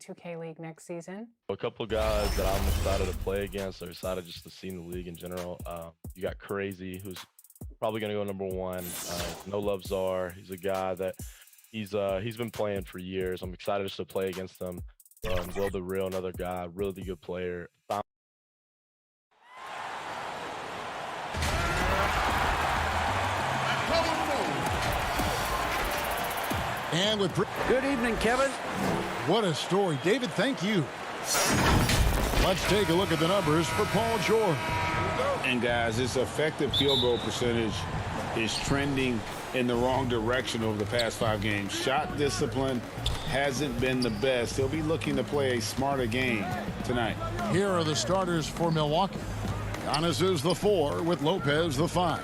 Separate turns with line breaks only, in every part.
2K League next season?
A couple guys that I'm excited to play against, or excited just to see in the league in general. You got Crazy, who's probably going to go #1. No Love Czar. He's a guy that he's been playing for years. I'm excited just to play against him. Will the Real, another guy, really good player.
And with
good evening, Kevin.
What a story, David. Thank you. Let's take a look at the numbers for Paul George.
And guys, his effective field goal percentage is trending in the wrong direction over the past 5 games. Shot discipline hasn't been the best. He'll be looking to play a smarter game tonight.
Here are the starters for Milwaukee. Giannis is the 4 with Lopez the 5.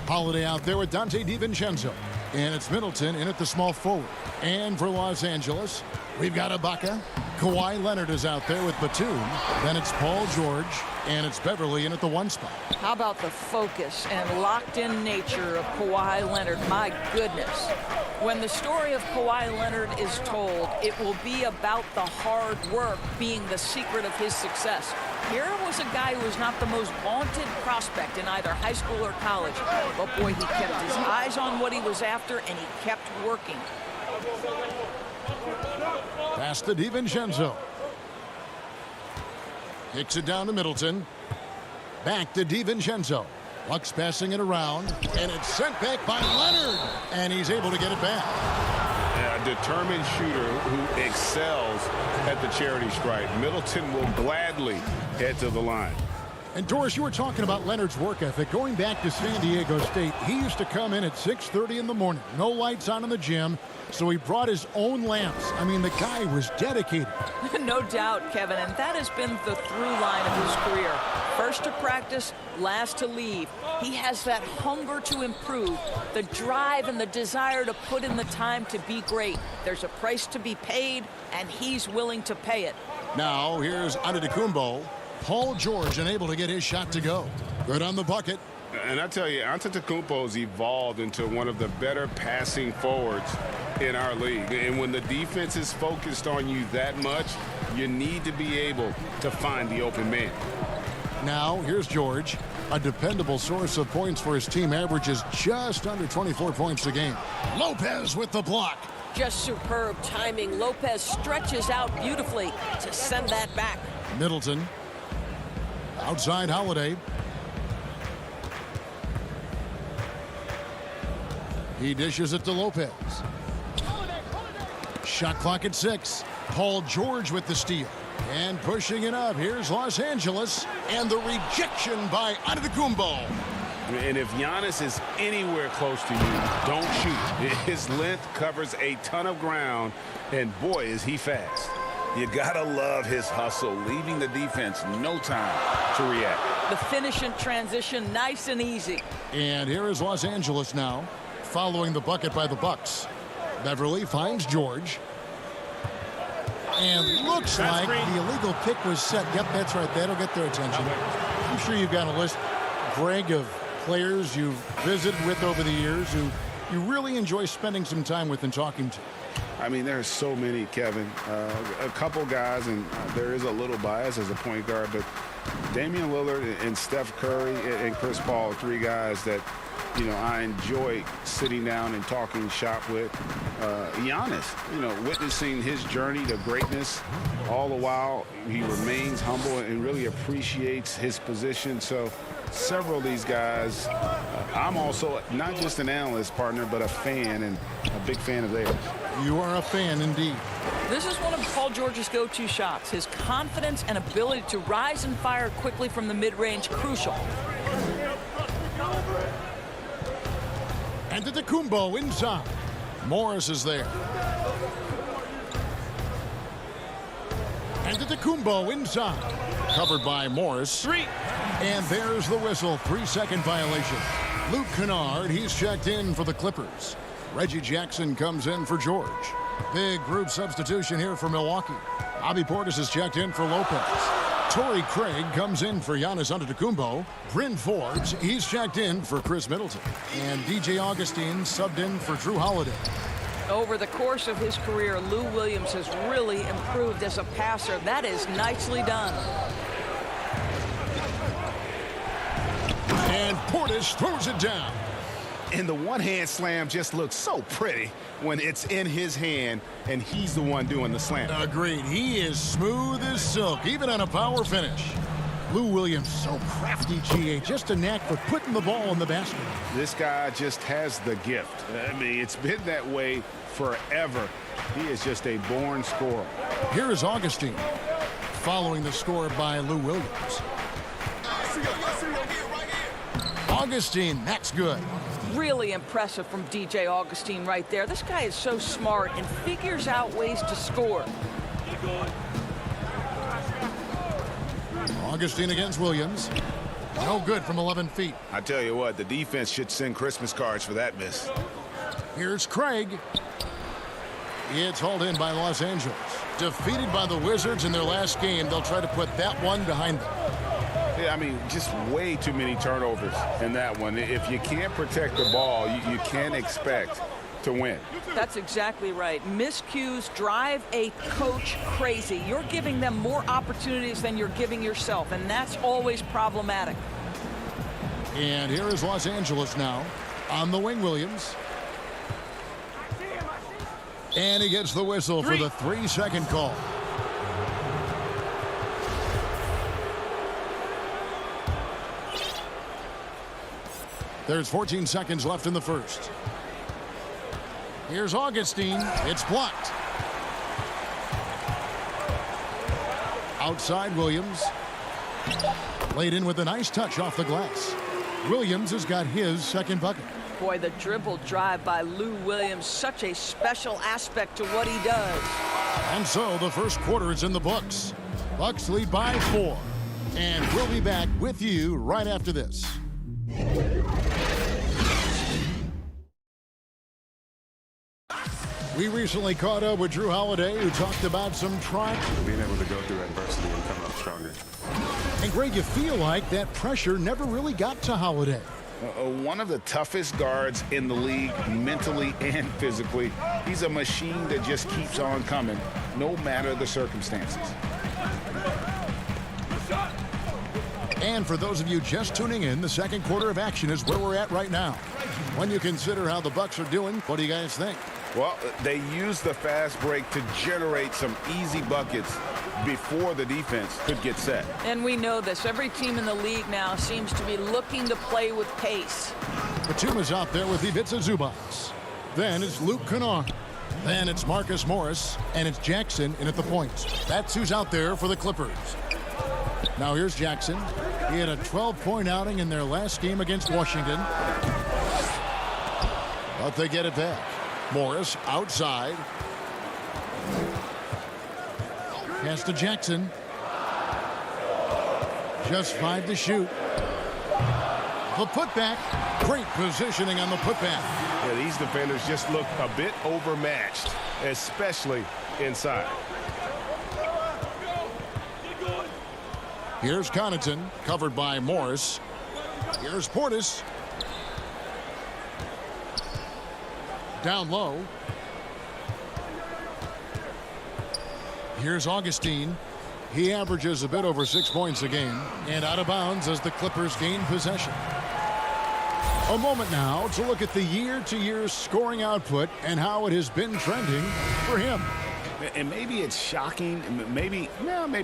Holiday out there with Dante DiVincenzo. And it's Middleton in at the small forward. And for Los Angeles, we've got Ibaka. Kawhi Leonard is out there with Batum. Then it's Paul George. And it's Beverly in at the 1 spot.
How about the focus and locked-in nature of Kawhi Leonard? My goodness. When the story of Kawhi Leonard is told, it will be about the hard work being the secret of his success. Here was a guy who was not the most vaunted prospect in either high school or college. But boy, he kept his eyes on what he was after, and he kept working.
Pass to DiVincenzo. Kicks it down to Middleton. Back to DiVincenzo. Bucks passing it around, and it's sent back by Leonard, and he's able to get it back.
A determined shooter who excels at the charity stripe. Middleton will gladly head to the line.
And Doris, you were talking about Leonard's work ethic. Going back to San Diego State, he used to come in at 6:30 in the morning. No lights on in the gym, so he brought his own lamps. I mean, the guy was dedicated.
No doubt, Kevin, and that has been the through line of his career. First to practice, last to leave. He has that hunger to improve, the drive and the desire to put in the time to be great. There's a price to be paid, and he's willing to pay it.
Now, here's Antetokounmpo. Paul George unable to get his shot to go. Good on the bucket.
And I tell you, Antetokounmpo's evolved into one of the better passing forwards in our league. And when the defense is focused on you that much, you need to be able to find the open man.
Now, here's George. A dependable source of points for his team, averages just under 24 points a game. Lopez with the block.
Just superb timing. Lopez stretches out beautifully to send that back.
Middleton. Outside Holiday. He dishes it to Lopez. Shot clock at 6. Paul George with the steal. And pushing it up. Here's Los Angeles. And the rejection by Antetokounmpo.
And if Giannis is anywhere close to you, don't shoot. His length covers a ton of ground. And boy, is he fast. You gotta love his hustle, leaving the defense no time to react.
The finish in transition, nice and easy.
And here is Los Angeles now, following the bucket by the Bucks. Beverly finds George. And looks like the illegal pick was set. Yep, that's right. That'll get their attention. I'm sure you've got a list, Greg, of players you've visited with over the years who you really enjoy spending some time with and talking to.
I mean, there are so many, Kevin. A couple guys, and there is a little bias as a point guard, but Damian Lillard and Steph Curry and Chris Paul, 3 guys that, you know, I enjoy sitting down and talking shop with. Giannis, you know, witnessing his journey to greatness, all the while he remains humble and really appreciates his position. So several of these guys, I'm also not just an analyst, partner, but a fan, and a big fan of theirs.
You are a fan indeed.
This is one of Paul George's go-to shots. His confidence and ability to rise and fire quickly from the mid-range, crucial.
Antetokounmpo inside. Morris is there. Antetokounmpo inside. Covered by Morris.
3.
And there's the whistle. 3-second violation. Luke Kennard, he's checked in for the Clippers. Reggie Jackson comes in for George. Big group substitution here for Milwaukee. Bobby Portis is checked in for Lopez. Torrey Craig comes in for Giannis Antetokounmpo. Bryn Forbes, he's checked in for Chris Middleton. And DJ Augustine subbed in for Drew Holiday.
Over the course of his career, Lou Williams has really improved as a passer. That is nicely done.
And Portis throws it down.
And the one-hand slam just looks so pretty when it's in his hand and he's the one doing the slam.
Agreed. He is smooth as silk, even on a power finish. Lou Williams, so crafty, GA. Just a knack for putting the ball in the basket.
This guy just has the gift. I mean, it's been that way forever. He is just a born scorer.
Here is Augustine, following the score by Lou Williams. Augustine, that's good.
Really impressive from DJ Augustine right there. This guy is so smart and figures out ways to score.
Augustine against Williams. No good from 11 feet.
I tell you what, the defense should send Christmas cards for that miss.
Here's Craig. It's hauled in by Los Angeles. Defeated by the Wizards in their last game, they'll try to put that one behind them.
Yeah, I mean, just way too many turnovers in that one. If you can't protect the ball, you can't expect to win.
That's exactly right. Miscues drive a coach crazy. You're giving them more opportunities than you're giving yourself, and that's always problematic.
And here is Los Angeles now on the wing, Williams. And he gets the whistle for the 3-second call. There's 14 seconds left in the first. Here's Augustine. It's blocked. Outside Williams. Laid in with a nice touch off the glass. Williams has got his second bucket.
Boy, the dribble drive by Lou Williams, such a special aspect to what he does.
And so the first quarter is in the books. Bucks lead by 4. And we'll be back with you right after this. We recently caught up with Drew Holiday, who talked about some trying.
Being able to go through adversity and come up stronger.
And Greg, you feel like that pressure never really got to Holiday.
One of the toughest guards in the league, mentally and physically. He's a machine that just keeps on coming, no matter the circumstances.
And for those of you just tuning in, the second quarter of action is where we're at right now. When you consider how the Bucks are doing, what do you guys think?
Well, they used the fast break to generate some easy buckets before the defense could get set.
And we know this. Every team in the league now seems to be looking to play with pace.
Batuma's out there with Ivica Zubac. Then it's Luke Kennard. Then it's Marcus Morris. And it's Jackson in at the points. That's who's out there for the Clippers. Now here's Jackson. He had a 12-point outing in their last game against Washington. But they get it back. Morris outside. Pass to Jackson. Just 5 to shoot. The putback. Great positioning on the putback.
Yeah, these defenders just look a bit overmatched, especially inside.
Here's Connaughton, covered by Morris. Here's Portis. Down low. Here's Augustine. He averages a bit over 6 points a game. And out of bounds as the Clippers gain possession. A moment now to look at the year-to-year scoring output and how it has been trending for him.
And maybe it's shocking, maybe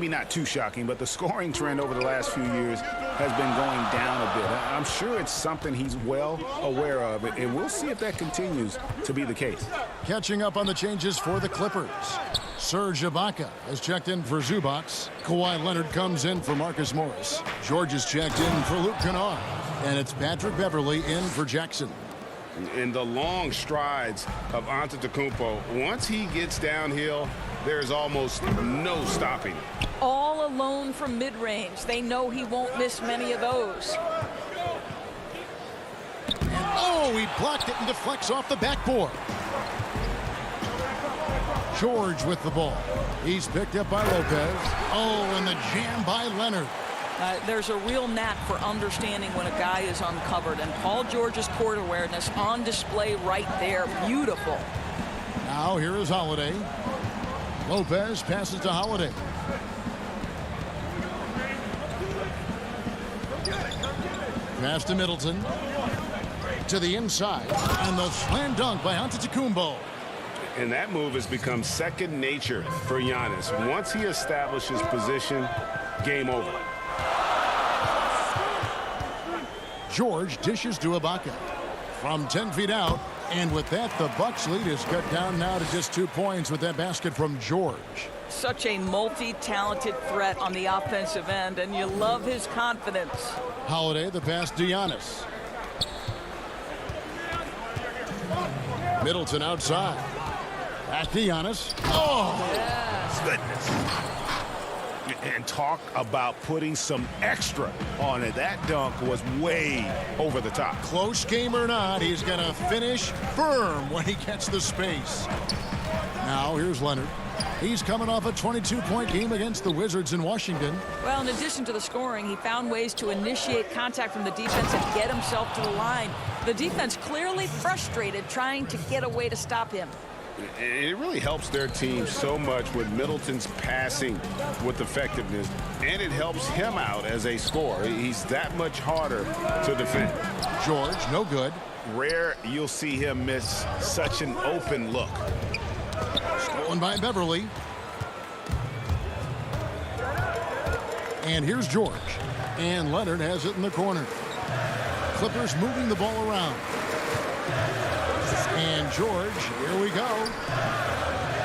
not too shocking, but the scoring trend over the last few years has been going down a bit. I'm sure it's something he's well aware of, and we'll see if that continues to be the case.
Catching up on the changes for the Clippers. Serge Ibaka has checked in for Zubac. Kawhi Leonard comes in for Marcus Morris. George is checked in for Luke Kennard. And it's Patrick Beverley in for Jackson.
In the long strides of Antetokounmpo, once he gets downhill, there's almost no stopping.
All alone from mid-range. They know he won't miss many of those.
And oh, he blocked it and deflects off the backboard. George with the ball. He's picked up by Lopez. Oh, and the jam by Leonard.
There's a real knack for understanding when a guy is uncovered, and Paul George's court awareness on display right there. Beautiful.
Now here is Holiday. Lopez passes to Holiday. Pass to Middleton. To the inside. And the slam dunk by Antetokounmpo.
And that move has become second nature for Giannis. Once he establishes position, game over.
George dishes to Ibaka. From 10 feet out. And with that, the Bucks lead is cut down now to just 2 points with that basket from George.
Such a multi-talented threat on the offensive end, and you love his confidence.
Holiday, the pass to Giannis. Middleton outside. Back to Giannis. Oh!
Yes.
Goodness. And talk about putting some extra on it. That dunk was way over the top.
Close game or not, he's going to finish firm when he gets the space. Now here's Leonard. He's coming off a 22-point game against the Wizards in Washington.
Well, in addition to the scoring, he found ways to initiate contact from the defense and get himself to the line. The defense clearly frustrated trying to get a way to stop him.
And it really helps their team so much with Middleton's passing with effectiveness, and it helps him out as a scorer. He's that much harder to defend.
George, no good.
Rare you'll see him miss such an open look.
Stolen by Beverly. And here's George. And Leonard has it in the corner. Clippers moving the ball around. And George, here we go.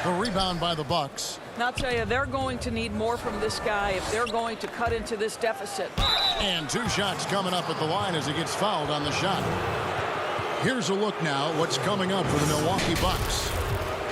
The rebound by the Bucks.
And I'll tell you, they're going to need more from this guy if they're going to cut into this deficit.
And 2 shots coming up at the line as he gets fouled on the shot. Here's a look now what's coming up for the Milwaukee Bucks.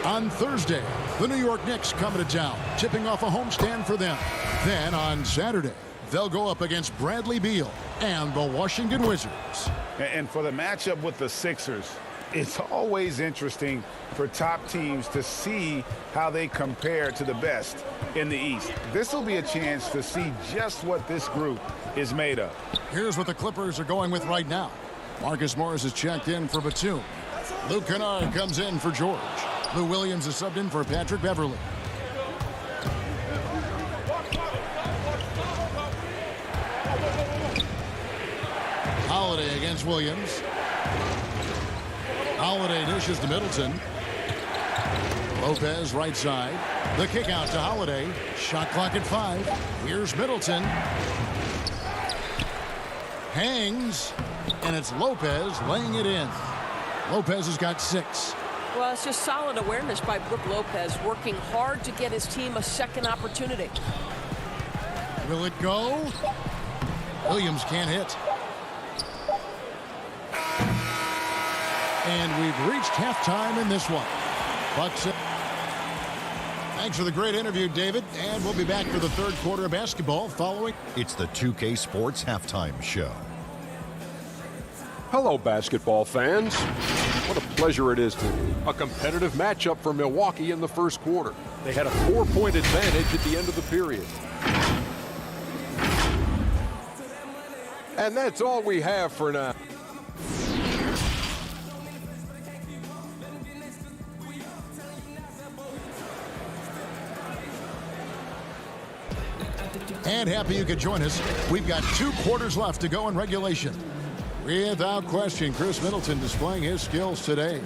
On Thursday, the New York Knicks coming to town, tipping off a homestand for them. Then on Saturday, they'll go up against Bradley Beal and the Washington Wizards.
And for the matchup with the Sixers, it's always interesting for top teams to see how they compare to the best in the East. This will be a chance to see just what this group is made of.
Here's what the Clippers are going with right now. Marcus Morris is checked in for Batum. Luke Kennard comes in for George. Lou Williams is subbed in for Patrick Beverly. Holiday against Williams. Holiday dishes to Middleton. Lopez right side. The kick out to Holiday. Shot clock at 5. Here's Middleton. Hangs. And it's Lopez laying it in. Lopez has got 6.
Well, it's just solid awareness by Brook Lopez, working hard to get his team a second opportunity.
Will it go? Williams can't hit. And we've reached halftime in this one. Bucks. Thanks for the great interview, David. And we'll be back for the third quarter of basketball following.
It's the 2K Sports Halftime Show.
Hello, basketball fans. What a pleasure it is to a competitive matchup for Milwaukee in the first quarter. They had a 4-point advantage at the end of the period. And that's all we have for now.
And happy you could join us. We've got 2 quarters left to go in regulation. Without question, Chris Middleton displaying his skills today.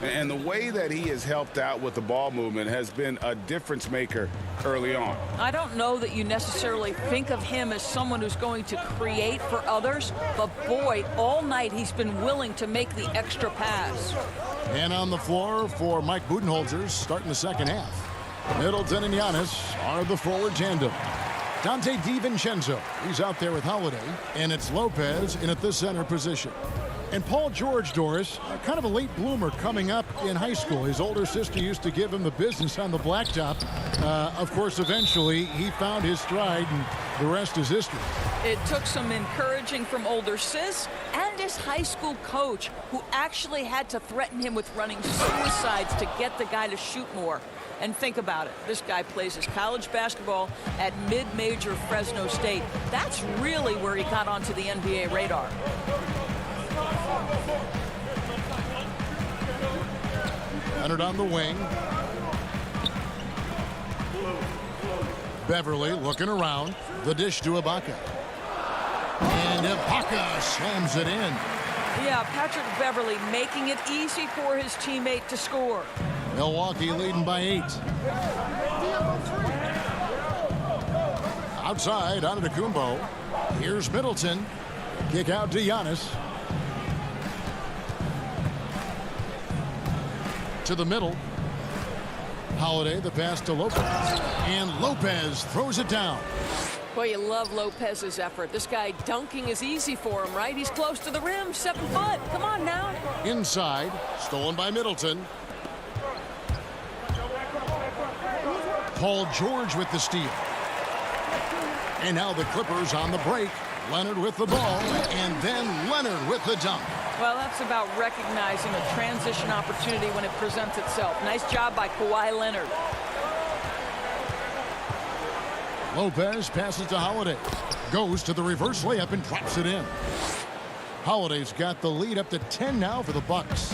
And the way that he has helped out with the ball movement has been a difference maker early on.
I don't know that you necessarily think of him as someone who's going to create for others, but boy, all night he's been willing to make the extra pass.
And on the floor for Mike Budenholzer starting the second half. Middleton and Giannis are the forward tandem. Dante DiVincenzo, he's out there with Holiday, and it's Lopez in at the center position. And Paul George, Doris, kind of a late bloomer coming up in high school. His older sister used to give him the business on the blacktop. Of course, eventually, he found his stride, and the rest is history.
It took some encouraging from older sis and his high school coach, who actually had to threaten him with running suicides to get the guy to shoot more. And think about it. This guy plays his college basketball at mid-major Fresno State. That's really where he got onto the NBA radar.
Leonard on the wing. Beverly looking around. The dish to Ibaka. And Ibaka slams it in.
Yeah, Patrick Beverly making it easy for his teammate to score.
Milwaukee leading by 8. Outside, Antetokounmpo. Here's Middleton. Kick out to Giannis. To the middle. Holiday, the pass to Lopez. And Lopez throws it down.
Boy, you love Lopez's effort. This guy dunking is easy for him, right? He's close to the rim, 7 foot. Come on now.
Inside, stolen by Middleton. Paul George with the steal. And now the Clippers on the break. Leonard with the ball, and then Leonard with the dunk.
Well, that's about recognizing a transition opportunity when it presents itself. Nice job by Kawhi Leonard.
Lopez passes to Holiday. Goes to the reverse layup and drops it in. Holiday's got the lead up to 10 now for the Bucks.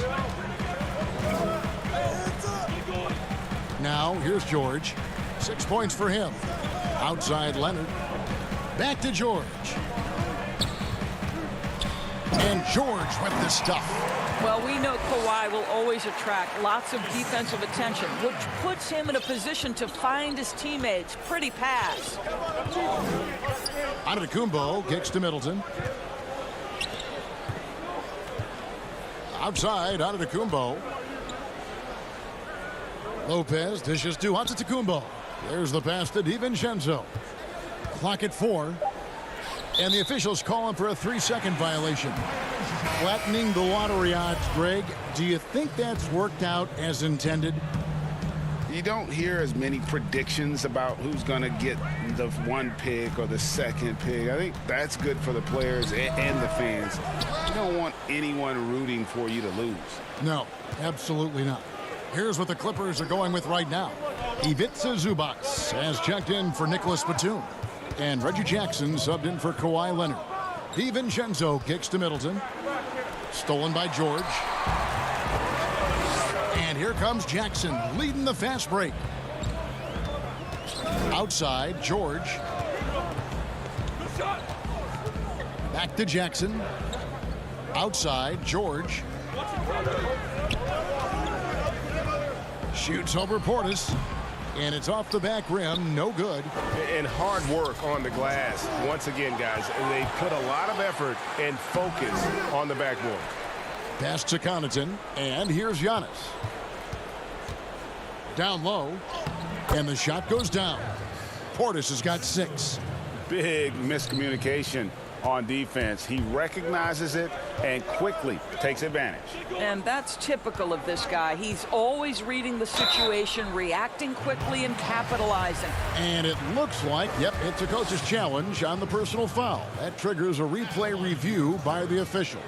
Now, here's George. 6 points for him. Outside Leonard. Back to George. And George with the stuff.
Well, we know Kawhi will always attract lots of defensive attention, which puts him in a position to find his teammates. Pretty pass.
Antetokounmpo kicks to Middleton. Outside, Antetokounmpo. Lopez dishes to Antetokounmpo. There's the pass to DiVincenzo. Clock at 4. And the officials calling for a 3-second violation. Flattening the lottery odds, Greg. Do you think that's worked out as intended?
You don't hear as many predictions about who's going to get the 1 pick or the 2nd pick. I think that's good for the players and the fans. You don't want anyone rooting for you to lose.
No, absolutely not. Here's what the Clippers are going with right now. Ivica Zubac has checked in for Nicholas Batum. And Reggie Jackson subbed in for Kawhi Leonard. DiVincenzo kicks to Middleton. Stolen by George. And here comes Jackson leading the fast break. Outside, George. Back to Jackson. Outside, George. Shoots over Portis. And it's off the back rim, no good.
And hard work on the glass. Once again, guys, they put a lot of effort and focus on the backboard.
Pass to Connaughton, and here's Giannis. Down low, and the shot goes down. Portis has got 6.
Big miscommunication on defense. He recognizes it and quickly takes advantage.
And that's typical of this guy. He's always reading the situation, reacting quickly, and capitalizing.
And it looks like, yep, it's a coach's challenge on the personal foul. That triggers a replay review by the official.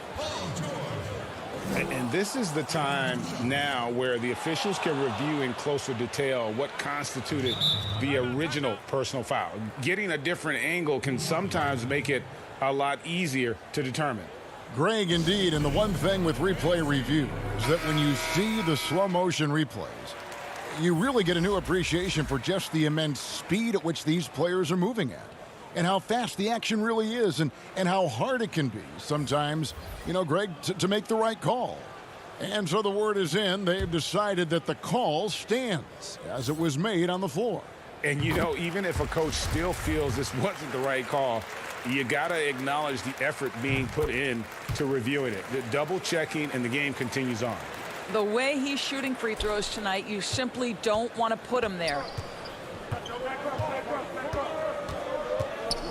And this is the time now where the officials can review in closer detail what constituted the original personal foul. Getting a different angle can sometimes make it a lot easier to determine.
Greg, indeed, and the one thing with replay review is that when you see the slow motion replays, you really get a new appreciation for just the immense speed at which these players are moving at, and how fast the action really is, and how hard it can be sometimes, you know, Greg, to make the right call. And so the word is in. They've decided that the call stands as it was made on the floor.
And, you know, even if a coach still feels this wasn't the right call, you got to acknowledge the effort being put in to reviewing it. The double checking, and the game continues on.
The way he's shooting free throws tonight, you simply don't want to put him there.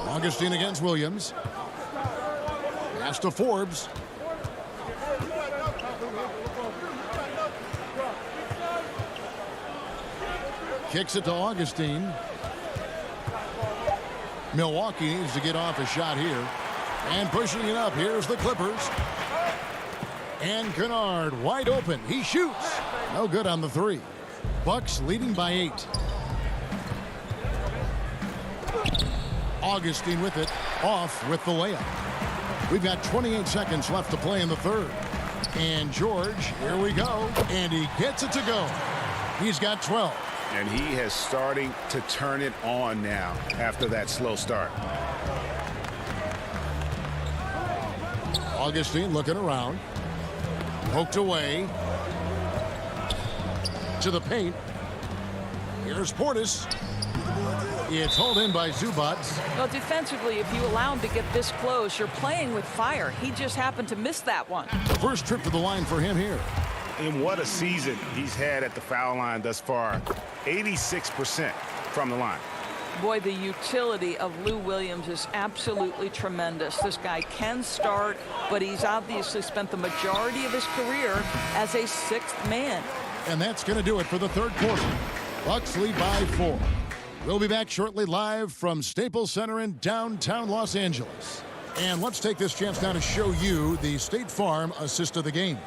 Augustine against Williams. Pass to Forbes. Kicks it to Augustine. Milwaukee needs to get off a shot here. And pushing it up, here's the Clippers. And Kennard wide open. He shoots. No good on the 3. Bucks leading by 8. Augustine with it. Off with the layup. We've got 28 seconds left to play in the 3rd. And George, here we go. And he gets it to go. He's got 12.
And he has starting to turn it on now after that slow start.
Augustine looking around. Poked away. To the paint. Here's Portis. It's hauled in by Zubats.
Well, defensively, if you allow him to get this close, you're playing with fire. He just happened to miss that one.
The first trip to the line for him here.
And what a season he's had at the foul line thus far. 86% from the line.
Boy, the utility of Lou Williams is absolutely tremendous. This guy can start, but he's obviously spent the majority of his career as a sixth man.
And that's going to do it for the third quarter. Bucks lead by 4. We'll be back shortly live from Staples Center in downtown Los Angeles. And let's take this chance now to show you the State Farm assist of the game.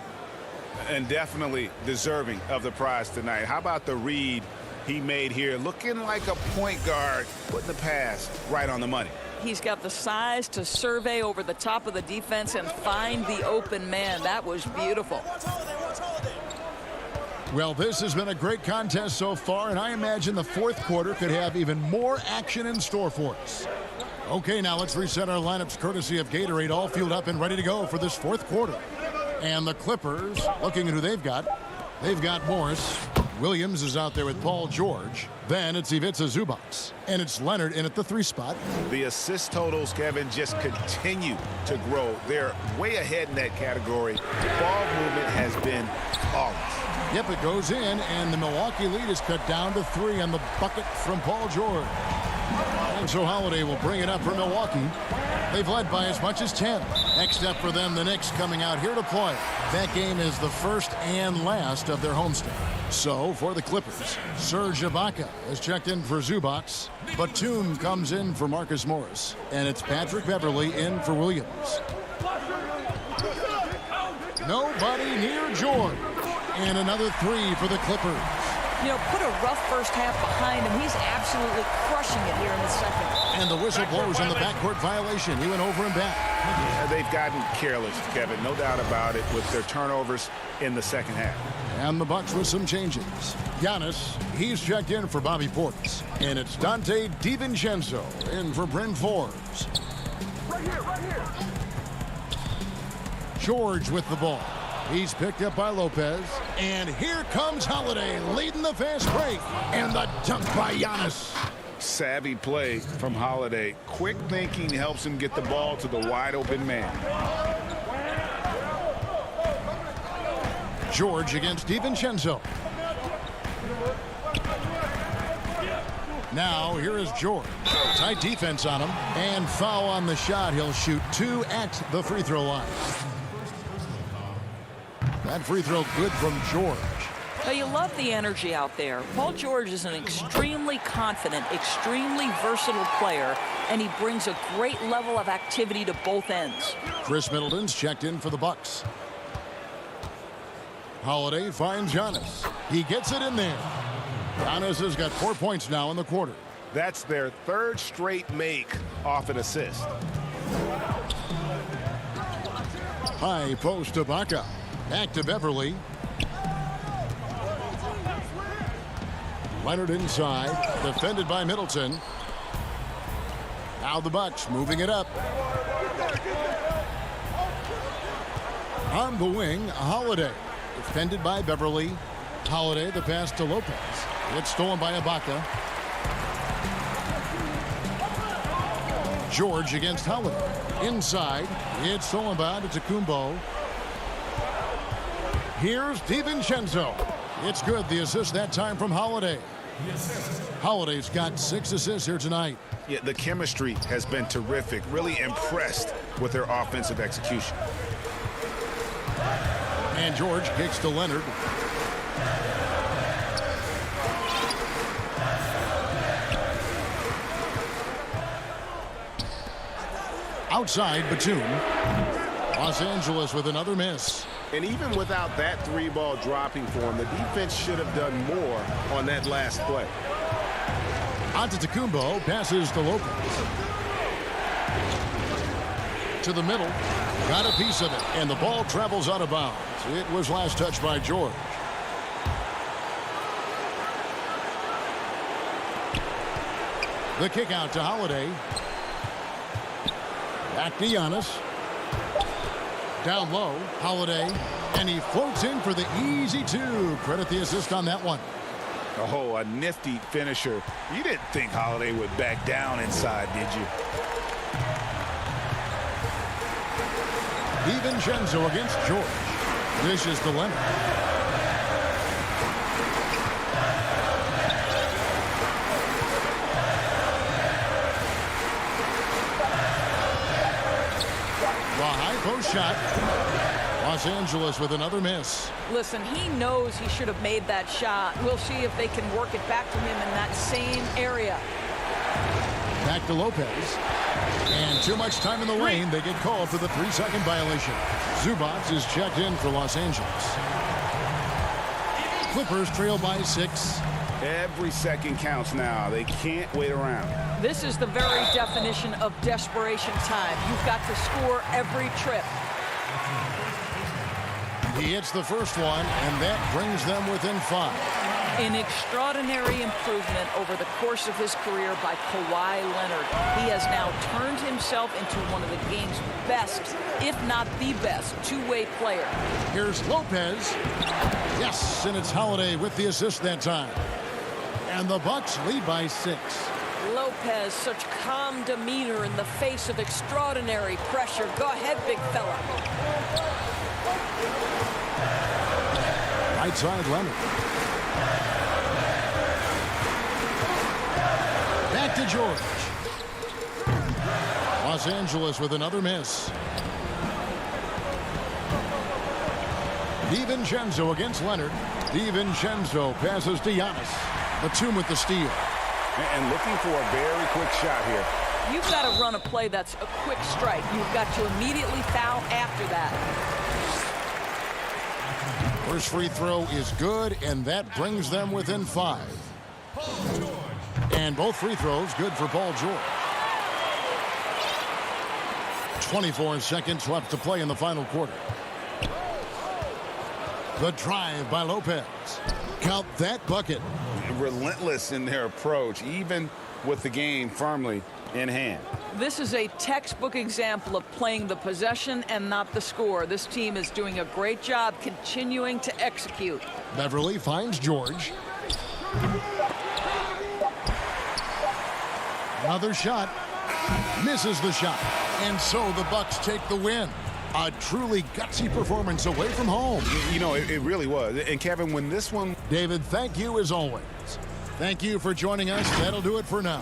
And definitely deserving of the prize tonight. How about the read he made here? Looking like a point guard, putting the pass right on the money.
He's got the size to survey over the top of the defense and find the open man. That was beautiful.
Well, this has been a great contest so far, and I imagine the fourth quarter could have even more action in store for us. Okay, now let's reset our lineups courtesy of Gatorade, all fueled up and ready to go for this fourth quarter. And the Clippers, looking at who they've got Morris. Williams is out there with Paul George. Then it's Ivica Zubac. And it's Leonard in at the 3 spot.
The assist totals, Kevin, just continue to grow. They're way ahead in that category. Ball movement has been flawless.
Yep, it goes in, and the Milwaukee lead is cut down to 3 on the bucket from Paul George. And so Holiday will bring it up for Milwaukee. They've led by as much as 10. Next up for them, the Knicks coming out here to play. That game is the first and last of their homestand. So for the Clippers, Serge Ibaka has checked in for Zubac. Batum comes in for Marcus Morris. And it's Patrick Beverley in for Williams. Nobody near George. And another 3 for the Clippers.
You know, put a rough first half behind him. He's absolutely crushing it here in the second.
And the whistle blows on the backcourt violation. He went over and back.
They've gotten careless, Kevin, no doubt about it, with their turnovers in the second half.
And the Bucks with some changes. Giannis, he's checked in for Bobby Portis. And it's Dante DiVincenzo in for Bryn Forbes.
Right here.
George with the ball. He's picked up by Lopez. And here comes Holiday leading the fast break. And the dunk by Giannis.
Savvy play from Holiday. Quick thinking helps him get the ball to the wide open man.
George against DiVincenzo. Now here is George. Tight defense on him. And foul on the shot. He'll shoot 2 at the free throw line. That free throw good from George.
Now, you love the energy out there. Paul George is an extremely confident, extremely versatile player, and he brings a great level of activity to both ends.
Chris Middleton's checked in for the Bucks. Holiday finds Giannis. He gets it in there. Giannis has got 4 points now in the quarter.
That's their third straight make off an assist.
High post to Ibaka. Back to Beverly. Leonard inside. Defended by Middleton. Now the Bucks moving it up. On the wing, Holiday. Defended by Beverly. Holiday, the pass to Lopez. It's stolen by Ibaka. George against Holiday. Inside. It's stolen by Antetokounmpo. Here's DiVincenzo. It's good. The assist that time from Holiday. Holiday's got 6 assists here tonight.
Yeah, the chemistry has been terrific. Really impressed with their offensive execution.
And George kicks to Leonard. Outside, Batum. Los Angeles with another miss.
And even without that 3-ball dropping for him, the defense should have done more on that last play.
Antetokounmpo passes to Lopez. To the middle. Got a piece of it, and the ball travels out of bounds. It was last touched by George. The kick out to Holiday. Back to Giannis. Down low, Holiday. And he floats in for the easy two. Credit the assist on that one.
Oh, a nifty finisher. You didn't think Holiday would back down inside, did you?
DiVincenzo against George. Dishes to Leonard. The high post shot. Los Angeles with another miss.
Listen, he knows he should have made that shot. We'll see if they can work it back to him in that same area.
Back to Lopez. And too much time in the lane. They get called for the 3-second violation. Zubats is checked in for Los Angeles. Clippers trail by 6.
Every second counts now. They can't wait around.
This is the very definition of desperation time. You've got to score every trip.
He hits the first one, and that brings them within 5.
An extraordinary improvement over the course of his career by Kawhi Leonard. He has now turned himself into one of the game's best, if not the best, two-way player.
Here's Lopez. Yes, and it's Holiday with the assist that time. And the Bucks lead by 6.
Lopez, such calm demeanor in the face of extraordinary pressure. Go ahead, big fella.
Right side, Leonard. Back to George. Los Angeles with another miss. DiVincenzo against Leonard. DiVincenzo passes to Giannis. Batum with the steal.
And looking for a very quick shot here.
You've got to run a play that's a quick strike. You've got to immediately foul after that.
First free throw is good, and that brings them within 5. And both free throws good for Paul George. 24 seconds left to play in the final quarter. The drive by Lopez. Count that bucket.
Relentless in their approach, even with the game firmly in hand.
This is a textbook example of playing the possession and not the score. This team is doing a great job continuing to execute.
Beverly finds George. Another shot. Misses the shot. And so the Bucks take the win. A truly gutsy performance away from home.
You know, it really was. And Kevin, when this one...
David, thank you as always. Thank you for joining us. That'll do it for now.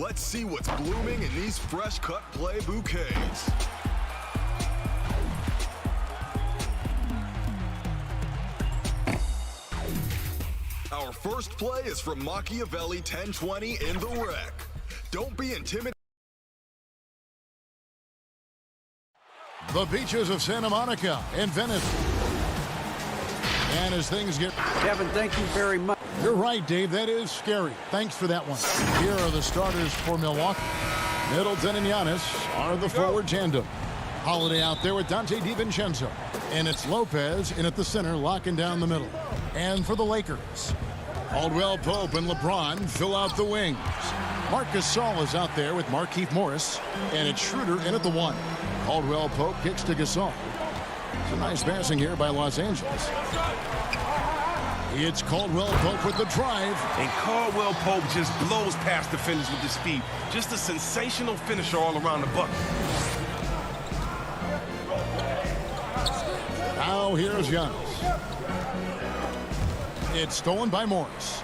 Let's see what's blooming in these fresh cut play bouquets. Our first play is from Machiavelli 1020 in the wreck. Don't be intimidated.
The beaches of Santa Monica and Venice. And as things get...
Kevin, thank you very much.
You're right, Dave. That is scary. Thanks for that one. Here are the starters for Milwaukee. Middleton and Giannis are the forward tandem. Holiday out there with Dante DiVincenzo. And it's Lopez in at the center, locking down the middle. And for the Lakers, Caldwell Pope and LeBron fill out the wings. Marc Gasol is out there with Markieff Morris. And it's Schroeder in at the 1. Caldwell Pope kicks to Gasol. It's a nice passing here by Los Angeles. It's Caldwell Pope with the drive.
And Caldwell Pope just blows past defenders with his speed. Just a sensational finisher all around the bucket.
Now here's Giannis. It's stolen by Morris.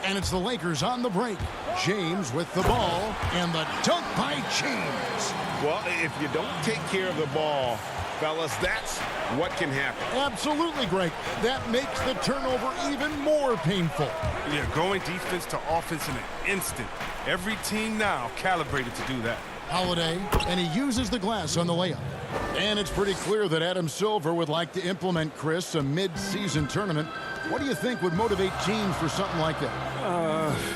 And it's the Lakers on the break. James with the ball. And the dunk by James.
Well, if you don't take care of the ball, fellas, that's what can happen.
Absolutely, Greg. That makes the turnover even more painful.
Yeah, going defense to offense in an instant. Every team now calibrated to do that.
Holiday, and he uses the glass on the layup. And it's pretty clear that Adam Silver would like to implement, Chris, a mid-season tournament. What do you think would motivate teams for something like that?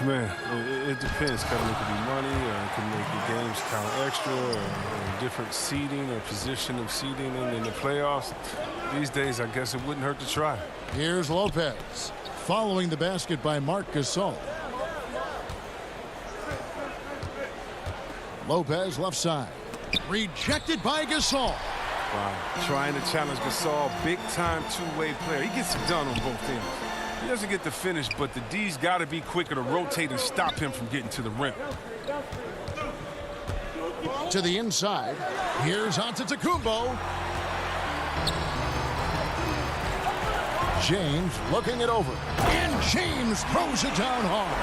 Man, it depends. Kevin, it could be money, or it could make the games kind of extra, or different seeding or position of seeding in the playoffs. These days, I guess it wouldn't hurt to try.
Here's Lopez, following the basket by Marc Gasol. Lopez left side. Rejected by Gasol.
Wow. Trying to challenge Gasol, big-time two-way player. He gets it done on both ends. He doesn't get the finish, but the D's got to be quicker to rotate and stop him from getting to the rim.
To the inside. Here's Antetokounmpo. James looking it over. And James throws it down hard.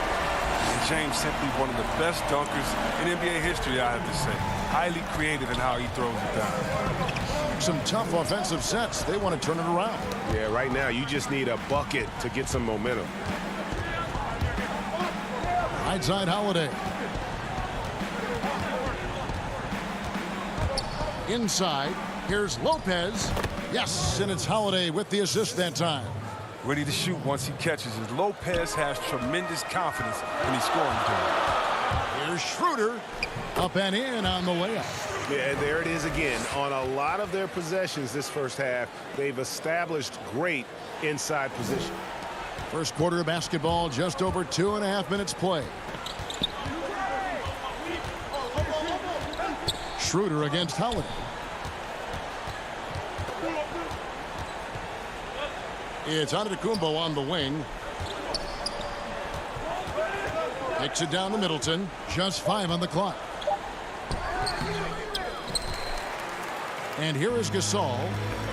And James simply one of the best dunkers in NBA history, I have to say. Highly creative in how he throws it down.
Some tough offensive sets. They want to turn it around.
Yeah, right now you just need a bucket to get some momentum.
Right side Holiday. Inside. Here's Lopez. Yes, and it's Holiday with the assist that time.
Ready to shoot once he catches it. Lopez has tremendous confidence in his scoring game.
Here's Schroeder. Up and in on the layup.
Yeah, there it is again. On a lot of their possessions this first half, they've established great inside position.
First quarter of basketball, just over 2.5 minutes play. Schroeder against Holiday. It's Antetokounmpo on the wing. Kicks it down to Middleton. Just 5 on the clock. And here is Gasol.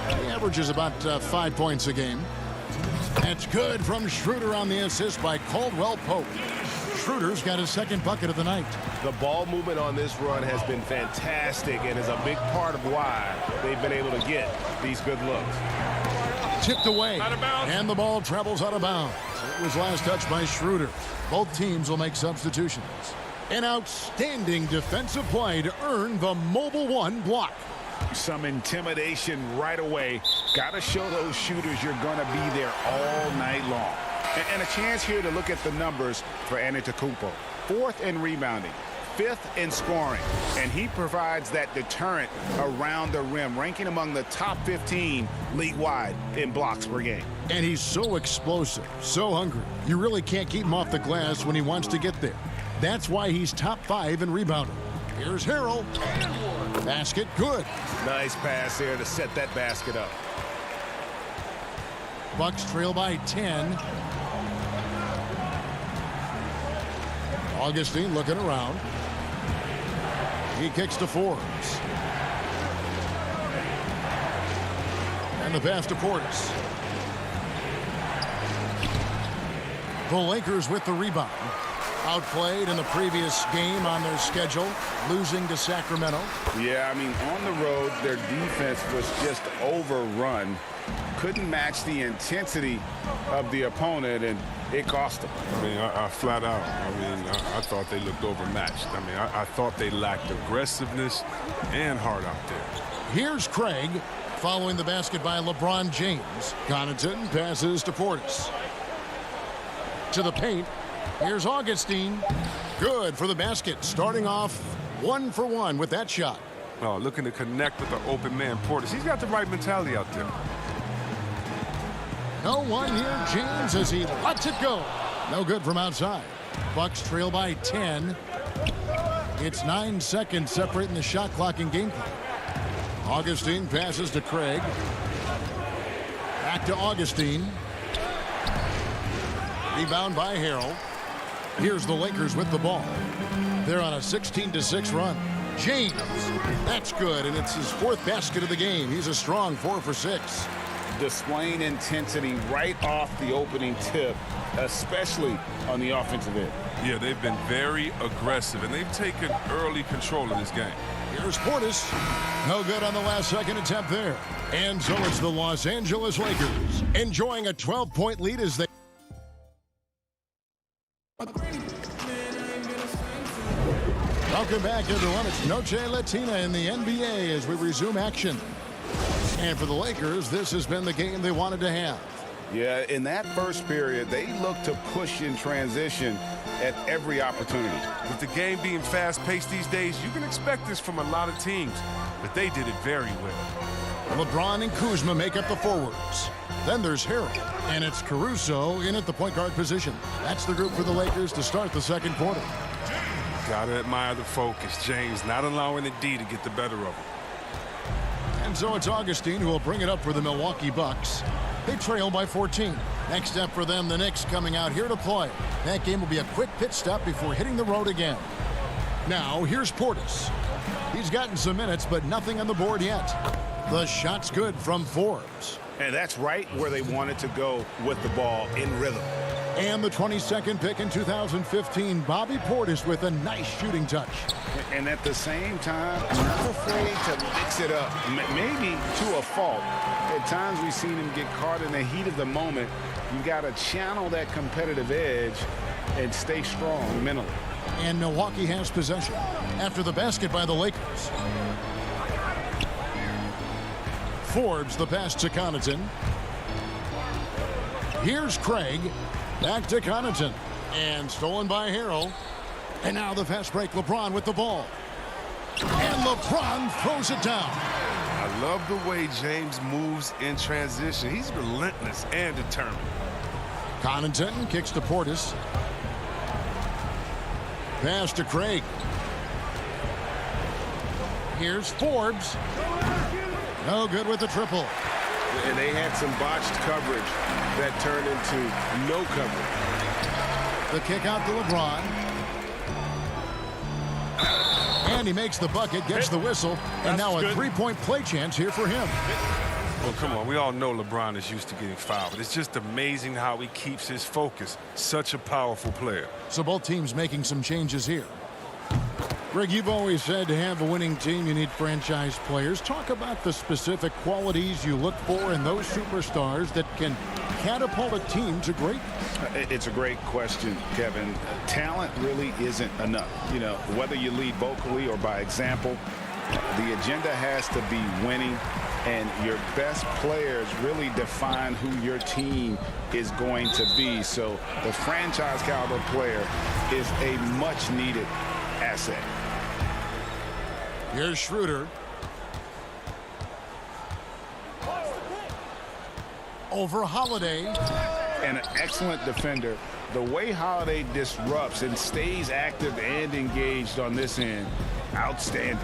He averages about 5 points a game. That's good from Schroeder on the assist by Caldwell Pope. Schroeder's got his second bucket of the night.
The ball movement on this run has been fantastic and is a big part of why they've been able to get these good looks.
Tipped away, and the ball travels out of bounds. It was last touched by Schroeder. Both teams will make substitutions. An outstanding defensive play to earn the Mobile One block.
Some intimidation right away. Got to show those shooters you're going to be there all night long. And a chance here to look at the numbers for Antetokounmpo. 4th in rebounding, 5th in scoring, and he provides that deterrent around the rim, ranking among the top 15 league-wide in blocks per game.
And he's so explosive, so hungry. You really can't keep him off the glass when he wants to get there. That's why he's top 5 in rebounding. Here's Harrell. Basket good.
Nice pass there to set that basket up.
Bucks trail by 10. Augustine looking around. He kicks to Forbes. And the pass to Portis. The Lakers with the rebound. Outplayed in the previous game on their schedule, losing to Sacramento.
Yeah, I mean, on the road, their defense was just overrun. Couldn't match the intensity of the opponent, and it cost them.
I mean, I flat out, I thought they looked overmatched. I mean, I thought they lacked aggressiveness and heart out there.
Here's Craig, following the basket by LeBron James. Connaughton passes to Portis. To the paint. Here's Augustine. Good for the basket. Starting off 1 for 1 with that shot.
Oh, looking to connect with the open man, Portis. He's got the right mentality out there.
No one here, James, as he lets it go. No good from outside. Bucks trail by 10. It's 9 seconds separating the shot clock and game clock. Augustine passes to Craig. Back to Augustine. Rebound by Harrell. Here's the Lakers with the ball. They're on a 16-6 run. James, that's good, and it's his 4th basket of the game. He's a strong 4 for 6.
Displaying intensity right off the opening tip, especially on the offensive end.
Yeah, they've been very aggressive, and they've taken early control of this game.
Here's Portis. No good on the last second attempt there. And so it's the Los Angeles Lakers enjoying a 12-point lead as they... Welcome back, everyone. It's Noche Latina in the NBA as we resume action. And for the Lakers, this has been the game they wanted to have.
Yeah, in that first period, they looked to push in transition at every opportunity.
With the game being fast-paced these days, you can expect this from a lot of teams, but they did it very well.
LeBron and Kuzma make up the forwards. Then there's Harrell, and it's Caruso in at the point guard position. That's the group for the Lakers to start the second quarter.
Gotta admire the focus. James not allowing the D to get the better of him.
And so it's Augustine who will bring it up for the Milwaukee Bucks. They trail by 14. Next step for them, the Knicks coming out here to play. That game will be a quick pit stop before hitting the road again. Now, here's Portis. He's gotten some minutes, but nothing on the board yet. The shot's good from Forbes.
And that's right where they wanted to go with the ball, in rhythm.
And the 22nd pick in 2015, Bobby Portis with a nice shooting touch.
And at the same time, not afraid to mix it up, maybe to a fault. At times we've seen him get caught in the heat of the moment. You got to channel that competitive edge and stay strong mentally.
And Milwaukee has possession after the basket by the Lakers. Forbes the pass to Connaughton. Here's Craig. Back to Connaughton. And stolen by Harrell. And now the fast break. LeBron with the ball. And LeBron throws it down.
I love the way James moves in transition. He's relentless and determined.
Connaughton kicks to Portis. Pass to Craig. Here's Forbes. No good with the triple.
And they had some botched coverage that turned into no coverage.
The kick out to LeBron. And he makes the bucket, gets the whistle, and now a three-point play chance here for him.
Well, come on. We all know LeBron is used to getting fouled, but it's just amazing how he keeps his focus. Such a powerful player.
So both teams making some changes here. Greg, you've always said to have a winning team, you need franchise players. Talk about the specific qualities you look for in those superstars that can catapult a team to greatness.
It's a great question, Kevin. Talent really isn't enough. You know, whether you lead vocally or by example, the agenda has to be winning, and your best players really define who your team is going to be. So the franchise caliber player is a much needed asset.
Here's Schroeder. Over Holiday.
And an excellent defender. The way Holiday disrupts and stays active and engaged on this end, outstanding.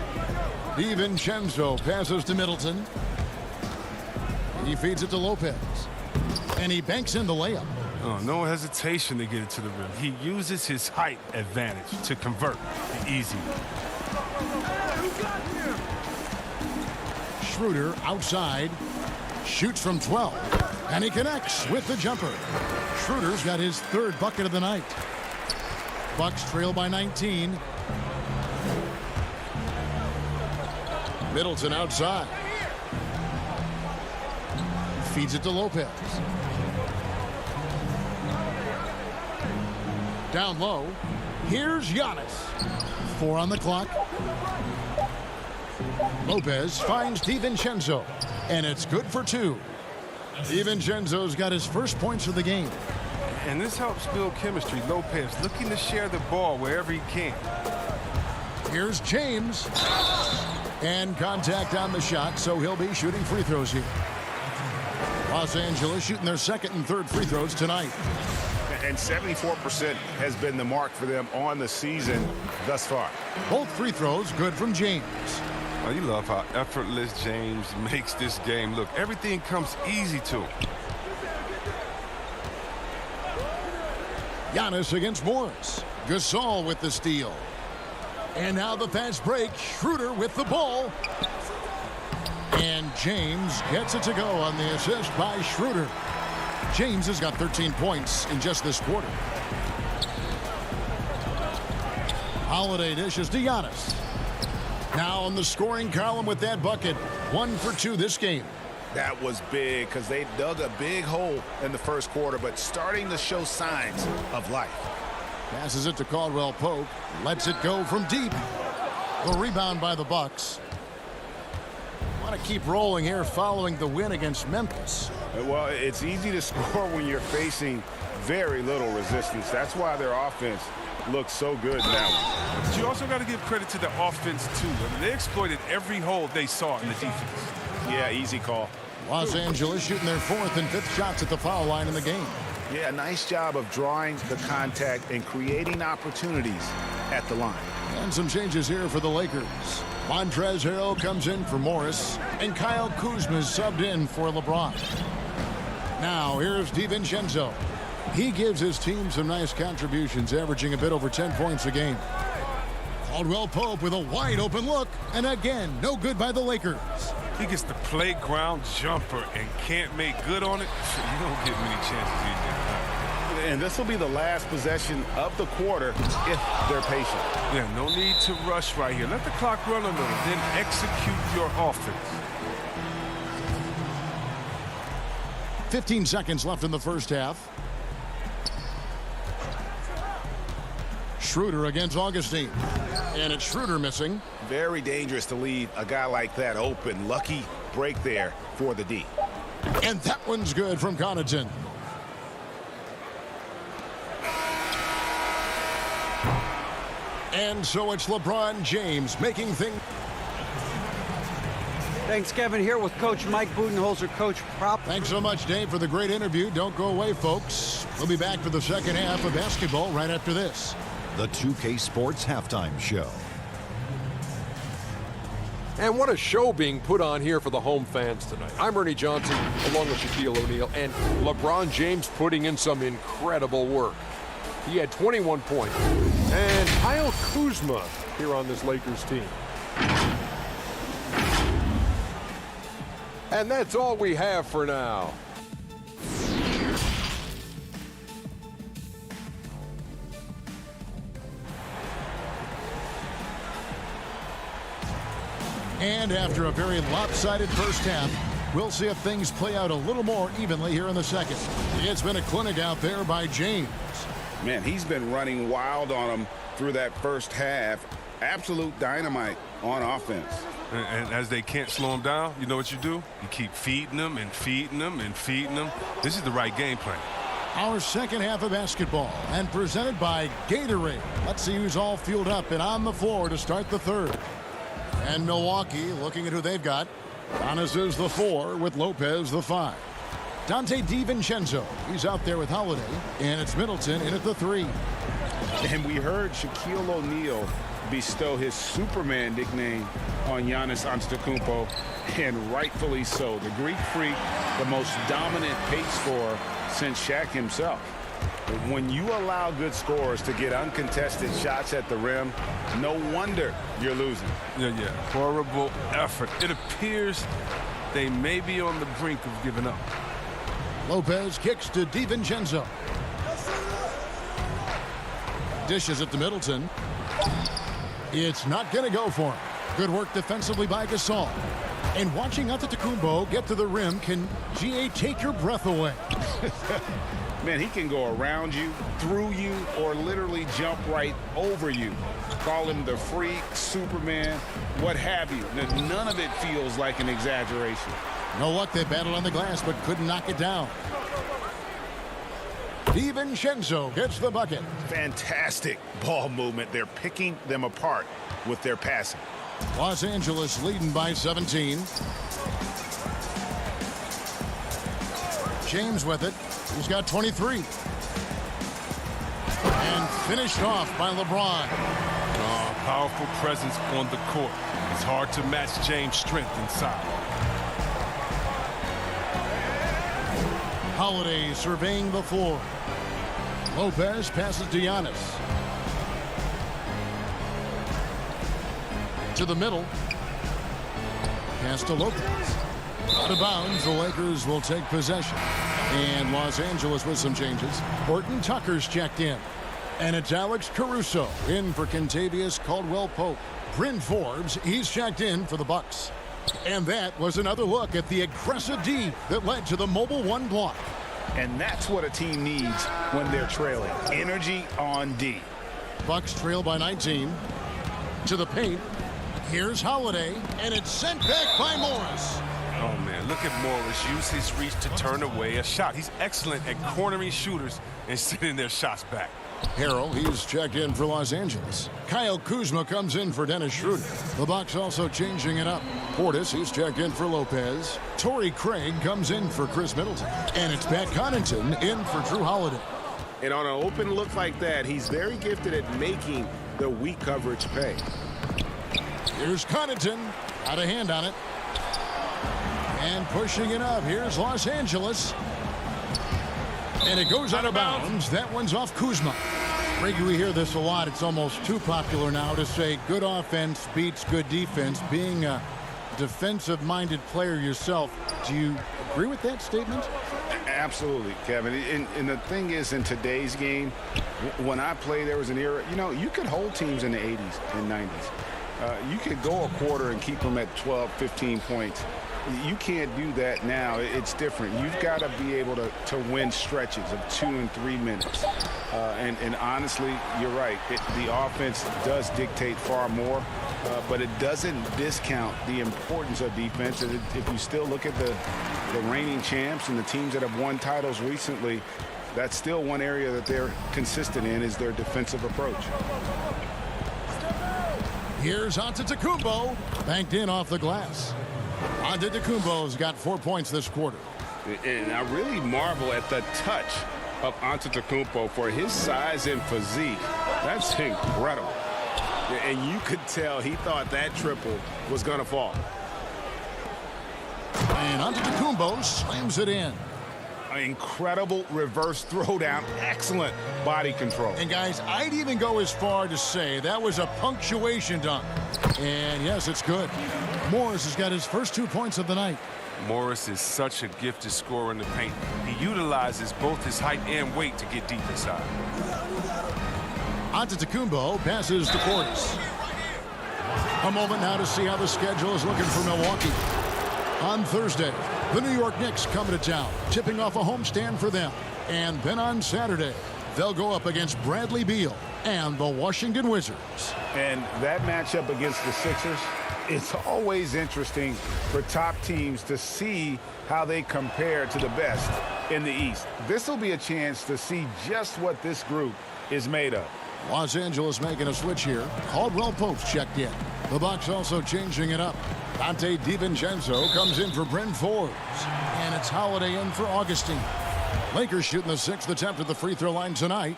DiVincenzo passes to Middleton. He feeds it to Lopez. And he banks in the layup.
Oh, no hesitation to get it to the rim. He uses his height advantage to convert the easy one.
Schroeder outside. Shoots from 12. And he connects with the jumper. Schroeder's got his third bucket of the night. Bucks trail by 19. Middleton outside. Feeds it to Lopez. Down low. Here's Giannis. 4 on the clock. Lopez finds DiVincenzo. And it's good for 2. DiVincenzo's got his first points of the game.
And this helps build chemistry. Lopez looking to share the ball wherever he can.
Here's James. And contact on the shot, so he'll be shooting free throws here. Los Angeles shooting their second and third free throws tonight.
And 74% has been the mark for them on the season thus far.
Both free throws good from James.
Oh, you love how effortless James makes this game look. Everything comes easy to him.
Giannis against Morris. Gasol with the steal. And now the fast break. Schroeder with the ball. And James gets it to go on the assist by Schroeder. James has got 13 points in just this quarter. Holiday dishes to Giannis. Now on the scoring column with that bucket. 1 for 2 this game.
That was big because they dug a big hole in the first quarter, but starting to show signs of life.
Passes it to Caldwell Pope. Lets it go from deep. The rebound by the Bucks. Want to keep rolling here following the win against Memphis.
Well, it's easy to score when you're facing very little resistance. That's why their offense looks so good now.
But you also got to give credit to the offense, too. I mean, they exploited every hole they saw in the defense.
Yeah, easy call.
Los Angeles shooting their 4th and 5th shots at the foul line in the game.
Yeah, nice job of drawing the contact and creating opportunities at the line.
And some changes here for the Lakers. Montrezl Harrell comes in for Morris, and Kyle Kuzma is subbed in for LeBron. Now, here's DiVincenzo. He gives his team some nice contributions, averaging a bit over 10 points a game. Caldwell Pope with a wide-open look, and again, no good by the Lakers.
He gets the playground jumper and can't make good on it. You don't get many chances these days.
And this will be the last possession of the quarter if they're patient.
Yeah, no need to rush right here. Let the clock run a little, then execute your offense.
15 seconds left in the first half. Schroeder against Augustine. And it's Schroeder missing.
Very dangerous to leave a guy like that open. Lucky break there for the D.
And that one's good from Connaughton. And so it's LeBron James making things.
Thanks, Kevin. Here with Coach Mike Budenholzer, Coach Prop.
Thanks so much, Dave, for the great interview. Don't go away, folks. We'll be back for the second half of basketball right after this.
The 2K Sports Halftime Show.
And what a show being put on here for the home fans tonight. I'm Ernie Johnson, along with Shaquille O'Neal, and LeBron James putting in some incredible work. He had 21 points. And Kyle Kuzma here on this Lakers team. And that's all we have for now.
And after a very lopsided first half, we'll see if things play out a little more evenly here in the second. It's been a clinic out there by James.
Man, he's been running wild on them through that first half. Absolute dynamite on offense.
And as they can't slow him down, you know what you do? You keep feeding them and feeding them and feeding them. This is the right game plan.
Our second half of basketball, and presented by Gatorade. Let's see who's all fueled up and on the floor to start the third. And Milwaukee looking at who they've got. Giannis is the 4 with Lopez the 5. Dante DiVincenzo, he's out there with Holiday, and it's Middleton in at the 3.
And we heard Shaquille O'Neal bestow his Superman nickname on Giannis Antetokounmpo, and rightfully so. The Greek Freak, the most dominant pace scorer since Shaq himself. When you allow good scorers to get uncontested shots at the rim, no wonder you're losing.
Yeah. Horrible effort. It appears they may be on the brink of giving up.
Lopez kicks to DiVincenzo. Dishes it to Middleton. It's not going to go for him. Good work defensively by Gasol. And watching Antetokounmpo get to the rim can, GA, take your breath away.
Man, he can go around you, through you, or literally jump right over you. Call him the Freak, Superman, what have you. None of it feels like an exaggeration.
No luck, they battled on the glass, but couldn't knock it down. DiVincenzo gets the bucket.
Fantastic ball movement. They're picking them apart with their passing.
Los Angeles leading by 17. James with it. He's got 23. And finished off by LeBron.
Powerful presence on the court. It's hard to match James' strength inside.
Holiday surveying the floor. Lopez passes to Giannis. To the middle. Pass to Lopez. Out of bounds, the Lakers will take possession. And Los Angeles with some changes. Horton Tucker's checked in. And it's Alex Caruso in for Kentavious Caldwell-Pope. Bryn Forbes, he's checked in for the Bucks. And that was another look at the aggressive D that led to the Mobile One block.
And that's what a team needs when they're trailing. Energy on D.
Bucks trail by 19. To the paint. Here's Holiday, and it's sent back by Morris.
Oh, man, look at Morris use his reach to turn away a shot. He's excellent at cornering shooters and sending their shots back.
Harrell, he's checked in for Los Angeles. Kyle Kuzma comes in for Dennis Schroeder. The Bucks also changing it up. Portis, he's checked in for Lopez. Torrey Craig comes in for Chris Middleton. And it's Pat Connaughton in for Drew Holiday.
And on an open look like that, he's very gifted at making the weak coverage pay.
Here's Connaughton. Got a hand on it. And pushing it up. Here's Los Angeles. And it goes out of bounds. That one's off Kuzma. Reggie, we hear this a lot. It's almost too popular now to say good offense beats good defense. Being a defensive-minded player yourself, do you agree with that statement?
Absolutely, Kevin. And the thing is, in today's game, when I played, there was an era, you could hold teams in the 80s and 90s. You could go a quarter and keep them at 12, 15 points. You can't do that now. It's different. You've got to be able to win stretches of 2 and 3 minutes. And honestly, you're right. The offense does dictate far more, but it doesn't discount the importance of defense. And if you still look at the reigning champs and the teams that have won titles recently, that's still one area that they're consistent in is their defensive approach.
Here's Antetokounmpo, banked in off the glass. Antetokounmpo's got 4 points this quarter.
And I really marvel at the touch of Antetokounmpo for his size and physique. That's incredible. And you could tell he thought that triple was going to fall.
And Antetokounmpo slams it in.
An incredible reverse throwdown. Excellent body control.
And guys, I'd even go as far to say that was a punctuation dunk. And yes, it's good. Morris has got his first 2 points of the night.
Morris is such a gifted scorer in the paint. He utilizes both his height and weight to get deep inside.
Antetokounmpo passes to Portis. A moment now to see how the schedule is looking for Milwaukee. On Thursday, the New York Knicks come to town, tipping off a homestand for them. And then on Saturday, they'll go up against Bradley Beal and the Washington Wizards.
And that matchup against the Sixers, it's always interesting for top teams to see how they compare to the best in the East. This will be a chance to see just what this group is made of.
Los Angeles making a switch here. Caldwell Pope's checked in. The Bucks also changing it up. Dante DiVincenzo comes in for Bryn Forbes. And it's Holiday in for Augustine. Lakers shooting the 6th attempt at the free throw line tonight.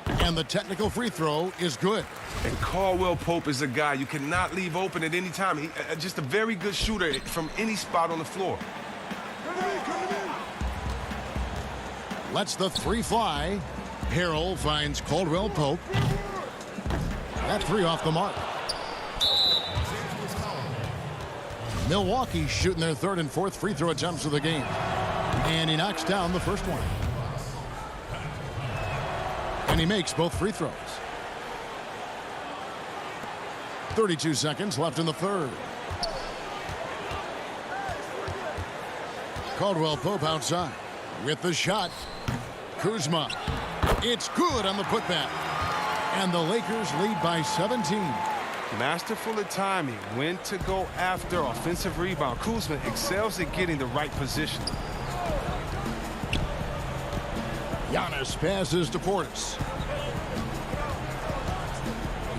And the technical free throw is good.
And Caldwell Pope is a guy you cannot leave open at any time. He, just a very good shooter from any spot on the floor.
Lets the three fly. Harrell finds Caldwell Pope. That three off the mark. Milwaukee shooting their 3rd and 4th free throw attempts of the game. And he knocks down the first one. And he makes both free throws. 32 seconds left in the 3rd. Caldwell Pope outside with the shot. Kuzma. It's good on the putback. And the Lakers lead by 17.
Masterful at timing, when to go after offensive rebound. Kuzma excels at getting the right position.
Giannis passes to Portis.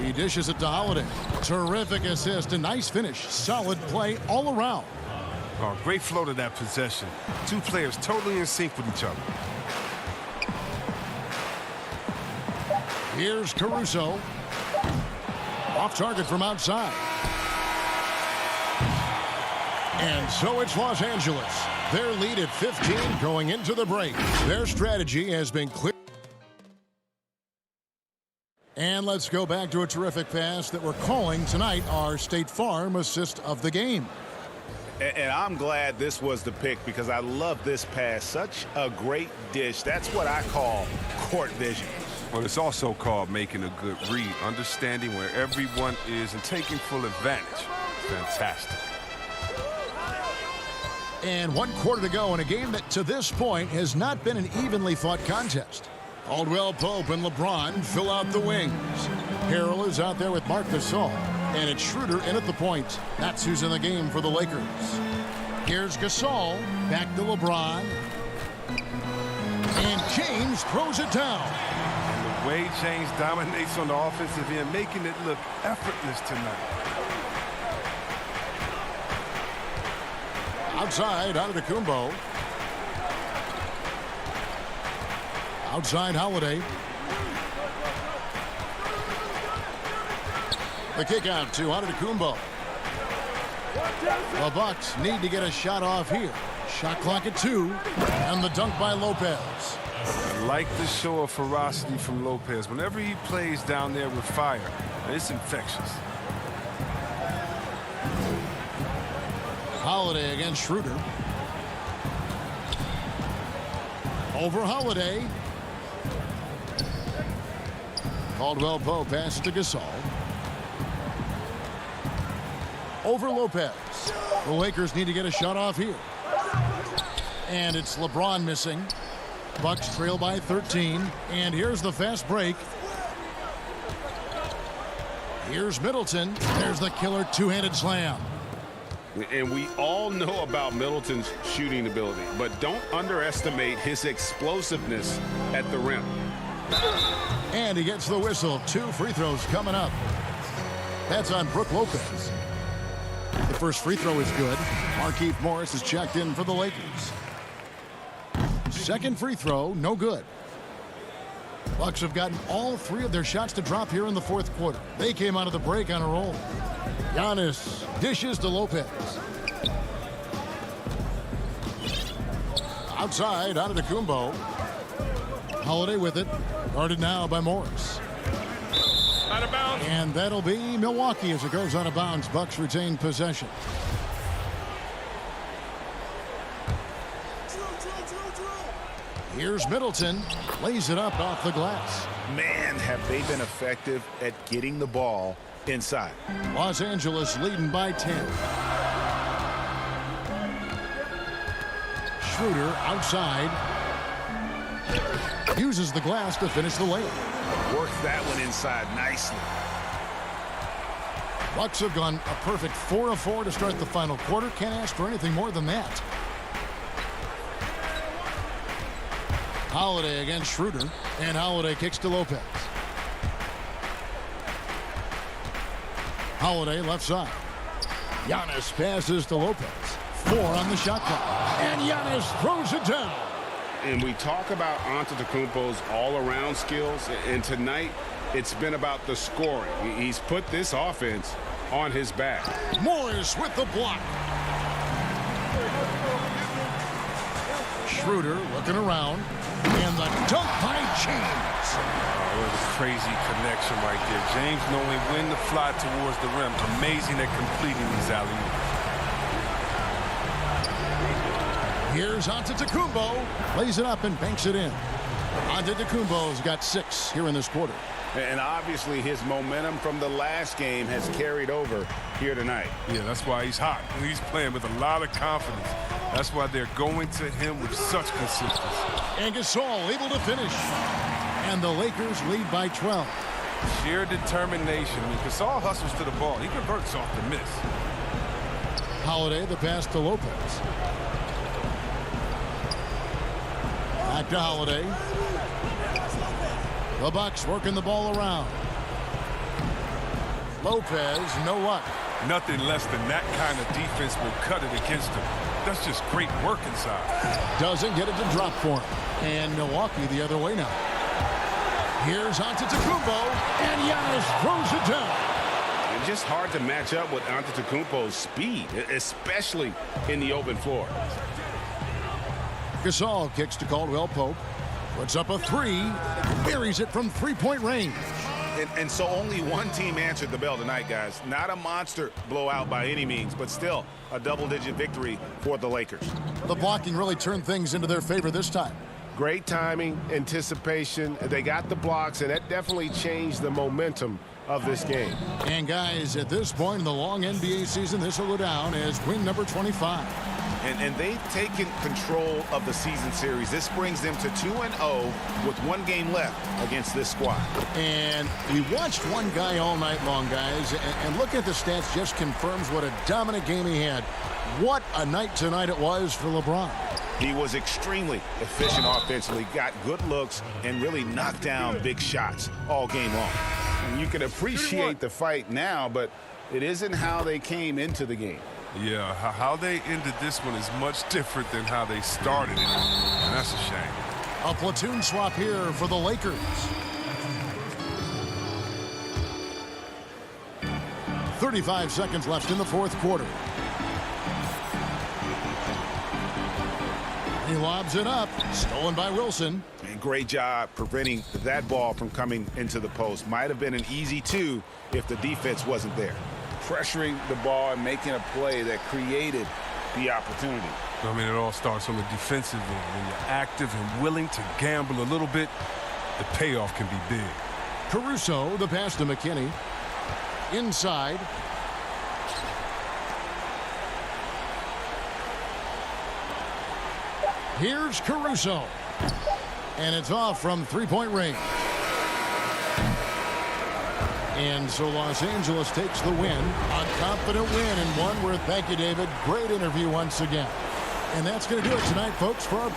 He dishes it to Holiday. Terrific assist, a nice finish. Solid play all around.
Oh, great flow to that possession. Two players totally in sync with each other.
Here's Caruso. Off target from outside. And so it's Los Angeles. Their lead at 15 going into the break. Their strategy has been clear. And let's go back to a terrific pass that we're calling tonight our State Farm assist of the game.
And I'm glad this was the pick because I love this pass. Such a great dish. That's what I call court vision.
Well, it's also called making a good read, understanding where everyone is and taking full advantage. Fantastic.
And 1 quarter to go in a game that to this point has not been an evenly fought contest. Caldwell Pope and LeBron fill out the wings. Harrell is out there with Marc Gasol. And it's Schroeder in at the point. That's who's in the game for the Lakers. Here's Gasol. Back to LeBron. And James throws it down.
And the way James dominates on the offensive end, making it look effortless tonight.
Outside, Antetokounmpo. Outside, Holiday. The kick out to Antetokounmpo. The Bucks need to get a shot off here. Shot clock at 2. And the dunk by Lopez.
I like the show of ferocity from Lopez. Whenever he plays down there with fire, it's infectious.
Holiday against Schroeder. Over Holiday. Caldwell Pope passes to Gasol. Over Lopez. The Lakers need to get a shot off here. And it's LeBron missing. Bucks trail by 13. And here's the fast break. Here's Middleton. There's the killer two-handed slam.
And we all know about Middleton's shooting ability, but don't underestimate his explosiveness at the rim.
And he gets the whistle. 2 free throws coming up. That's on Brook Lopez. The first free throw is good. Markieff Morris is checked in for the Lakers. Second free throw, no good. Bucks have gotten all 3 of their shots to drop here in the fourth quarter. They came out of the break on a roll. Giannis dishes to Lopez. Outside, Antetokounmpo. Holiday with it. Guarded now by Morris.
Out of bounds.
And that'll be Milwaukee as it goes out of bounds. Bucks retain possession. Here's Middleton. Lays it up off the glass.
Man, have they been effective at getting the ball inside.
Los Angeles leading by 10. Schroeder outside. Uses the glass to finish the layup.
Works that one inside nicely.
Bucks have gone a perfect 4 of 4 to start the final quarter. Can't ask for anything more than that. Holiday against Schroeder. And Holiday kicks to Lopez. Holiday left side. Giannis passes to Lopez. 4 on the shot clock. And Giannis throws it down.
And we talk about Antetokounmpo's all-around skills, and tonight it's been about the scoring. He's put this offense on his back.
Morris with the block. Schroeder looking around. And the dunk by James.
What a crazy connection right there. James knowing when to fly towards the rim. Amazing at completing these alley-oops.
Here's Antetokounmpo. Lays it up and banks it in. Antetokounmpo's got 6 here in this quarter.
And obviously his momentum from the last game has carried over here tonight.
Yeah, that's why he's hot. He's playing with a lot of confidence. That's why they're going to him with such consistency.
And Gasol able to finish. And the Lakers lead by 12.
Sheer determination. I mean, Gasol hustles to the ball. He converts off the miss.
Holiday, the pass to Lopez. Back to Holiday. The Bucks working the ball around. Lopez, no luck.
Nothing less than that kind of defense will cut it against him. That's just great work inside.
Doesn't get it to drop for him. And Milwaukee the other way now. Here's Antetokounmpo, and Giannis throws it down.
It's just hard to match up with Antetokounmpo's speed, especially in the open floor.
Gasol kicks to Caldwell Pope. Puts up a 3. Buries it from 3-point range.
And so only one team answered the bell tonight, guys. Not a monster blowout by any means, but still a double-digit victory for the Lakers.
The blocking really turned things into their favor this time.
Great timing, anticipation. They got the blocks, and that definitely changed the momentum of this game.
And guys, at this point in the long NBA season, this will go down as win number 25.
And they've taken control of the season series. This brings them to 2-0 with 1 game left against this squad.
And we watched one guy all night long, guys, and looking at the stats just confirms what a dominant game he had. What a night tonight it was for LeBron.
He was extremely efficient offensively, got good looks, and really knocked down big shots all game long. And you can appreciate the fight now, but it isn't how they came into the game.
Yeah, how they ended this one is much different than how they started it, and that's a shame.
A platoon swap here for the Lakers. .35 seconds left in the fourth quarter. He lobs it up, stolen by Wilson.
And great job preventing that ball from coming into the post. Might have been an easy 2 if the defense wasn't there. Pressuring the ball and making a play that created the opportunity.
I mean, it all starts on the defensive end. When you're active and willing to gamble a little bit, the payoff can be big.
Caruso, the pass to McKinney. Inside. Here's Caruso. And it's off from three-point range. And so Los Angeles takes the win. A confident win, and one where, thank you, David. Great interview once again. And that's going to do it tonight, folks, for our...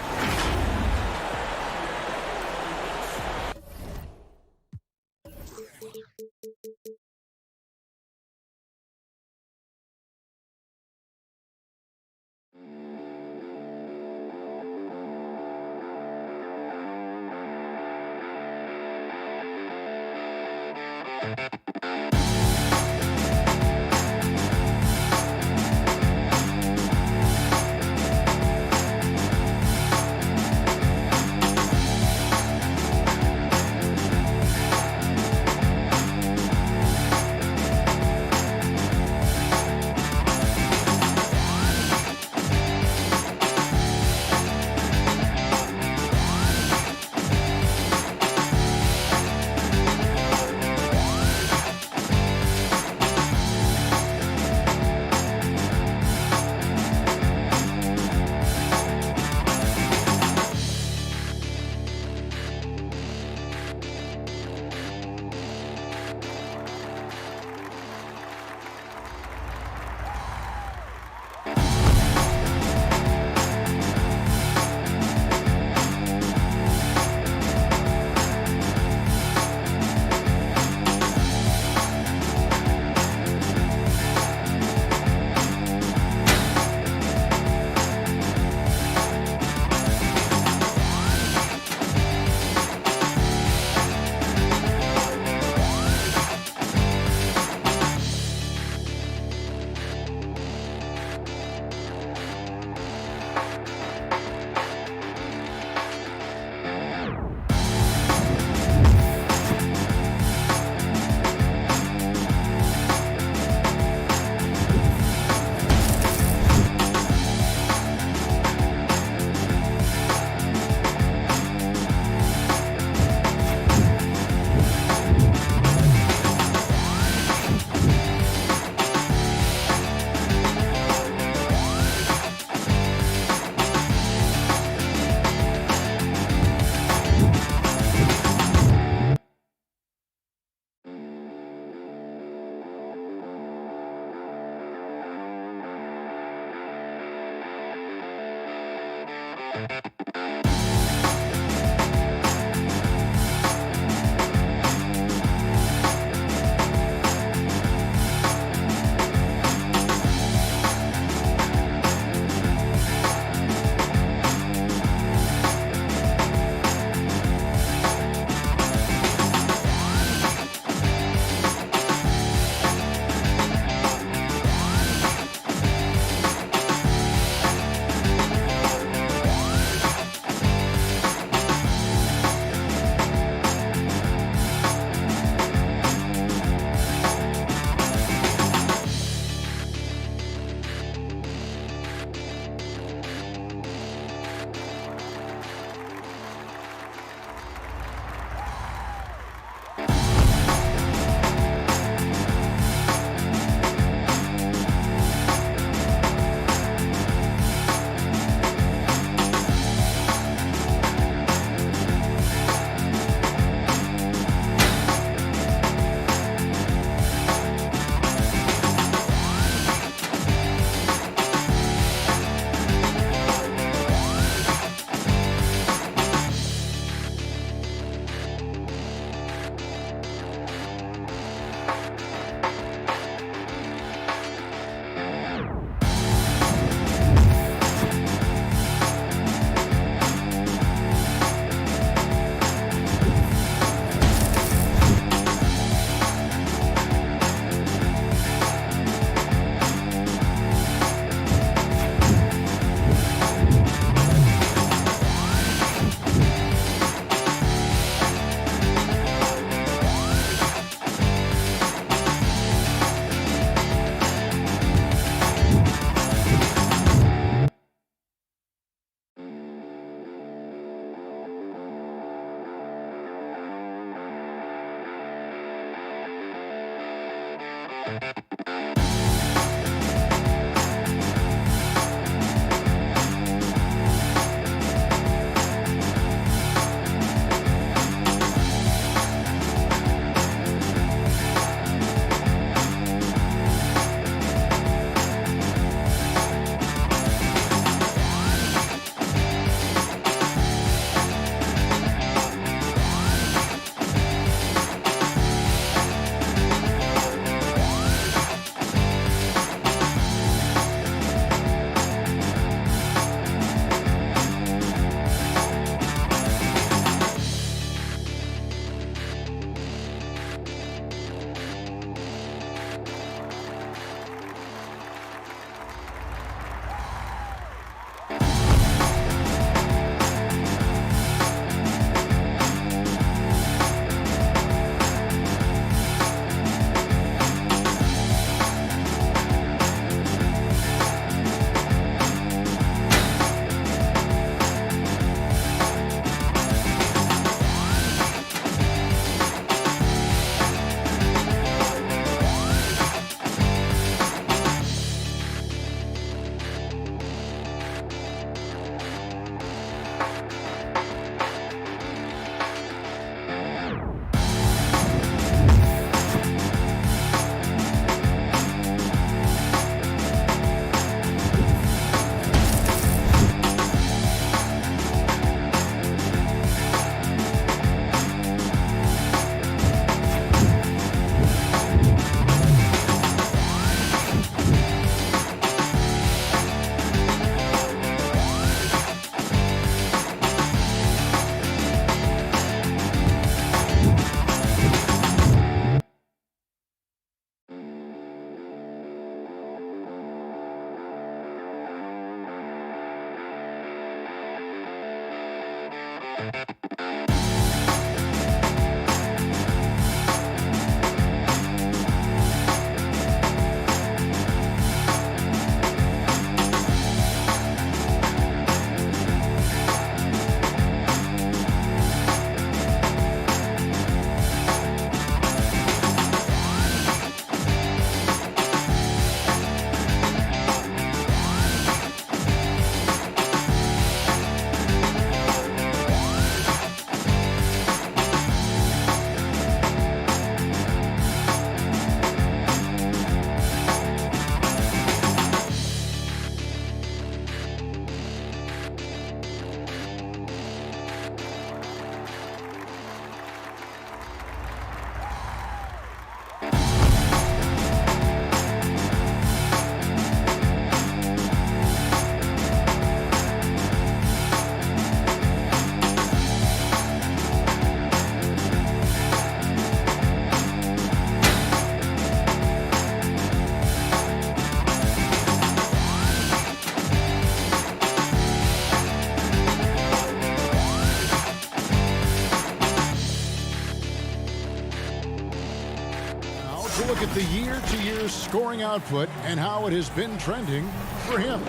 Look at the year-to-year scoring output and how it has been trending for him.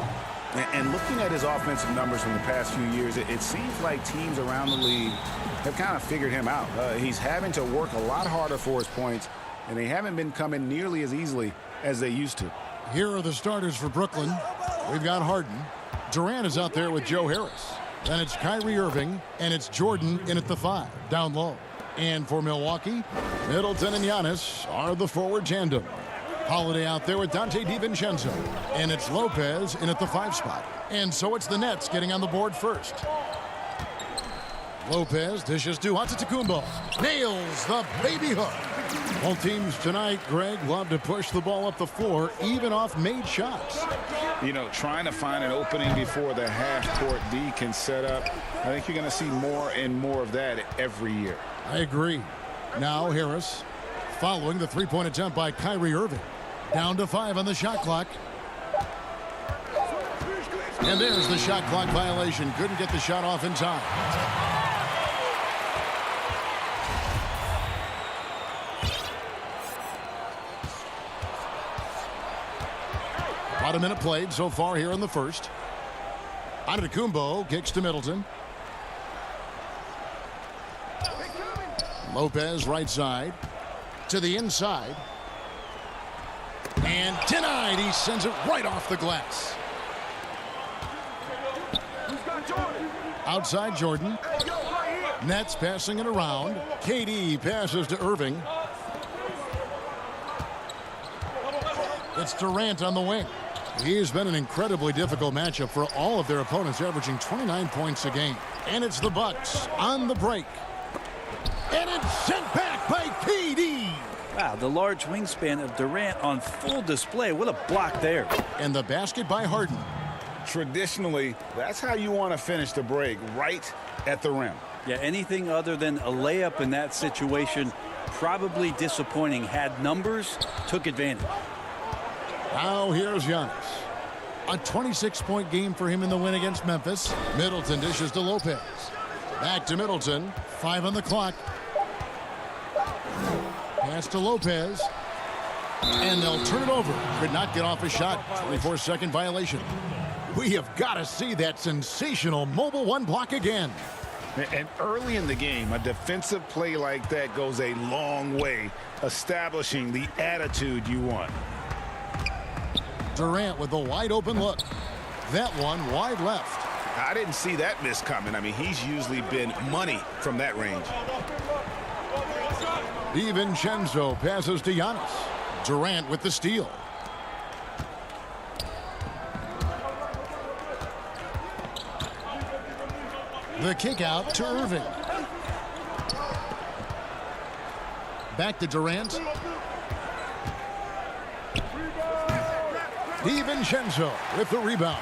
And looking at his offensive numbers from the past few years, it seems like teams around the league have kind of figured him out. He's having to work a lot harder for his points, and they haven't been coming nearly as easily as they used to.
Here are the starters for Brooklyn. We've got Harden. Durant is out there with Joe Harris. Then it's Kyrie Irving, and it's Jordan in at the 5, down low. And for Milwaukee, Middleton and Giannis are the forward tandem. Holiday out there with Dante DiVincenzo. And it's Lopez in at the 5 spot. And so it's the Nets getting on the board first. Lopez dishes to Antetokounmpo. Nails the baby hook. Both teams tonight, Greg, love to push the ball up the floor, even off made shots.
You know, trying to find an opening before the half-court D can set up. I think you're going to see more and more of that every year.
I agree. Now Harris following the three-point attempt by Kyrie Irving. Down to 5 on the shot clock. And there's the shot clock violation. Couldn't get the shot off in time. About a minute played so far here in the first. Antetokounmpo kicks to Middleton. Lopez right side to the inside. And denied. He sends it right off the glass. Outside Jordan. Nets passing it around. KD passes to Irving. It's Durant on the wing. He's been an incredibly difficult matchup for all of their opponents, averaging 29 points a game. And it's the Bucks on the break. And it's sent back by KD.
Wow, the large wingspan of Durant on full display. What a block there.
And the basket by Harden.
Traditionally, that's how you want to finish the break, right at the rim.
Yeah, anything other than a layup in that situation, probably disappointing. Had numbers, took advantage.
Now here's Giannis. A 26-point game for him in the win against Memphis. Middleton dishes to Lopez. Back to Middleton. 5 on the clock. Pass to Lopez. And they'll turn it over. Could not get off a shot. 24-second violation. We have got to see that sensational mobile one block again.
And early in the game, a defensive play like that goes a long way, establishing the attitude you want.
Durant with a wide open look. That one wide left.
I didn't see that miss coming. I mean, he's usually been money from that range.
DiVincenzo passes to Giannis. Durant with the steal. The kick out to Irving. Back to Durant. DiVincenzo with the rebound.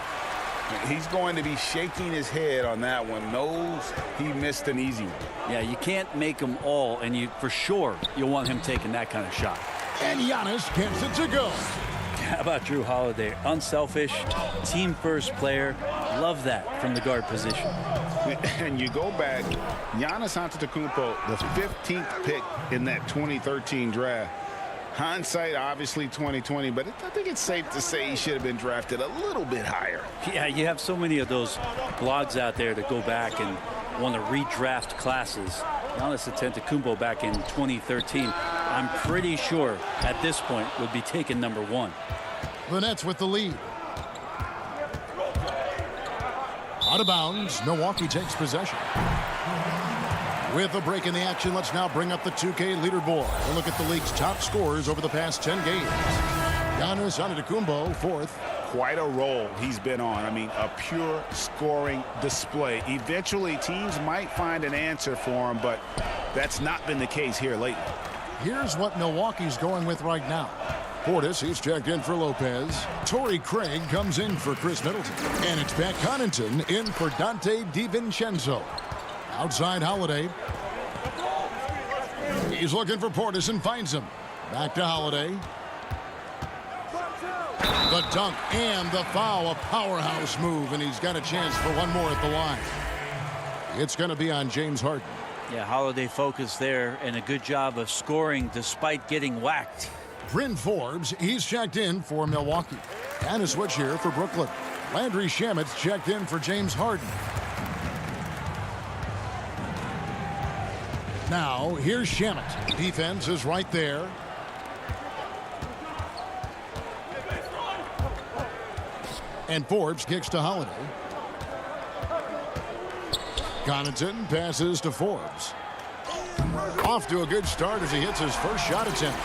He's going to be shaking his head on that one. Knows he missed an easy one.
Yeah, you can't make them all, and you for sure you'll want him taking that kind of shot.
And Giannis gets it to go.
How about Drew Holiday? Unselfish, team-first player. Love that from the guard position.
And you go back, Giannis Antetokounmpo, the 15th pick in that 2013 draft. Hindsight, obviously 2020, but I think it's safe to say he should have been drafted a little bit higher.
Yeah, you have so many of those blogs out there that go back and want to redraft classes. Giannis Antetokounmpo back in 2013, I'm pretty sure at this point would be taken #1.
The Nets with the lead. Out of bounds, Milwaukee takes possession. With a break in the action, let's now bring up the 2K leaderboard. We'll look at the league's top scorers over the past 10 games. Giannis Antetokounmpo, 4th.
Quite a role he's been on. I mean, a pure scoring display. Eventually, teams might find an answer for him, but that's not been the case here lately.
Here's what Milwaukee's going with right now. Portis, he's checked in for Lopez. Torrey Craig comes in for Chris Middleton. And it's Pat Connaughton in for Dante DiVincenzo. Outside Holiday. He's looking for Portis and finds him. Back to Holiday. The dunk and the foul, a powerhouse move, and he's got a chance for one more at the line. It's going to be on James Harden.
Yeah, Holiday focused there and a good job of scoring despite getting whacked.
Bryn Forbes, he's checked in for Milwaukee. And a switch here for Brooklyn. Landry Shamet's checked in for James Harden. Now, here's Shamet. Defense is right there. And Forbes kicks to Holiday. Connaughton passes to Forbes. Off to a good start as he hits his first shot attempt.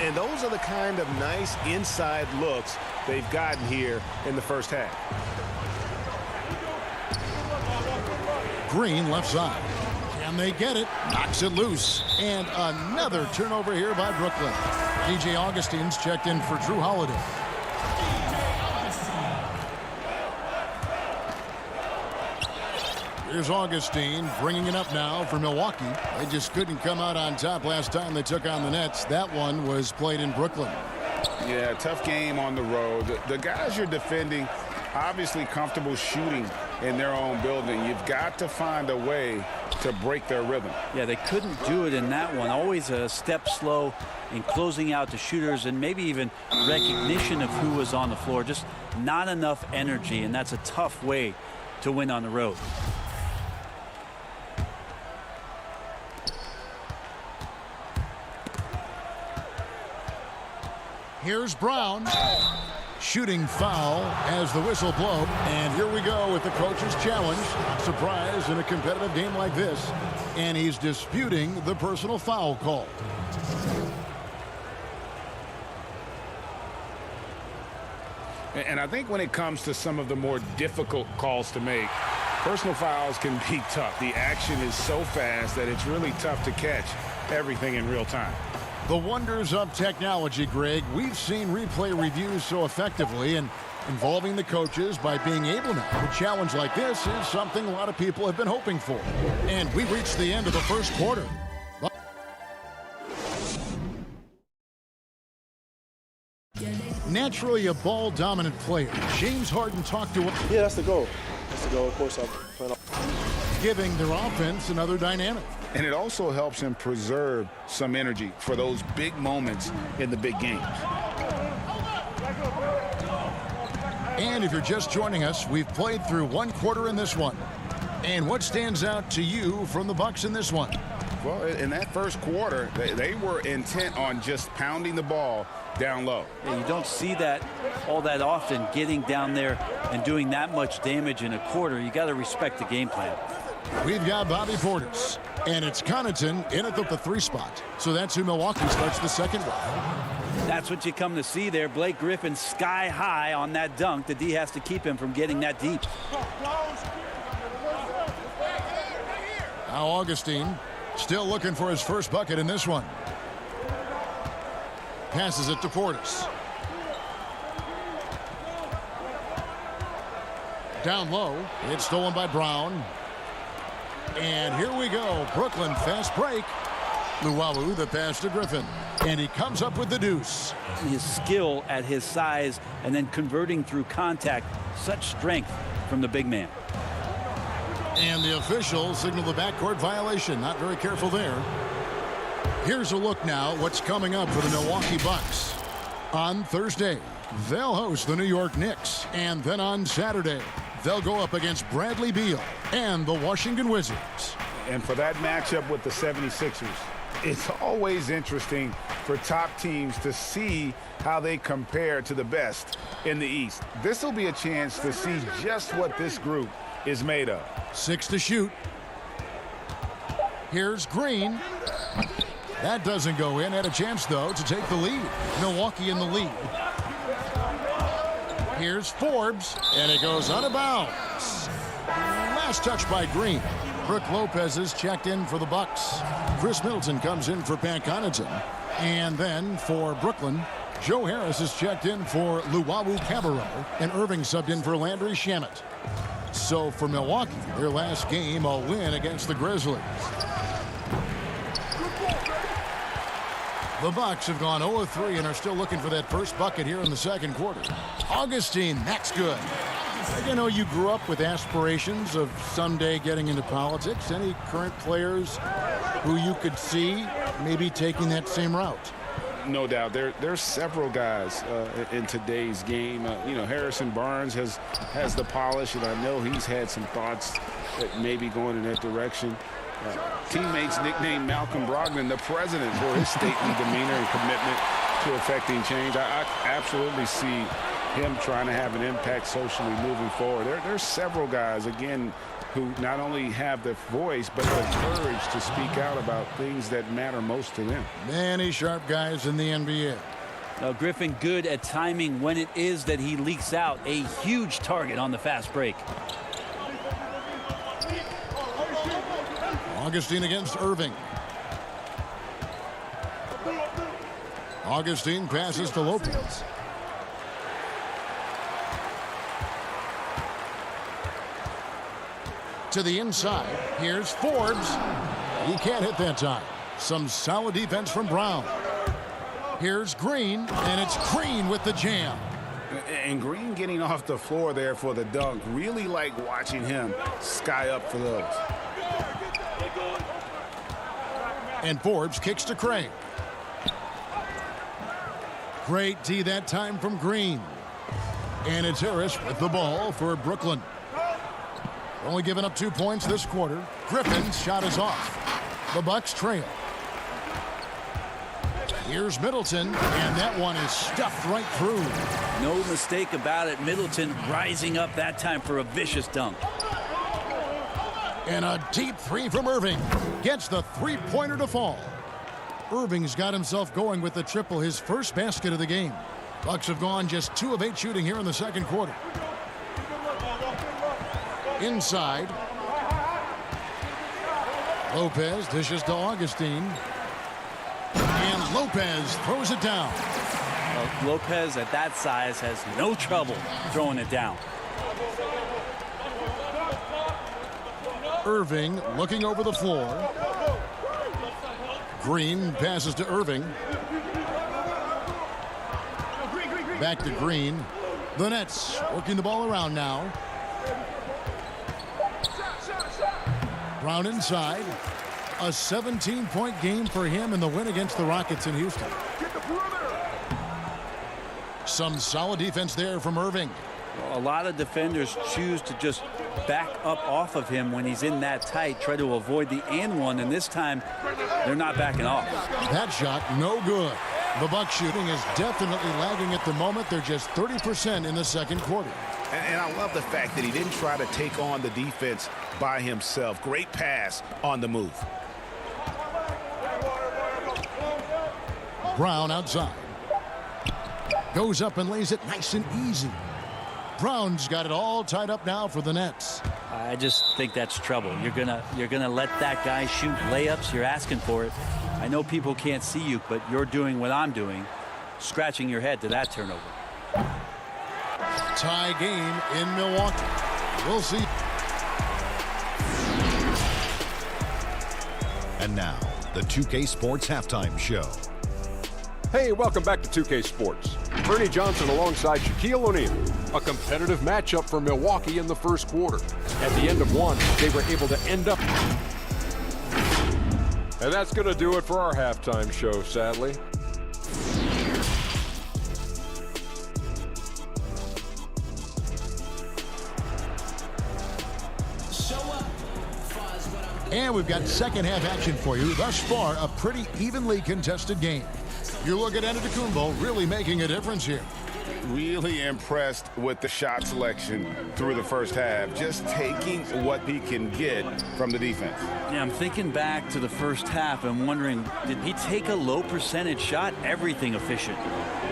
And those are the kind of nice inside looks they've gotten here in the first half.
Green left side. Can they get it? Knocks it loose. And another turnover here by Brooklyn. DJ Augustine's checked in for Drew Holiday. Here's Augustine bringing it up now for Milwaukee. They just couldn't come out on top last time they took on the Nets. That one was played in Brooklyn.
Yeah, tough game on the road. The guys you're defending obviously comfortable shooting in their own building. You've got to find a way to break their rhythm.
Yeah, they couldn't do it in that one. Always a step slow in closing out the shooters and maybe even recognition of who was on the floor. Just not enough energy, and that's a tough way to win on the road.
Here's Brown. Shooting foul as the whistle blows. And here we go with the coach's challenge. Surprise in a competitive game like this. And he's disputing the personal foul call.
And I think when it comes to some of the more difficult calls to make, personal fouls can be tough. The action is so fast that it's really tough to catch everything in real time.
The wonders of technology, Greg. We've seen replay reviews so effectively, and involving the coaches by being able now. A challenge like this is something a lot of people have been hoping for. And we reached the end of the first quarter. Naturally a ball-dominant player, James Harden talked to him.
Yeah, that's the goal. That's the goal. Of course, I'm playing
giving their offense another dynamic.
And it also helps him preserve some energy for those big moments in the big games.
And if you're just joining us, we've played through one quarter in this one. And what stands out to you from the Bucks in this one?
Well, in that first quarter, they were intent on just pounding the ball down low.
Yeah, you don't see that all that often, getting down there and doing that much damage in a quarter. You got to respect the game plan.
We've got Bobby Portis, and it's Connaughton in at the 3 spot. So that's who Milwaukee starts the second with.
That's what you come to see there. Blake Griffin sky high on that dunk. The D has to keep him from getting that deep.
Now Augustine still looking for his first bucket in this one. Passes it to Portis. Down low. It's stolen by Brown. And here we go. Brooklyn fast break. Luwawu the pass to Griffin. And he comes up with the deuce.
His skill at his size and then converting through contact. Such strength from the big man.
And the officials signal the backcourt violation. Not very careful there. Here's a look now what's coming up for the Milwaukee Bucks. On Thursday, they'll host the New York Knicks. And then on Saturday, they'll go up against Bradley Beal and the Washington Wizards.
And for that matchup with the 76ers, it's always interesting for top teams to see how they compare to the best in the East. This will be a chance to see just what this group is made of.
6 to shoot. Here's Green. That doesn't go in. Had a chance, though, to take the lead. Milwaukee in the lead. Here's Forbes, and it goes out of bounds. Last touch by Green. Brook Lopez is checked in for the Bucks. Chris Middleton comes in for Pat Connaughton. And then for Brooklyn, Joe Harris is checked in for Luwawu Cabarrot, and Irving subbed in for Landry Shamet. So for Milwaukee, their last game, a win against the Grizzlies. The Bucks have gone 0-3 and are still looking for that first bucket here in the second quarter. Augustine, that's good. You know, you grew up with aspirations of someday getting into politics. Any current players who you could see maybe taking that same route?
No doubt. There's several guys in today's game. You know, Harrison Barnes has the polish, and I know he's had some thoughts that maybe going in that direction. Teammates nicknamed Malcolm Brogdon the president for his stately demeanor and commitment to effecting change. I absolutely see him trying to have an impact socially moving forward. There's several guys, again, who not only have the voice but the courage to speak out about things that matter most to them.
Many sharp guys in the NBA.
Now, Griffin good at timing when it is that he leaks out a huge target on the fast break.
Augustine against Irving. Augustine passes to Lopez. To the inside. Here's Forbes. He can't hit that time. Some solid defense from Brown. Here's Green, and it's Green with the jam.
And Green getting off the floor there for the dunk. Really like watching him sky up for those.
And Forbes kicks to Craig. Great D that time from Green. And it's Harris with the ball for Brooklyn. Only giving up 2 points this quarter. Griffin's shot is off. The Bucks trail. Here's Middleton, and that one is stuffed right through.
No mistake about it. Middleton rising up that time for a vicious dunk.
And a deep three from Irving. Gets the three-pointer to fall. Irving's got himself going with the triple, his first basket of the game. Bucks have gone just 2 of 8 shooting here in the second quarter. Inside. Lopez dishes to Augustine. And Lopez throws it down.
Well, Lopez at that size has no trouble throwing it down.
Irving looking over the floor. Green passes to Irving. Back to Green. The Nets working the ball around now. Brown inside. A 17-point game for him in the win against the Rockets in Houston. Some solid defense there from Irving.
A lot of defenders choose to just back up off of him when he's in that tight, try to avoid the and one, and this time they're not backing off.
That shot no good. The Bucks shooting is definitely lagging at the moment. They're just 30% in the second quarter.
And I love the fact that he didn't try to take on the defense by himself. Great pass on the move.
Brown outside. Goes up and lays it nice and easy. Brown's got it all tied up now for the Nets.
I just think that's trouble. You're gonna let that guy shoot layups. You're asking for it. I know people can't see you, but you're doing what I'm doing, scratching your head to that turnover.
Tie game in Milwaukee. We'll see.
And now, the 2K Sports Halftime Show.
Hey, welcome back to 2K Sports. Ernie Johnson alongside Shaquille O'Neal. A competitive matchup for Milwaukee in the first quarter. At the end of one, they were able to end up. And that's going to do it for our halftime show, sadly.
And we've got second half action for you. Thus far, a pretty evenly contested game. You look at Antetokounmpo really making a difference here.
Really impressed with the shot selection through the first half, just taking what he can get from the defense.
Yeah, I'm thinking back to the first half and wondering, did he take a low percentage shot? Everything efficient.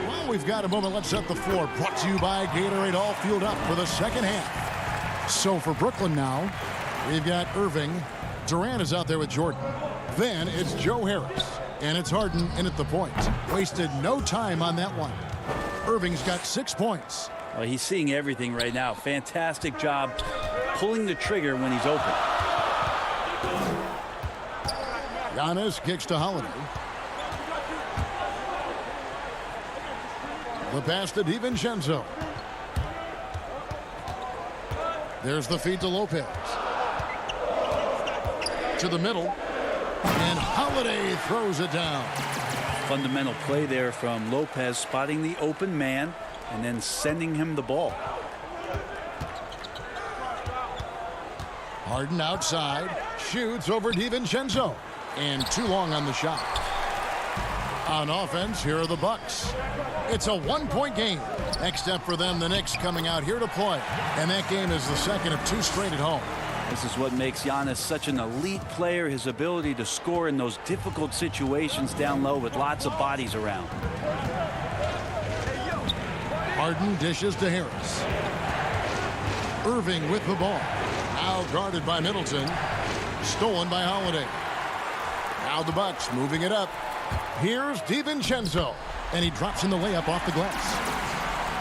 Well, we've got a moment. Let's set the floor. Brought to you by Gatorade, all fueled up for the second half. So for Brooklyn now, we've got Irving. Durant is out there with Jordan. Then it's Joe Harris. And it's Harden in at the point. Wasted no time on that one. Irving's got 6 points.
Well, he's seeing everything right now. Fantastic job pulling the trigger when he's open.
Giannis kicks to Holiday. The pass to DiVincenzo. There's the feed to Lopez. To the middle. And Holiday throws it down.
Fundamental play there from Lopez, spotting the open man and then sending him the ball.
Harden outside, shoots over DiVincenzo, and too long on the shot. On offense, here are the Bucks. It's a one-point game. Next step for them, the Knicks coming out here to play, and that game is the second of 2 straight at home.
This is what makes Giannis such an elite player, his ability to score in those difficult situations down low with lots of bodies around.
Harden dishes to Harris. Irving with the ball. Now guarded by Middleton. Stolen by Holiday. Now the Bucks moving it up. Here's DiVincenzo. And he drops in the layup off the glass.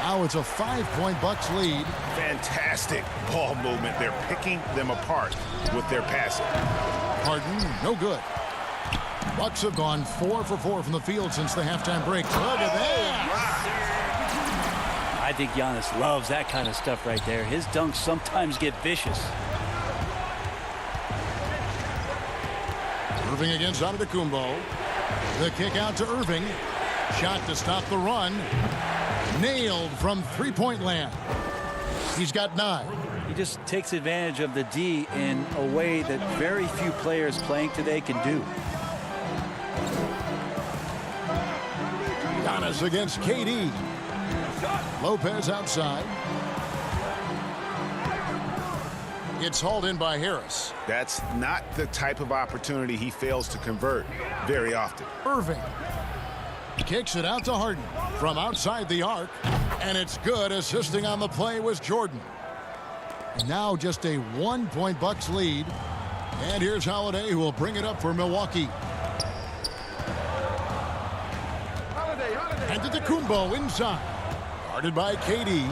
Now it's a 5-point Bucks lead.
Fantastic ball movement. They're picking them apart with their passing.
Harden, no good. Bucks have gone 4 for 4 from the field since the halftime break. Look at that.
I think Giannis loves that kind of stuff right there. His dunks sometimes get vicious.
Irving against Antetokounmpo. The kick out to Irving. Shot to stop the run. Nailed from three-point land. He's got 9.
He just takes advantage of the D in a way that very few players playing today can do.
Giannis against KD. Lopez outside. It's hauled in by Harris.
That's not the type of opportunity he fails to convert very often.
Irving kicks it out to Harden from outside the arc, and it's good. Assisting on the play was Jordan. And now just a 1-point Bucks lead. And here's Holiday, who will bring it up for Milwaukee. Antetokounmpo inside. Guarded by KD.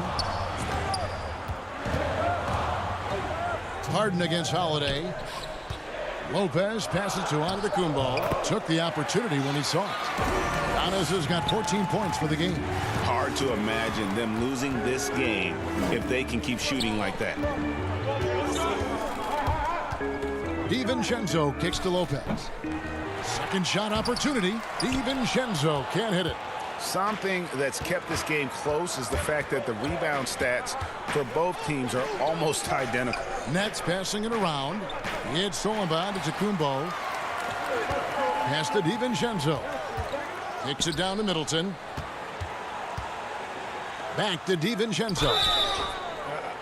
Harden against Holiday. Lopez passes to Antetokounmpo. Took the opportunity when he saw it. Giannis has got 14 points for the game.
Hard to imagine them losing this game if they can keep shooting like that.
DiVincenzo kicks to Lopez. Second shot opportunity. DiVincenzo can't hit it.
Something that's kept this game close is the fact that the rebound stats for both teams are almost identical.
Nets passing it around. It's stolen by Antetokounmpo. Pass to DiVincenzo. Kicks it down to Middleton. Back to DiVincenzo.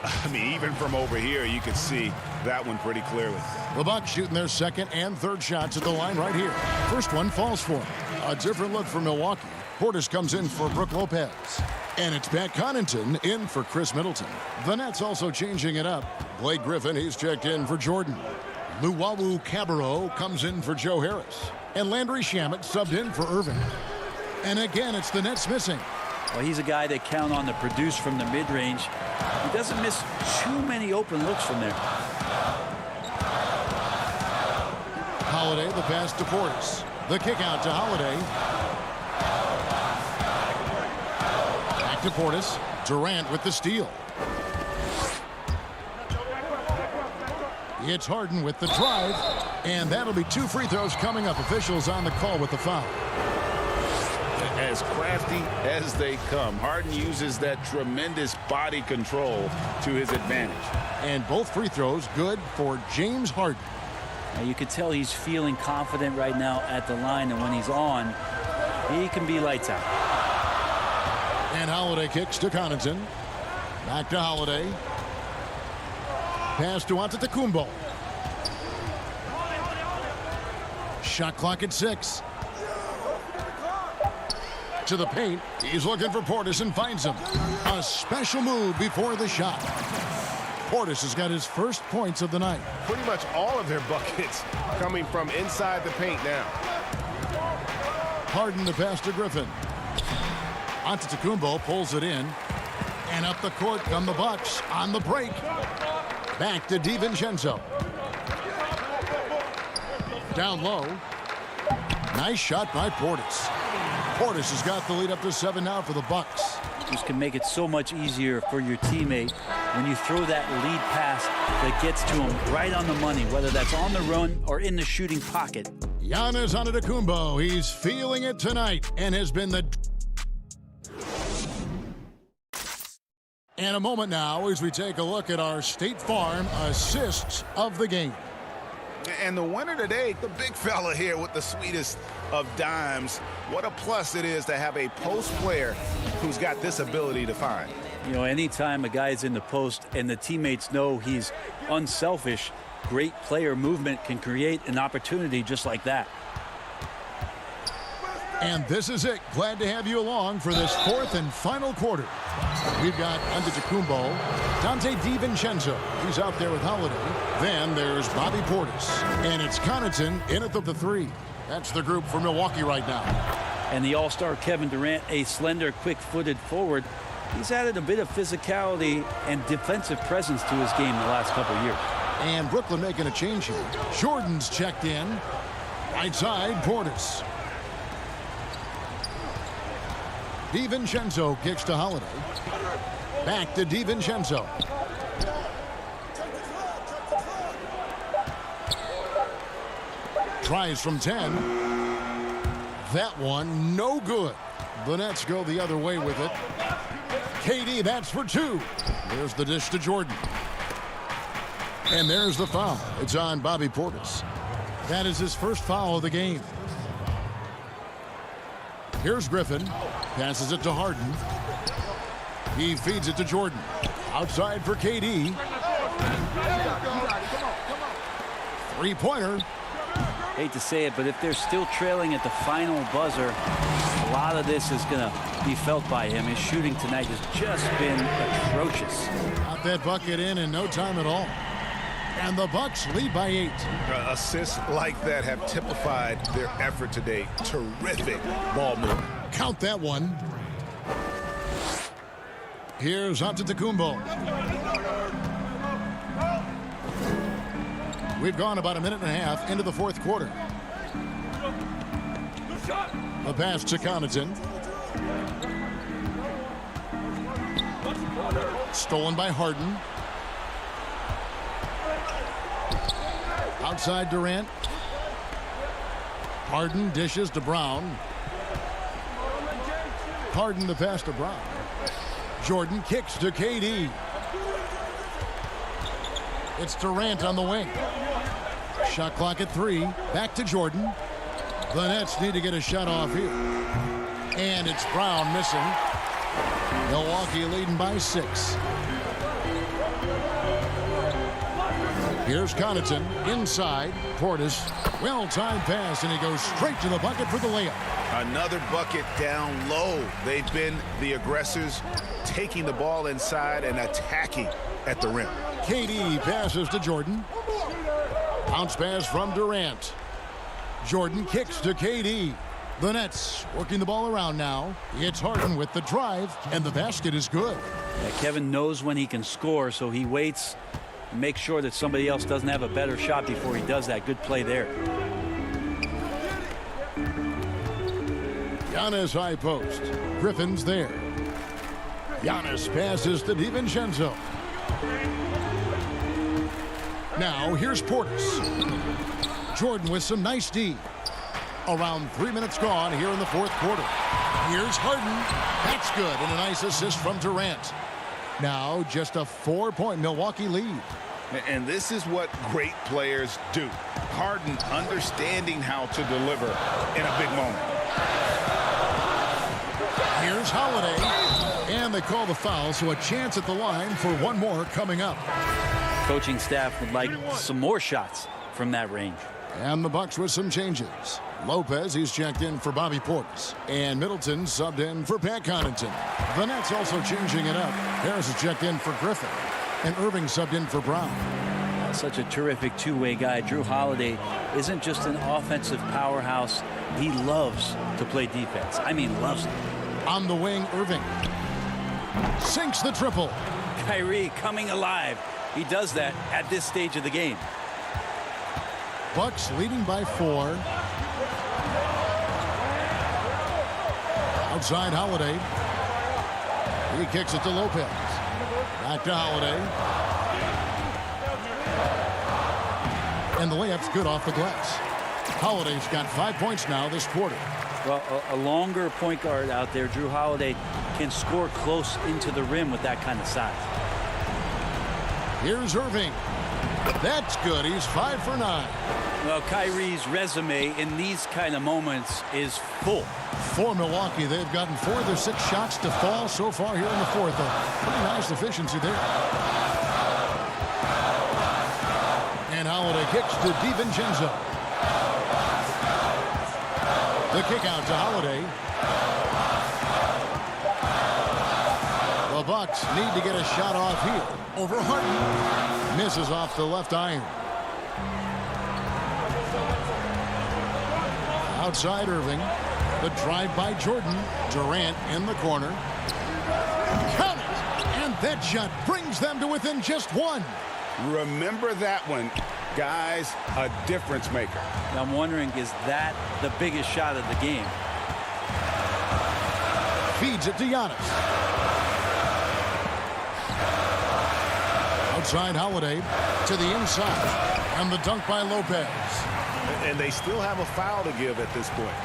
I mean, even from over here, you can see that one pretty clearly.
The Bucks shooting their second and third shots at the line right here. First one falls for him. A different look for Milwaukee. Portis comes in for Brook Lopez. And it's Pat Connaughton in for Chris Middleton. The Nets also changing it up. Blake Griffin, he's checked in for Jordan. Luwawu Cabarrot comes in for Joe Harris. And Landry Shamet subbed in for Irving. And again, it's the Nets missing.
Well, he's a guy they count on to produce from the mid-range. He doesn't miss too many open looks from there.
Holiday, the pass to Portis. The kick out to Holiday. Back to Portis. Durant with the steal. It's Harden with the drive, and that'll be 2 free throws coming up. Officials on the call with the foul.
As crafty as they come, Harden uses that tremendous body control to his advantage.
And both free throws good for James Harden.
Now you can tell he's feeling confident right now at the line, and when he's on, he can be lights out.
And Holiday kicks to Connaughton. Back to Holiday. Pass to Antetokounmpo. Shot clock at 6. To the paint. He's looking for Portis and finds him. A special move before the shot. Portis has got his first points of the night.
Pretty much all of their buckets coming from inside the paint now.
Harden the pass to Griffin. Antetokounmpo pulls it in. And up the court come the Bucks on the break. Back to DiVincenzo. Down low. Nice shot by Portis. Portis has got the lead up to 7 now for the Bucks.
This can make it so much easier for your teammate when you throw that lead pass that gets to him right on the money, whether that's on the run or in the shooting pocket.
Giannis Antetokounmpo, he's feeling it tonight and has been the... And a moment now as we take a look at our State Farm assists of the game.
And the winner today, the big fella here with the sweetest of dimes. What a plus it is to have a post player who's got this ability to find.
You know, anytime a guy is in the post and the teammates know he's unselfish, great player movement can create an opportunity just like that.
And this is it. Glad to have you along for this 4th and final quarter. We've got Antetokounmpo, Dante DiVincenzo. He's out there with Holiday. Then there's Bobby Portis. And it's Connaughton in at the 3. That's the group for Milwaukee right now.
And the All-Star Kevin Durant, a slender, quick-footed forward. He's added a bit of physicality and defensive presence to his game the last couple of years.
And Brooklyn making a change here. Jordan's checked in. Right side, Portis. DiVincenzo kicks to Holiday. Back to DiVincenzo. Tries from 10. That one, no good. The Nets go the other way with it. KD, that's for 2. There's the dish to Jordan. And there's the foul. It's on Bobby Portis. That is his first foul of the game. Here's Griffin. Passes it to Harden. He feeds it to Jordan. Outside for KD. Three-pointer.
Hate to say it, but if they're still trailing at the final buzzer, a lot of this is going to be felt by him. His shooting tonight has just been atrocious.
Got that bucket in no time at all. And the Bucks lead by 8.
Assists like that have typified their effort today. Terrific ball movement.
Count that one. Here's Antetokounmpo. We've gone about a minute and a half into the 4th quarter. The pass to Connaughton. Stolen by Harden. Outside Durant. Harden dishes to Brown. Harden the pass to Brown. Jordan kicks to KD. It's Durant on the wing. Shot clock at 3. Back to Jordan. The Nets need to get a shot off here. And it's Brown missing. Milwaukee leading by 6. Here's Connaughton inside. Portis. Well-timed pass, and he goes straight to the bucket for the layup.
Another bucket down low. They've been the aggressors, taking the ball inside and attacking at the rim.
KD passes to Jordan. Bounce pass from Durant. Jordan kicks to KD. The Nets working the ball around now. It's Harden with the drive, and the basket is good.
Yeah, Kevin knows when he can score, so he waits and makes sure that somebody else doesn't have a better shot before he does that. Good play there.
Giannis high post. Griffin's there. Giannis passes to DiVincenzo. Now here's Portis. Jordan with some nice D. Around 3 minutes gone here in the fourth quarter. Here's Harden. That's good, and a nice assist from Durant. Now just a 4-point Milwaukee lead.
And this is what great players do. Harden understanding how to deliver in a big moment.
Here's Holiday. And they call the foul, so a chance at the line for one more coming up.
Coaching staff would like some more shots from that range.
And the Bucks with some changes. Lopez, he's checked in for Bobby Portis. And Middleton subbed in for Pat Connaughton. The Nets also changing it up. Harris is checked in for Griffin. And Irving subbed in for Brown.
Such a terrific two-way guy. Drew Holiday isn't just an offensive powerhouse. He loves to play defense. I mean, loves it.
On the wing, Irving. Sinks the triple.
Kyrie coming alive. He does that at this stage of the game.
Bucks leading by 4. Outside Holiday. He kicks it to Lopez. Back to Holiday. And the layup's good off the glass. Holiday's got 5 points now this quarter.
Well, a longer point guard out there, Drew Holiday, can score close into the rim with that kind of size.
Here's Irving. That's good. He's 5 for 9.
Well, Kyrie's resume in these kind of moments is full.
For Milwaukee, they've gotten 4 of their 6 shots to fall so far here in the fourth. Pretty nice efficiency there. And Holiday kicks to DiVincenzo. The kick out to Holiday. The Bucks need to get a shot off here. Over Harden. Misses off the left iron. Outside Irving. The drive by Jordan. Durant in the corner. Count it! And that shot brings them to within just 1.
Remember that one. Guys, a difference maker.
I'm wondering, is that the biggest shot of the game?
Feeds it to Giannis. Outside Holiday to the inside. And the dunk by Lopez.
And they still have a foul to give at this point.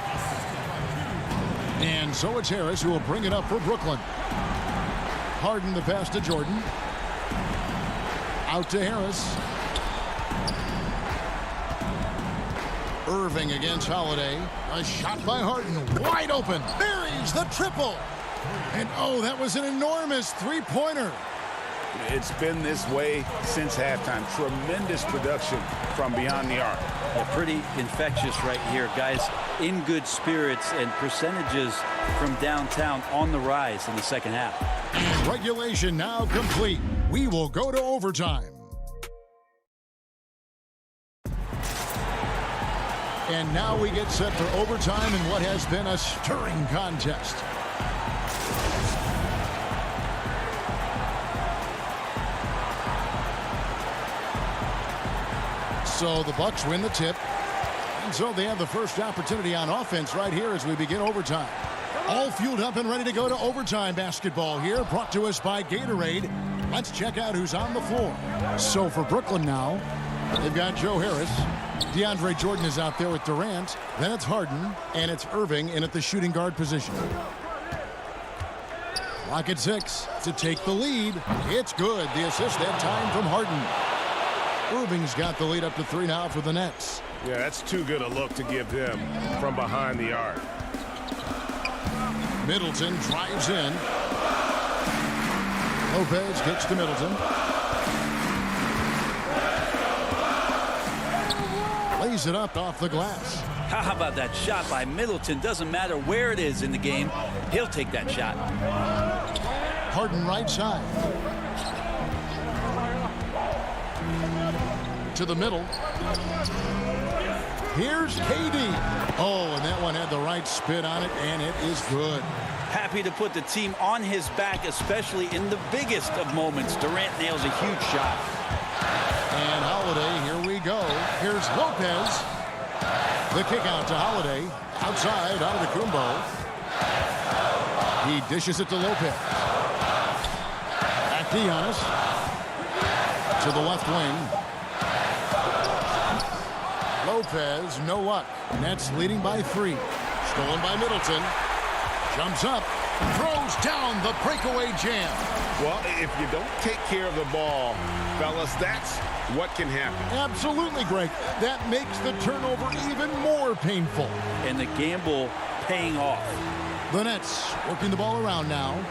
And so it's Harris who will bring it up for Brooklyn. Harden the pass to Jordan. Out to Harris. Irving against Holiday. A shot by Harden. Wide open. Buries the triple. And oh, that was an enormous three-pointer.
It's been this way since halftime. Tremendous production from beyond the arc.
Yeah, pretty infectious right here. Guys in good spirits, and percentages from downtown on the rise in the second half.
Regulation now complete. We will go to overtime. And now we get set for overtime in what has been a stirring contest. So the Bucks win the tip. And so they have the first opportunity on offense right here as we begin overtime. All fueled up and ready to go to overtime basketball here, brought to us by Gatorade. Let's check out who's on the floor. So for Brooklyn now, they've got Joe Harris. DeAndre Jordan is out there with Durant. Then it's Harden, and it's Irving in at the shooting guard position. Clock at 6 to take the lead. It's good. The assist that time from Harden. Irving's got the lead up to 3 now for the Nets.
Yeah, that's too good a look to give them from behind the arc.
Middleton drives in. Lopez kicks to Middleton. Lays it up off the glass.
How about that shot by Middleton? Doesn't matter where it is in the game, he'll take that shot.
Harden right side. To the middle. Here's KD. Oh, and that one had the right spin on it, and it is good.
Happy to put the team on his back, especially in the biggest of moments. Durant nails a huge shot.
And Holiday, here we go. Here's Lopez. The kick out to Holiday. Outside, out of the Kumbo. He dishes it to Lopez. Back to Giannis. To the left wing. Lopez, no luck. Nets leading by 3. Stolen by Middleton. Jumps up. Throws down the breakaway jam.
Well, if you don't take care of the ball, fellas, that's what can happen.
Absolutely, Greg. That makes the turnover even more painful.
And the gamble paying off.
The Nets working the ball around now.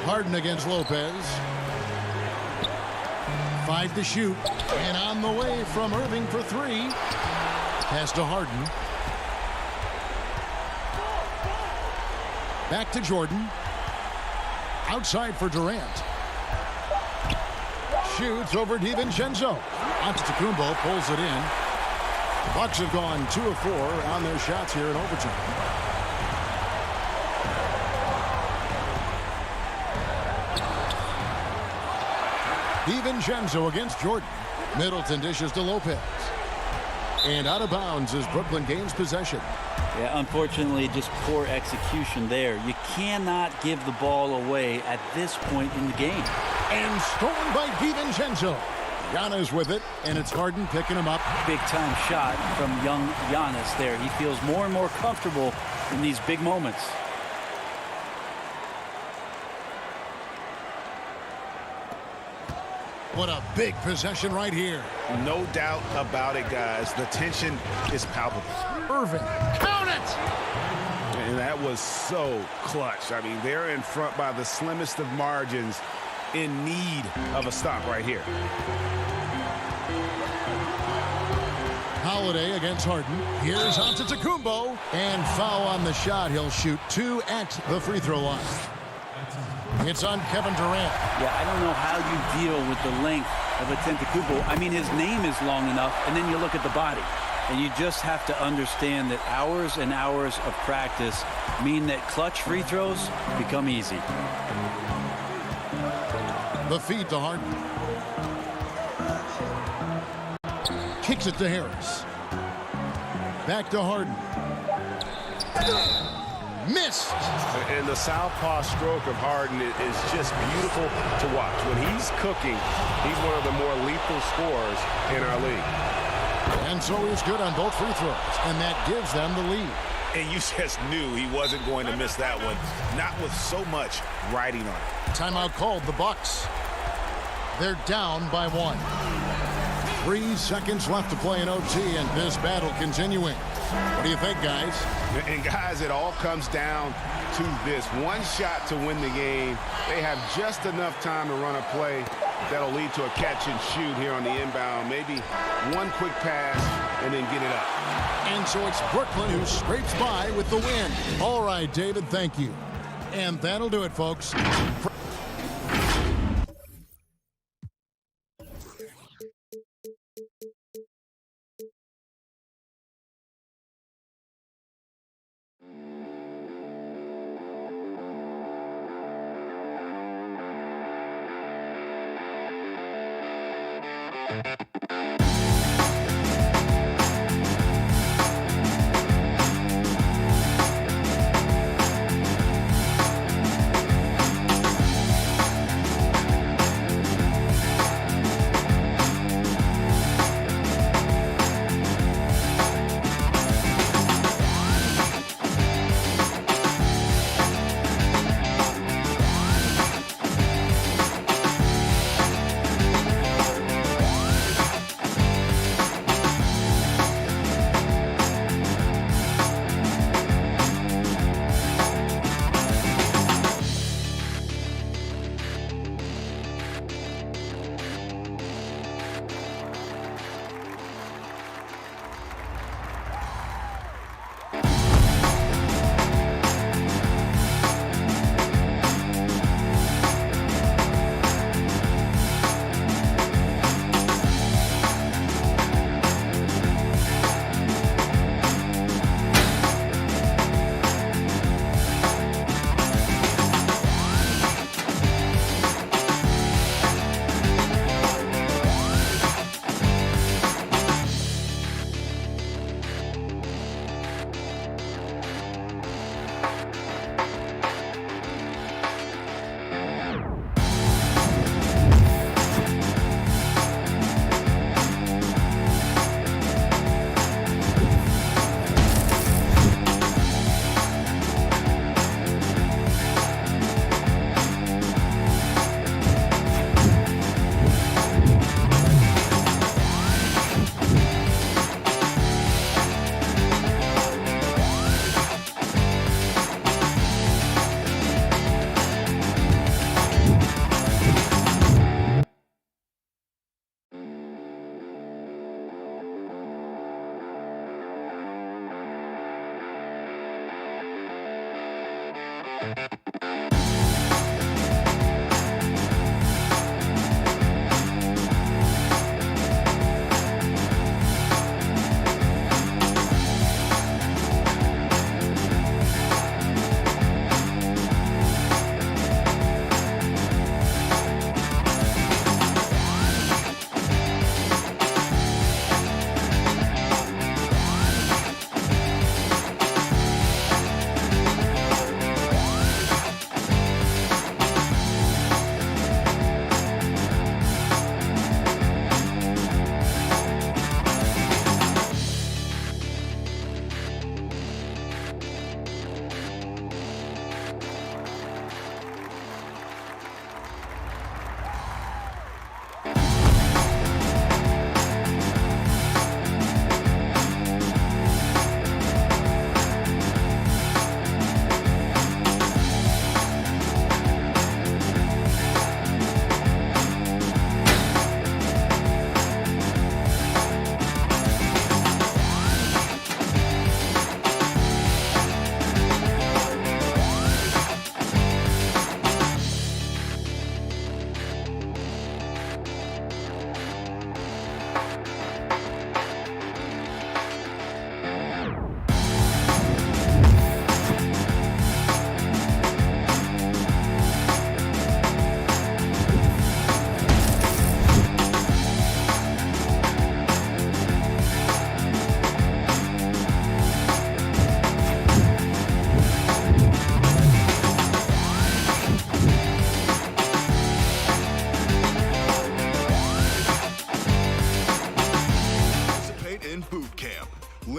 Harden against Lopez. 5 to shoot. And on the way from Irving for 3. Pass to Harden. Back to Jordan. Outside for Durant. Shoots over DiVincenzo. Antetokounmpo pulls it in. The Bucks have gone 2 of 4 on their shots here in overtime. DiVincenzo against Jordan. Middleton dishes to Lopez. And out of bounds is Brooklyn gains possession.
Yeah, unfortunately, just poor execution there. You cannot give the ball away at this point in the game.
And stolen by DiVincenzo. Giannis with it, and it's Harden picking him up.
Big-time shot from young Giannis there. He feels more and more comfortable in these big moments.
What a big possession right here.
No doubt about it, guys. The tension is palpable.
Irving, count it!
And that was so clutch. I mean, they're in front by the slimmest of margins, in need of a stop right here.
Holiday against Harden. Here's Antetokounmpo. And foul on the shot. He'll shoot 2 at the free throw line. It's on Kevin Durant.
Yeah, I don't know how you deal with the length of Antetokounmpo. I mean, his name is long enough, and then you look at the body. And you just have to understand that hours and hours of practice mean that clutch free throws become easy.
The feed to Harden. Kicks it to Harris. Back to Harden. Missed.
And the southpaw stroke of Harden is just beautiful to watch. When he's cooking, he's one of the more lethal scorers in our league.
And so he's good on both free throws, and that gives them the lead.
And you just knew he wasn't going to miss that one, not with so much riding on it.
Timeout called, the Bucks. They're down by 1. 3 seconds left to play in OT, and this battle continuing. What do you think, guys?
And guys, it all comes down to this. One shot to win the game. They have just enough time to run a play that'll lead to a catch and shoot here on the inbound. Maybe one quick pass and then get it up.
And so it's Brooklyn who scrapes by with the win. All right, David, thank you. And that'll do it, folks.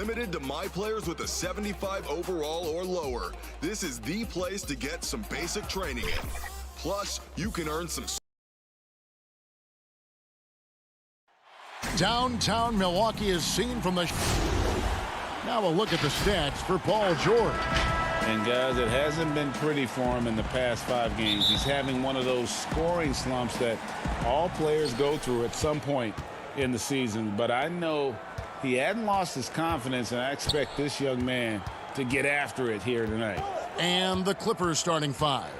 limited to my players with a 75 overall or lower. This is the place to get some basic training in. Plus, you can earn some...
Downtown Milwaukee is seen from the... Now a look at the stats for Paul George.
And guys, it hasn't been pretty for him in the past 5 games. He's having one of those scoring slumps that all players go through at some point in the season. But I know he hadn't lost his confidence, and I expect this young man to get after it here tonight.
And the Clippers starting 5.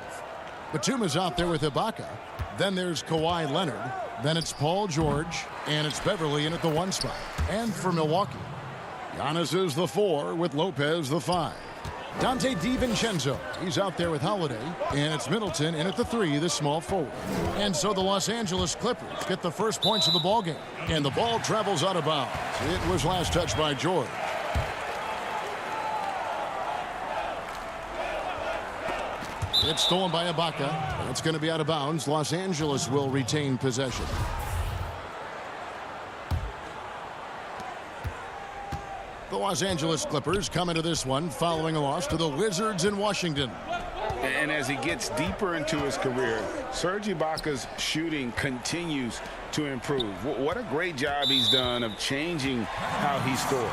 Batum is out there with Ibaka. Then there's Kawhi Leonard. Then it's Paul George. And it's Beverly in at the 1 spot. And for Milwaukee, Giannis is the 4 with Lopez the 5. Dante DiVincenzo, he's out there with Holiday. And it's Middleton in at the 3, the small forward. And so the Los Angeles Clippers get the first points of the ballgame. And the ball travels out of bounds. It was last touched by George. It's stolen by Ibaka. It's going to be out of bounds. Los Angeles will retain possession. The Los Angeles Clippers come into this one following a loss to the Wizards in Washington.
And as he gets deeper into his career, Serge Ibaka's shooting continues to improve. What a great job he's done of changing how he scores.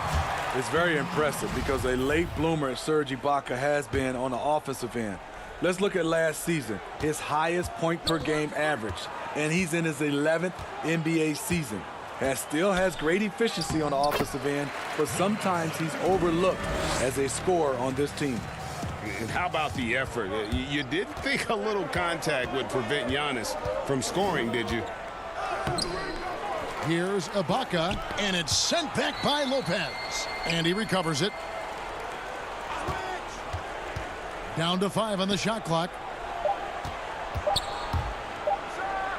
It's very impressive because a late bloomer Serge Ibaka has been on the offensive end. Let's look at last season, his highest point per game average, and he's in his 11th NBA season. Still has great efficiency on the offensive end, but sometimes he's overlooked as a scorer on this team.
And how about the effort? You didn't think a little contact would prevent Giannis from scoring, did you?
Here's Ibaka, and it's sent back by Lopez. And he recovers it. Down to 5 on the shot clock.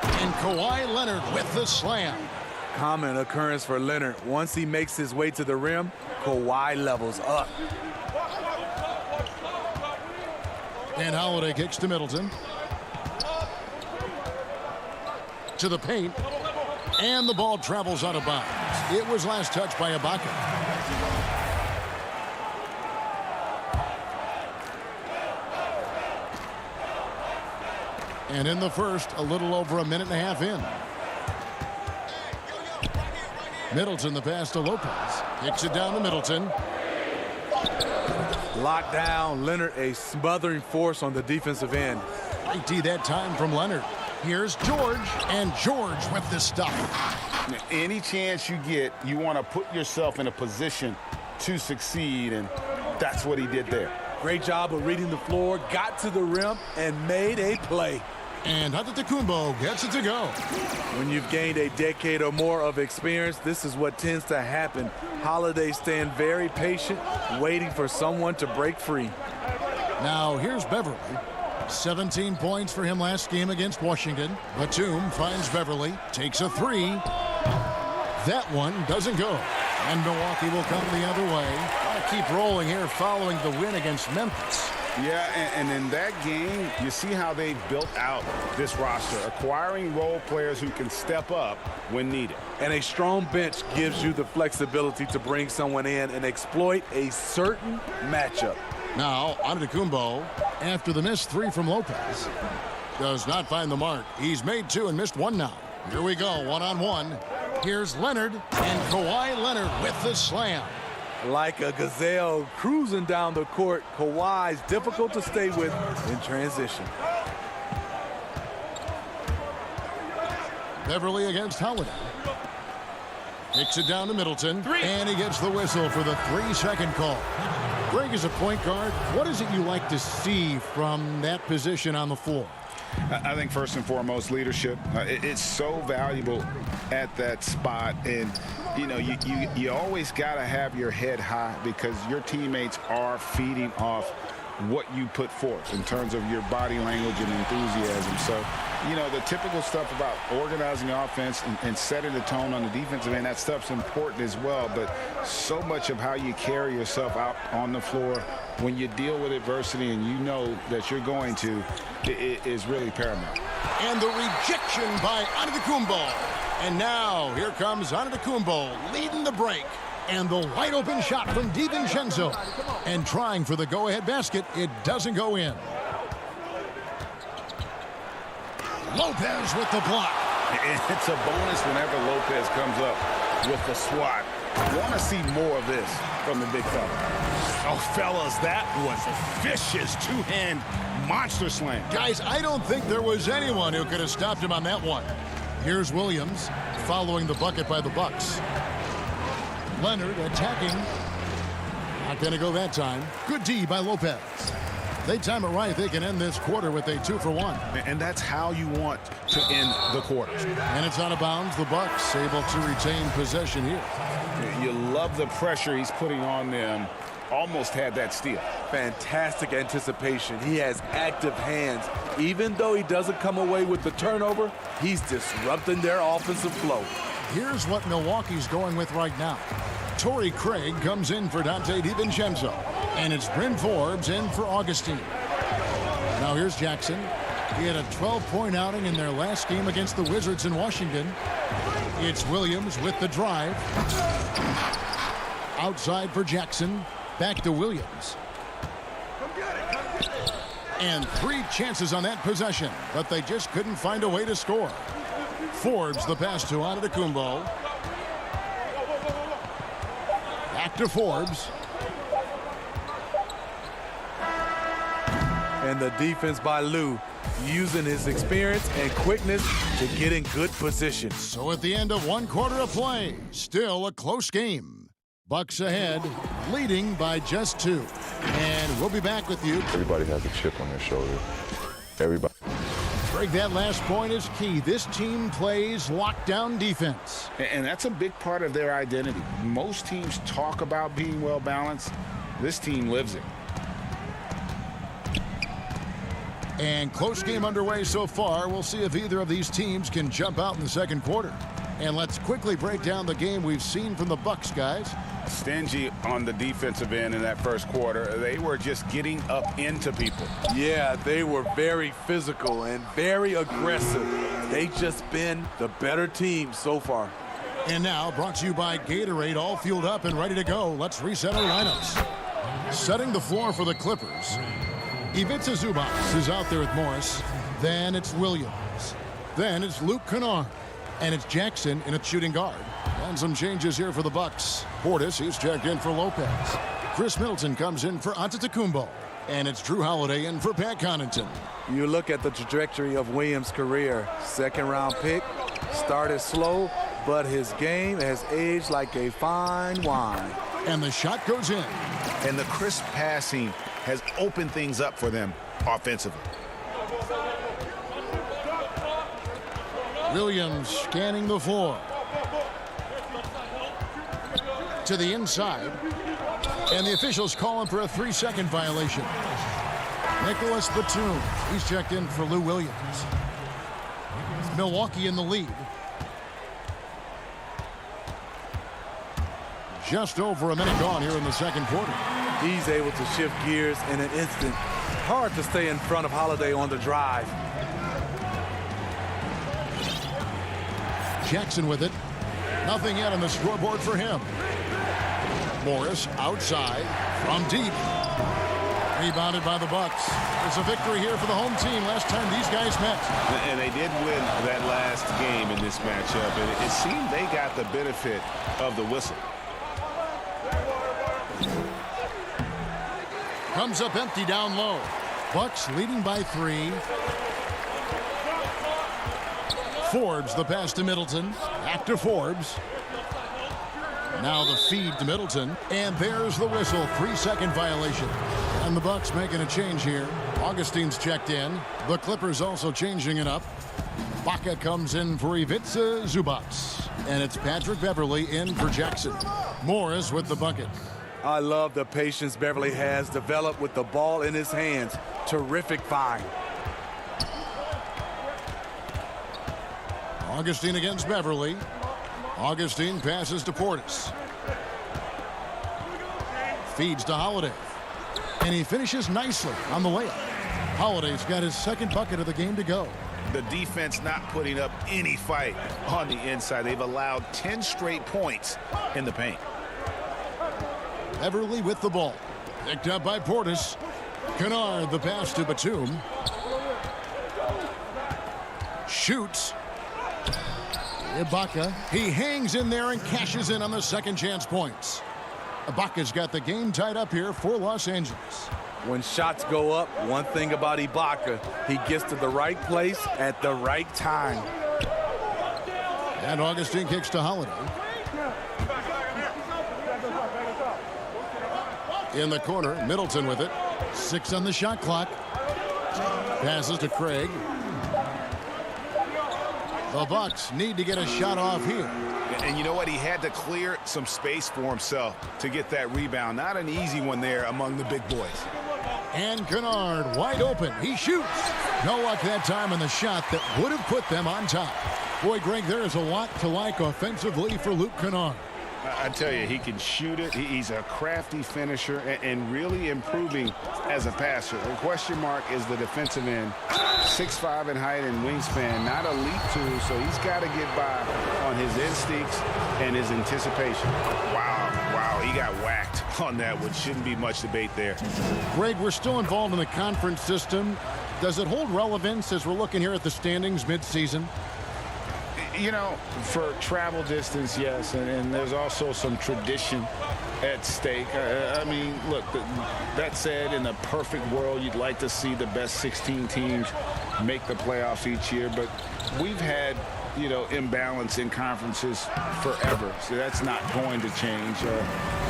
And Kawhi Leonard with the slam.
Common occurrence for Leonard. Once he makes his way to the rim, Kawhi levels up.
And Holiday kicks to Middleton. To the paint. And the ball travels out of bounds. It was last touched by Ibaka. And in the first, a little over a minute and a half in. Middleton, the pass to Lopez. Kicks it down to Middleton.
Locked down. Leonard, a smothering force on the defensive end.
Great D that time from Leonard. Here's George, and George with the stuff.
Any chance you get, you want to put yourself in a position to succeed, and that's what he did there.
Great job of reading the floor, got to the rim, and made a play.
And Antetokounmpo gets it to go.
When you've gained a decade or more of experience, this is what tends to happen. Holiday staying very patient, waiting for someone to break free.
Now here's Beverly. 17 points for him last game against Washington. Batum finds Beverly, takes a 3. That one doesn't go. And Milwaukee will come the other way. Gotta keep rolling here following the win against Memphis.
Yeah, and in that game, you see how they built out this roster, acquiring role players who can step up when needed.
And a strong bench gives you the flexibility to bring someone in and exploit a certain matchup.
Now, Antetokounmpo, after the missed 3 from Lopez, does not find the mark. He's made 2 and missed 1 now. Here we go, one-on-one. Here's Leonard, and Kawhi Leonard with the slam.
Like a gazelle cruising down the court, Kawhi's difficult to stay with in transition.
Beverly against Holiday. Kicks it down to Middleton, and he gets the whistle for the 3-second call. Greg, as a point guard, what is it you like to see from that position on the floor?
I think first and foremost, leadership. It's so valuable at that spot, and you know you always got to have your head high because your teammates are feeding off what you put forth in terms of your body language and enthusiasm. So, you know, the typical stuff about organizing offense and setting the tone on the defensive end, that stuff's important as well. But so much of how you carry yourself out on the floor when you deal with adversity and you know that you're going to, it is really paramount.
And the rejection by Antetokounmpo. And now here comes Antetokounmpo leading the break. And the wide open shot from DiVincenzo. And trying for the go-ahead basket, it doesn't go in. Lopez with the block.
It's a bonus whenever Lopez comes up with the swat. Want to see more of this from the big fella. Oh, fellas, that was a vicious two-hand monster slam.
Guys, I don't think there was anyone who could have stopped him on that one. Here's Williams following the bucket by the Bucks. Leonard attacking. Not going to go that time. Good D by Lopez. They time it right. They can end this quarter with a 2-for-1.
And that's how you want to end the quarter.
And it's out of bounds. The Bucks able to retain possession here.
You love the pressure he's putting on them. Almost had that steal.
Fantastic anticipation. He has active hands. Even though he doesn't come away with the turnover, he's disrupting their offensive flow.
Here's what Milwaukee's going with right now. Torrey Craig comes in for Dante DiVincenzo. And it's Bryn Forbes in for Augustine. Now here's Jackson. He had a 12-point outing in their last game against the Wizards in Washington. It's Williams with the drive. Outside for Jackson. Back to Williams. And 3 chances on that possession, but they just couldn't find a way to score. Forbes the pass to Antetokounmpo. Back to Forbes.
And the defense by Lou, using his experience and quickness to get in good position.
So at the end of 1 quarter of play, still a close game. Bucks ahead, leading by just 2. And we'll be back with you.
Everybody has a chip on their shoulder. Everybody.
Greg, that last point is key. This team plays lockdown defense.
And that's a big part of their identity. Most teams talk about being well balanced. This team lives it.
And close game underway so far. We'll see if either of these teams can jump out in the second quarter. And let's quickly break down the game we've seen from the Bucks, guys.
Stingy on the defensive end in that first quarter. They were just getting up into people.
Yeah, they were very physical and very aggressive. They just been the better team so far.
And now, brought to you by Gatorade, all fueled up and ready to go. Let's reset our lineups. Setting the floor for the Clippers. Ivica Zubac is out there with Morris. Then it's Williams. Then it's Luke Kennard. And it's Jackson in at shooting guard. And some changes here for the Bucks. Portis, he's checked in for Lopez. Chris Middleton comes in for Antetokounmpo. And it's Drew Holiday in for Pat Connaughton.
You look at the trajectory of Williams' career. Second-round pick, started slow, but his game has aged like a fine wine.
And the shot goes in.
And the crisp passing has opened things up for them offensively.
Williams scanning the floor. To the inside. And the officials call him for a 3-second violation. Nicholas Batum. He's checked in for Lou Williams. Milwaukee in the lead. Just over a minute gone here in the second quarter.
He's able to shift gears in an instant. Hard to stay in front of Holiday on the drive.
Jackson with it. Nothing yet on the scoreboard for him. Morris outside from deep. Rebounded by the Bucks. It's a victory here for the home team last time these guys met.
And they did win that last game in this matchup. And it seemed they got the benefit of the whistle.
Comes up empty down low. Bucks leading by 3. Forbes the pass to Middleton. Back to Forbes. Now the feed to Middleton. And there's the whistle. 3-second violation. And the Bucks making a change here. Augustine's checked in. The Clippers also changing it up. Baca comes in for Ivica Zubac. And it's Patrick Beverley in for Jackson. Morris with the bucket.
I love the patience Beverley has developed with the ball in his hands. Terrific find.
Augustine against Beverley. Augustine passes to Portis. Feeds to Holiday. And he finishes nicely on the layup. Holiday's got his second bucket of the game to go.
The defense not putting up any fight on the inside. They've allowed 10 straight points in the paint.
Beverly with the ball. Picked up by Portis. Kennard, the pass to Batum. Shoots. Ibaka. He hangs in there and cashes in on the second chance points. Ibaka's got the game tied up here for Los Angeles.
When shots go up, one thing about Ibaka, he gets to the right place at the right time.
And Augustine kicks to Holiday. In the corner, Middleton with it. 6 on the shot clock. Passes to Craig. The Bucks need to get a shot off here.
And you know what? He had to clear some space for himself to get that rebound. Not an easy one there among the big boys.
And Kennard wide open. He shoots. No luck that time on the shot that would have put them on top. Boy, Greg, there is a lot to like offensively for Luke Kennard.
I tell you, he can shoot it. He's a crafty finisher and really improving as a passer. The question mark is the defensive end. 6'5" in height and wingspan, not elite too, so he's got to get by on his instincts and his anticipation. Wow, he got whacked on that one. Shouldn't be much debate there.
Greg, we're still involved in the conference system. Does it hold relevance as we're looking here at the standings midseason?
You know, for travel distance, yes, and there's also some tradition at stake. I mean, look, that said, in a perfect world, you'd like to see the best 16 teams make the playoffs each year, but we've had, you know, imbalance in conferences forever, so that's not going to change,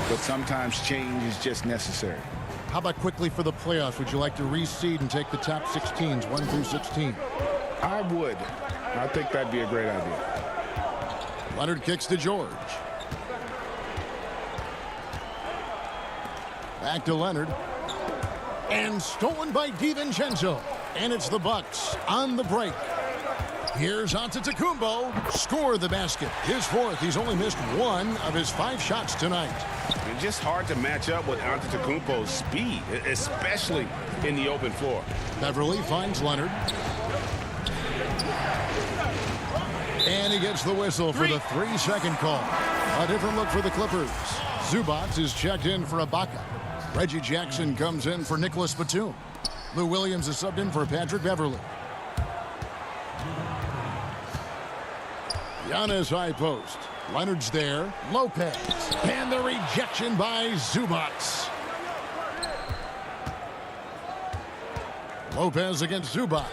but sometimes change is just necessary.
How about quickly for the playoffs? Would you like to reseed and take the top 6 teams, 1 through 16?
I would. I think that'd be a great idea.
Leonard kicks to George. Back to Leonard. And stolen by DiVincenzo. And it's the Bucks on the break. Here's Antetokounmpo. Score the basket. His 4th. He's only missed 1 of his 5 shots tonight.
It's just hard to match up with Antetokounmpo's speed, especially in the open floor.
Beverly finds Leonard. And he gets the whistle for the 3-second call. A different look for the Clippers. Zubac is checked in for Ibaka. Reggie Jackson comes in for Nicholas Batum. Lou Williams is subbed in for Patrick Beverly. Giannis high post. Leonard's there. Lopez. And the rejection by Zubac. Lopez against Zubac.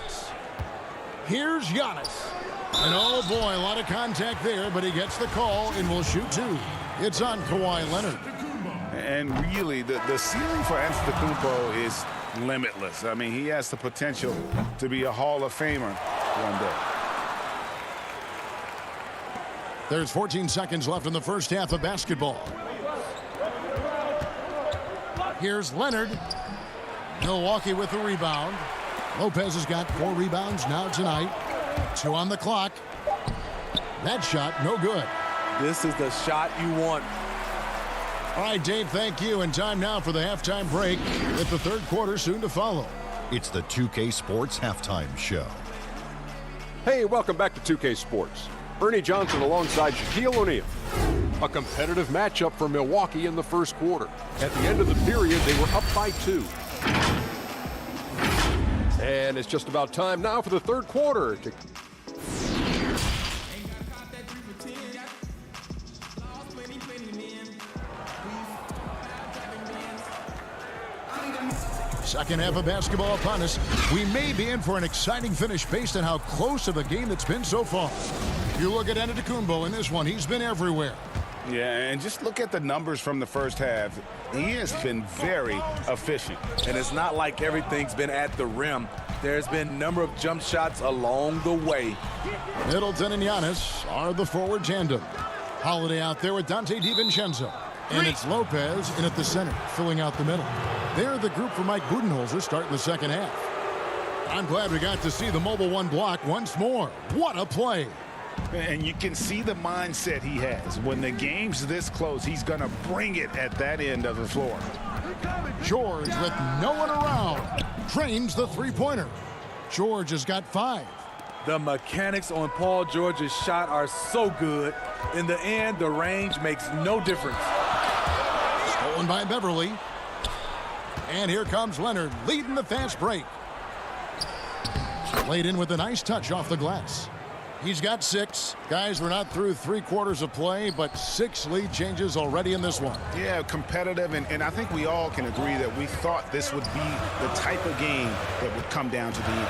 Here's Giannis. And oh boy, a lot of contact there, but he gets the call and will shoot 2. It's on Kawhi Leonard.
And really, the ceiling for Antetokounmpo is limitless. I mean, he has the potential to be a Hall of Famer one day.
There's 14 seconds left in the first half of basketball. Here's Leonard. Milwaukee with the rebound. Lopez has got 4 rebounds now tonight. 2 on the clock. That shot, no good.
This is the shot you want.
All right, Dave, thank you. And time now for the halftime break with the 3rd quarter soon to follow.
It's the 2K Sports Halftime Show.
Hey, welcome back to 2K Sports. Ernie Johnson alongside Shaquille O'Neal. A competitive matchup for Milwaukee in the first quarter. At the end of the period, they were up by 2. And it's just about time now for the 3rd quarter.
Second half of basketball upon us. We may be in for an exciting finish based on how close of a game it's been so far. You look at Antetokounmpo in this one. He's been everywhere.
Yeah, and just look at the numbers from the first half. He has been very efficient.
And it's not like everything's been at the rim. There's been a number of jump shots along the way.
Middleton and Giannis are the forward tandem. Holiday out there with Dante DiVincenzo. And it's Lopez in at the center, filling out the middle. They're the group for Mike Budenholzer starting the second half. I'm glad we got to see the mobile 1 block once more. What a play.
And you can see the mindset he has. When the game's this close, he's going to bring it at that end of the floor.
George with no one around. Trains the 3-pointer. George has got 5.
The mechanics on Paul George's shot are so good. In the end, the range makes no difference.
Stolen by Beverly. And here comes Leonard leading the fast break. Played in with a nice touch off the glass. He's got 6. Guys, we're not through 3/4 of play, but 6 lead changes already in this one.
Yeah, competitive, and I think we all can agree that we thought this would be the type of game that would come down to the end.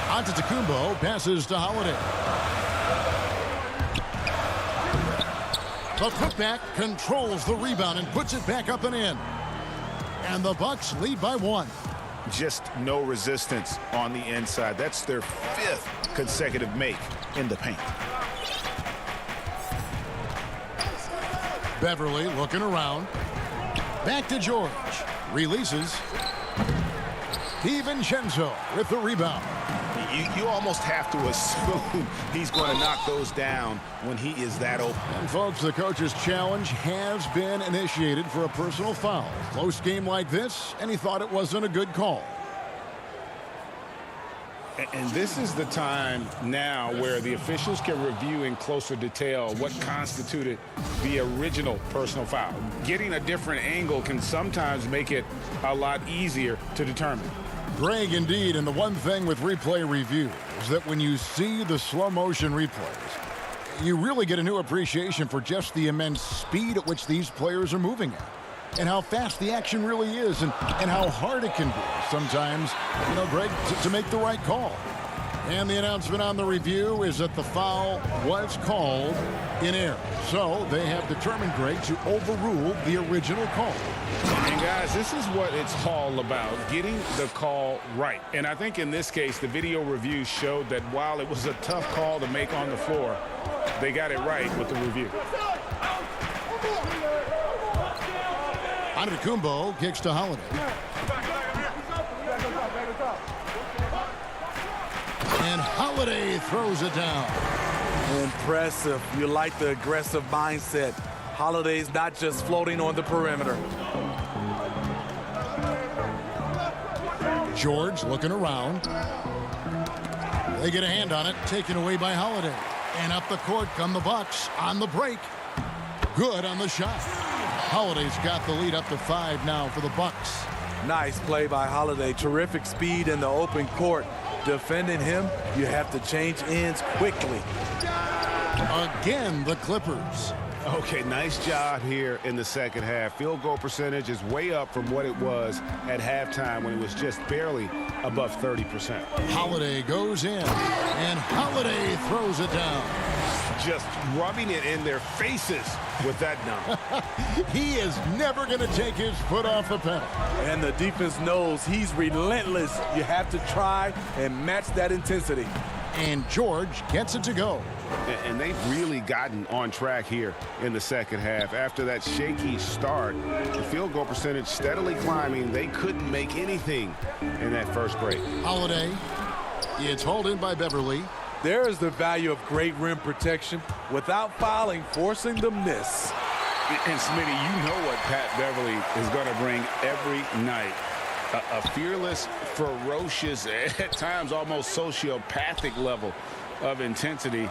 Antetokounmpo passes to Holiday. The putback controls the rebound and puts it back up and in. And the Bucks lead by 1.
Just no resistance on the inside. That's their 5th consecutive make in the paint.
Beverly looking around. Back to George. Releases. DiVincenzo with the rebound.
You almost have to assume he's going to knock those down when he is that open.
And folks, the coach's challenge has been initiated for a personal foul. Close game like this, and he thought it wasn't a good call.
And this is the time now where the officials can review in closer detail what constituted the original personal foul. Getting a different angle can sometimes make it a lot easier to determine.
Greg, indeed, and the one thing with replay review is that when you see the slow motion replays, you really get a new appreciation for just the immense speed at which these players are moving at, and how fast the action really is, and how hard it can be sometimes, Greg, to make the right call. And the announcement on the review is that the foul was called in error. So they have determined, Greg, to overrule the original call.
And guys, this is what it's all about, getting the call right. And I think in this case, the video review showed that while it was a tough call to make on the floor, they got it right with the review.
Antetokounmpo kicks to Holiday. And Holiday throws it down.
Impressive. You like the aggressive mindset. Holiday's not just floating on the perimeter.
George looking around. They get a hand on it, taken away by Holiday. And up the court come the Bucks on the break. Good on the shot. Holiday's got the lead up to 5 now for the Bucks.
Nice play by Holiday. Terrific speed in the open court. Defending him, you have to change ends quickly.
Again, the Clippers.
Okay, nice job here in the second half. Field goal percentage is way up from what it was at halftime when it was just barely above 30%.
Holiday goes in, and Holiday throws it down.
Just rubbing it in their faces with that dunk.
He is never going to take his foot off the pedal.
And the defense knows he's relentless. You have to try and match that intensity.
And George gets it to go.
And they've really gotten on track here in the second half. After that shaky start, the field goal percentage steadily climbing. They couldn't make anything in that first break.
Holiday, it's hauled in by Beverly.
There is the value of great rim protection without fouling, forcing the miss.
And Smitty, you know what Pat Beverly is going to bring every night. A fearless, ferocious, at times almost sociopathic level of intensity.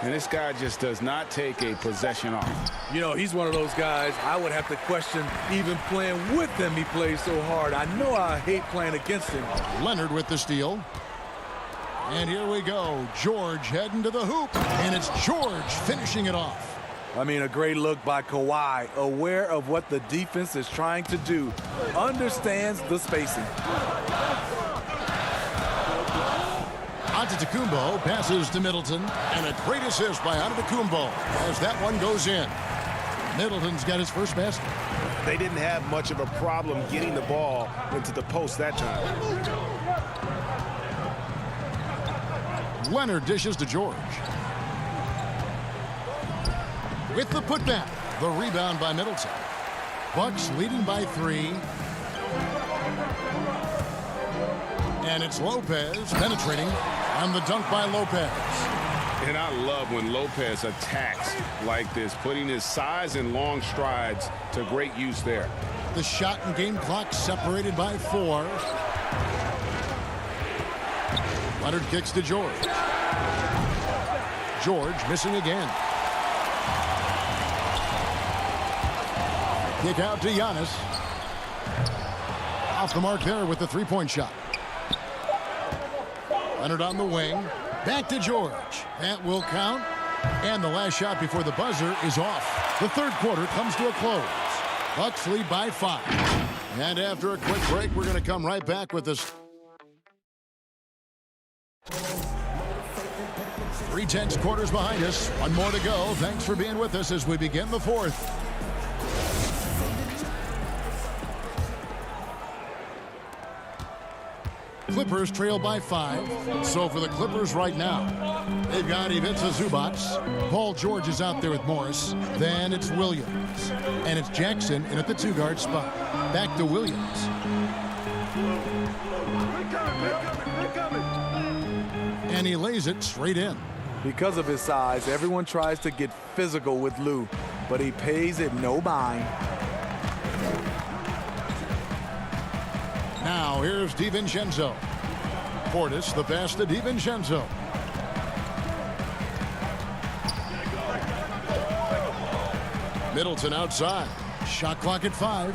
And this guy just does not take a possession off.
He's one of those guys I would have to question even playing with him. He plays so hard. I know I hate playing against him.
Leonard with the steal. And here we go. George heading to the hoop. And it's George finishing it off.
I mean, a great look by Kawhi, aware of what the defense is trying to do, understands the spacing.
Antetokounmpo passes to Middleton, and a great assist by Antetokounmpo as that one goes in. Middleton's got his first basket.
They didn't have much of a problem getting the ball into the post that time.
Leonard dishes to George. With the putback, the rebound by Middleton. Bucks leading by 3. And it's Lopez penetrating on the dunk by Lopez.
And I love when Lopez attacks like this, putting his size and long strides to great use there.
The shot and game clock separated by 4. Leonard kicks to George. George missing again. Kick out to Giannis. Off the mark there with the three-point shot. Leonard on the wing. Back to George. That will count. And the last shot before the buzzer is off. The third quarter comes to a close. Bucks lead by 5. And after a quick break, we're going to come right back with this. 3 tense quarters behind us. One more to go. Thanks for being with us as we begin the fourth. Clippers trail by 5. So for the Clippers right now, they've got Ivica Zubac. Paul George is out there with Morris. Then it's Williams. And it's Jackson in at the 2-guard spot. Back to Williams. And he lays it straight in.
Because of his size, everyone tries to get physical with Lou, but he pays it no mind.
Now here's DiVincenzo. Portis, the pass to DiVincenzo. Middleton outside. Shot clock at 5.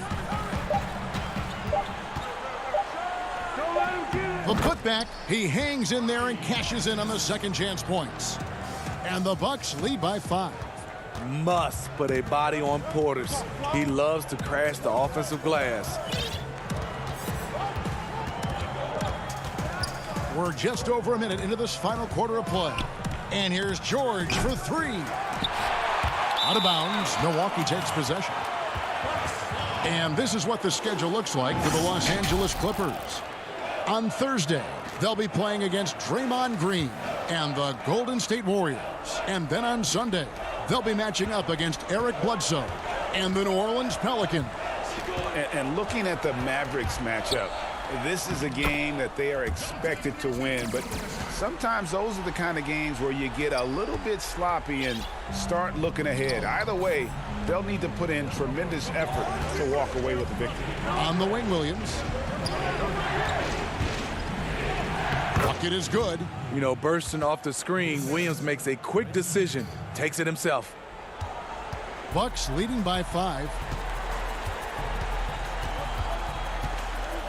The putback. He hangs in there and cashes in on the second chance points. And the Bucks lead by 5.
Must put a body on Portis. He loves to crash the offensive glass.
We're just over a minute into this final quarter of play. And here's George for 3. Out of bounds. Milwaukee takes possession. And this is what the schedule looks like for the Los Angeles Clippers. On Thursday, they'll be playing against Draymond Green and the Golden State Warriors. And then on Sunday, they'll be matching up against Eric Bledsoe and the New Orleans Pelicans.
And looking at the Mavericks matchup, this is a game that they are expected to win, but sometimes those are the kind of games where you get a little bit sloppy and start looking ahead. Either way, they'll need to put in tremendous effort to walk away with the victory.
On the wing, Williams. Bucket is good.
You know, bursting off the screen, Williams makes a quick decision, takes it himself.
Bucks leading by 5.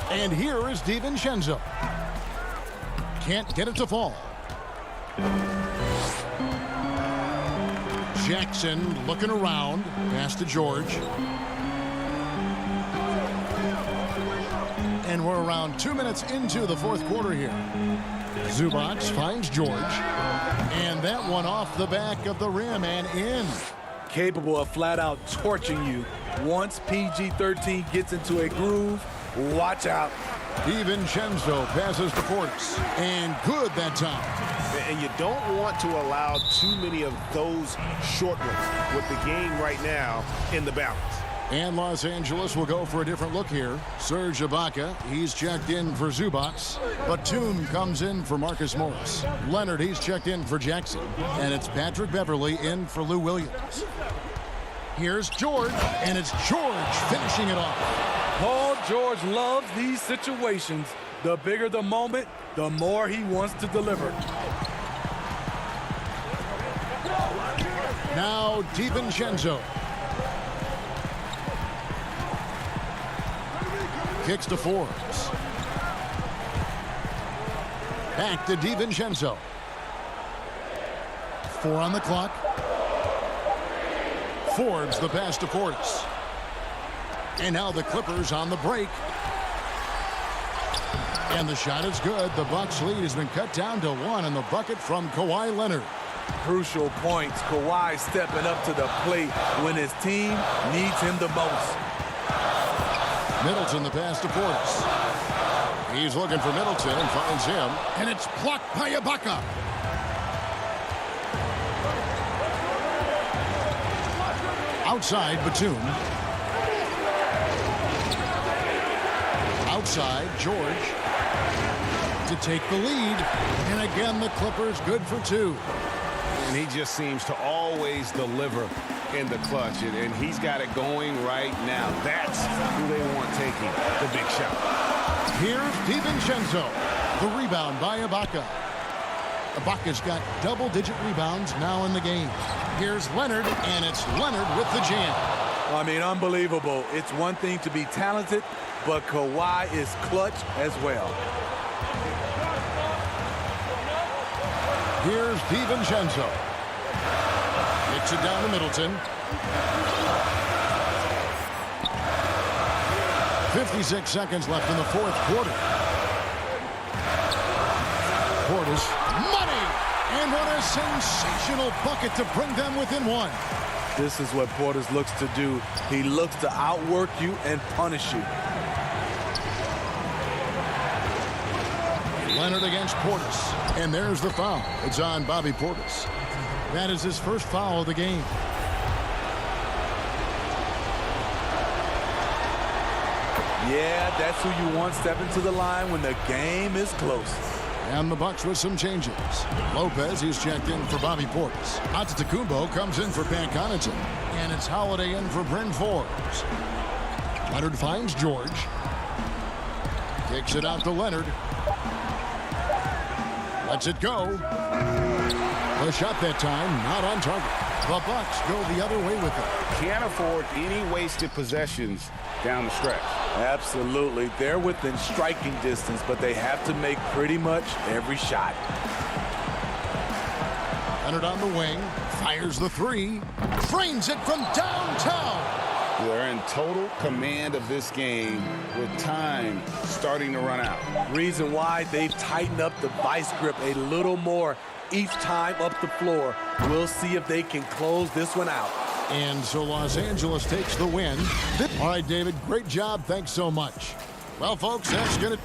And here is DiVincenzo. Can't get it to fall. Jackson looking around. Pass to George. And we're around 2 minutes into the fourth quarter here. Zubac finds George. And that one off the back of the rim and in.
Capable of flat out torching you. Once PG-13 gets into a groove, watch out.
DiVincenzo passes to Portis. And good that time.
And you don't want to allow too many of those short ones with the game right now in the balance.
And Los Angeles will go for a different look here. Serge Ibaka, he's checked in for Zubac. Batum comes in for Marcus Morris. Leonard, he's checked in for Jackson. And it's Patrick Beverley in for Lou Williams. Here's George, and it's George finishing it off.
Paul George loves these situations. The bigger the moment, the more he wants to deliver.
Now DiVincenzo. Kicks to Forbes. Back to DiVincenzo. 4 on the clock. Forbes the pass to Portis. And now the Clippers on the break. And the shot is good. The Bucks lead has been cut down to 1 on the bucket from Kawhi Leonard.
Crucial points. Kawhi stepping up to the plate when his team needs him the most.
Middleton the pass to Portis. He's looking for Middleton and finds him. And it's blocked by Ibaka. Outside, Batum. Outside, George. To take the lead. And again, the Clippers good for 2.
And he just seems to always deliver in the clutch, and he's got it going right now. That's who they want taking the big shot.
Here's DiVincenzo. The rebound by Ibaka. Ibaka's got double-digit rebounds now in the game. Here's Leonard, and it's Leonard with the jam.
I mean, unbelievable. It's one thing to be talented, but Kawhi is clutch as well.
Here's DiVincenzo. Kicks it down to Middleton. 56 seconds left in the fourth quarter. Portis, money! And what a sensational bucket to bring them within one.
This is what Portis looks to do. He looks to outwork you and punish you.
Leonard against Portis. And there's the foul. It's on Bobby Portis. That is his first foul of the game.
Yeah, that's who you want stepping to the line when the game is close.
And the Bucks with some changes. Lopez, he's checked in for Bobby Portis. Antetokounmpo comes in for Pat Connaughton. And it's Holiday in for Bryn Forbes. Leonard finds George. Kicks it out to Leonard. Lets it go. The shot that time, not on target. The Bucks go the other way with it.
Can't afford any wasted possessions down the stretch.
Absolutely. They're within striking distance, but they have to make pretty much every shot.
Leonard on the wing, fires the three, drains it from downtown.
They're in total command of this game with time starting to run out.
Reason why they've tightened up the vice grip a little more each time up the floor. We'll see if they can close this one out.
And so Los Angeles takes the win. All right, David, great job. Thanks so much. Well, folks, that's going to...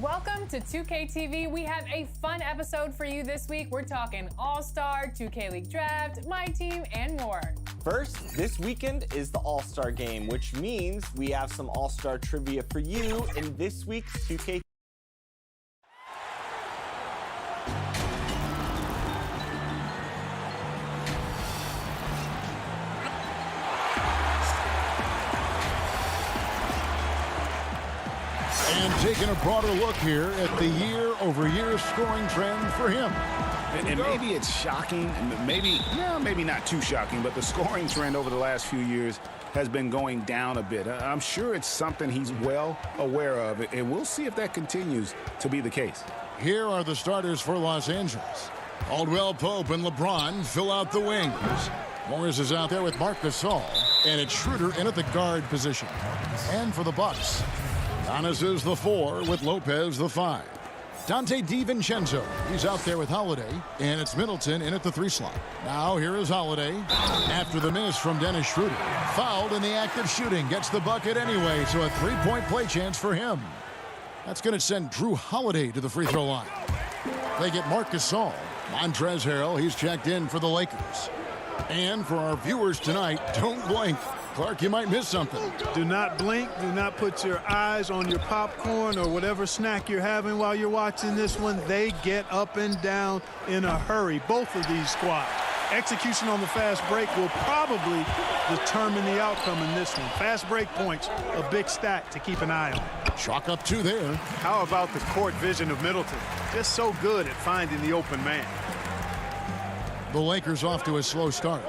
Welcome to 2K TV. We have a fun episode for you this week. We're talking All-Star, 2K League Draft, My Team, and more.
First, this weekend is the All-Star Game, which means we have some All-Star trivia for you in this week's 2K.
And taking a broader look here at the year-over-year scoring trend for him.
And maybe it's shocking, and maybe not too shocking, but the scoring trend over the last few years has been going down a bit. I'm sure it's something he's well aware of, and we'll see if that continues to be the case.
Here are the starters for Los Angeles. Caldwell Pope and LeBron fill out the wings. Morris is out there with Marc Gasol, and it's Schroeder in at the guard position. And for the Bucks, Giannis is the 4 with Lopez the 5. Dante DiVincenzo, he's out there with Holiday, and it's Middleton in at the 3 slot. Now here is Holiday. After the miss from Dennis Schroeder, fouled in the act of shooting, gets the bucket anyway, so a 3-point play chance for him. That's going to send Drew Holiday to the free throw line. They get Marc Gasol. Montrezl Harrell, he's checked in for the Lakers. And for our viewers tonight, don't blink. Clark, you might miss something.
Do not blink. Do not put your eyes on your popcorn or whatever snack you're having while you're watching this one. They get up and down in a hurry, both of these squads. Execution on the fast break will probably determine the outcome in this one. Fast break points, a big stat to keep an eye on.
Chalk up 2 there.
How about the court vision of Middleton? Just so good at finding the open man.
The Lakers off to a slow start.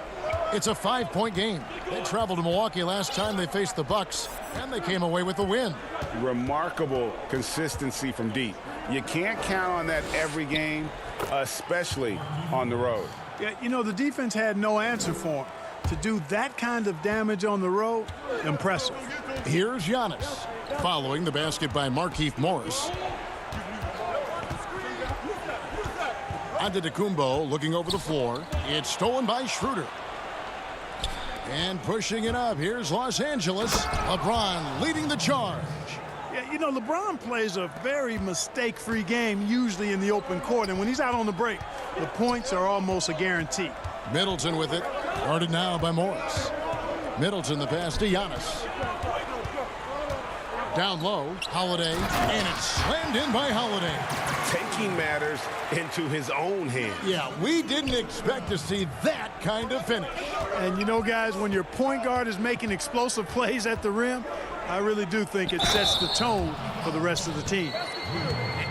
It's a 5-point game. They traveled to Milwaukee last time they faced the Bucks, and they came away with the win.
Remarkable consistency from deep. You can't count on that every game, especially on the road.
Yeah, you know, the defense had no answer for him. To do that kind of damage on the road, impressive.
Here's Giannis, following the basket by Markieff Morris. Antetokounmpo looking over the floor. It's stolen by Schroeder. And pushing it up, here's Los Angeles. LeBron leading the charge.
Yeah, you know, LeBron plays a very mistake-free game, usually in the open court. And when he's out on the break, the points are almost a guarantee.
Middleton with it. Guarded now by Morris. Middleton the pass to Giannis. Down low, Holiday, and it's slammed in by Holiday.
Taking matters into his own hands.
Yeah, we didn't expect to see that kind of finish.
And you know, guys, when your point guard is making explosive plays at the rim, I really do think it sets the tone for the rest of the team.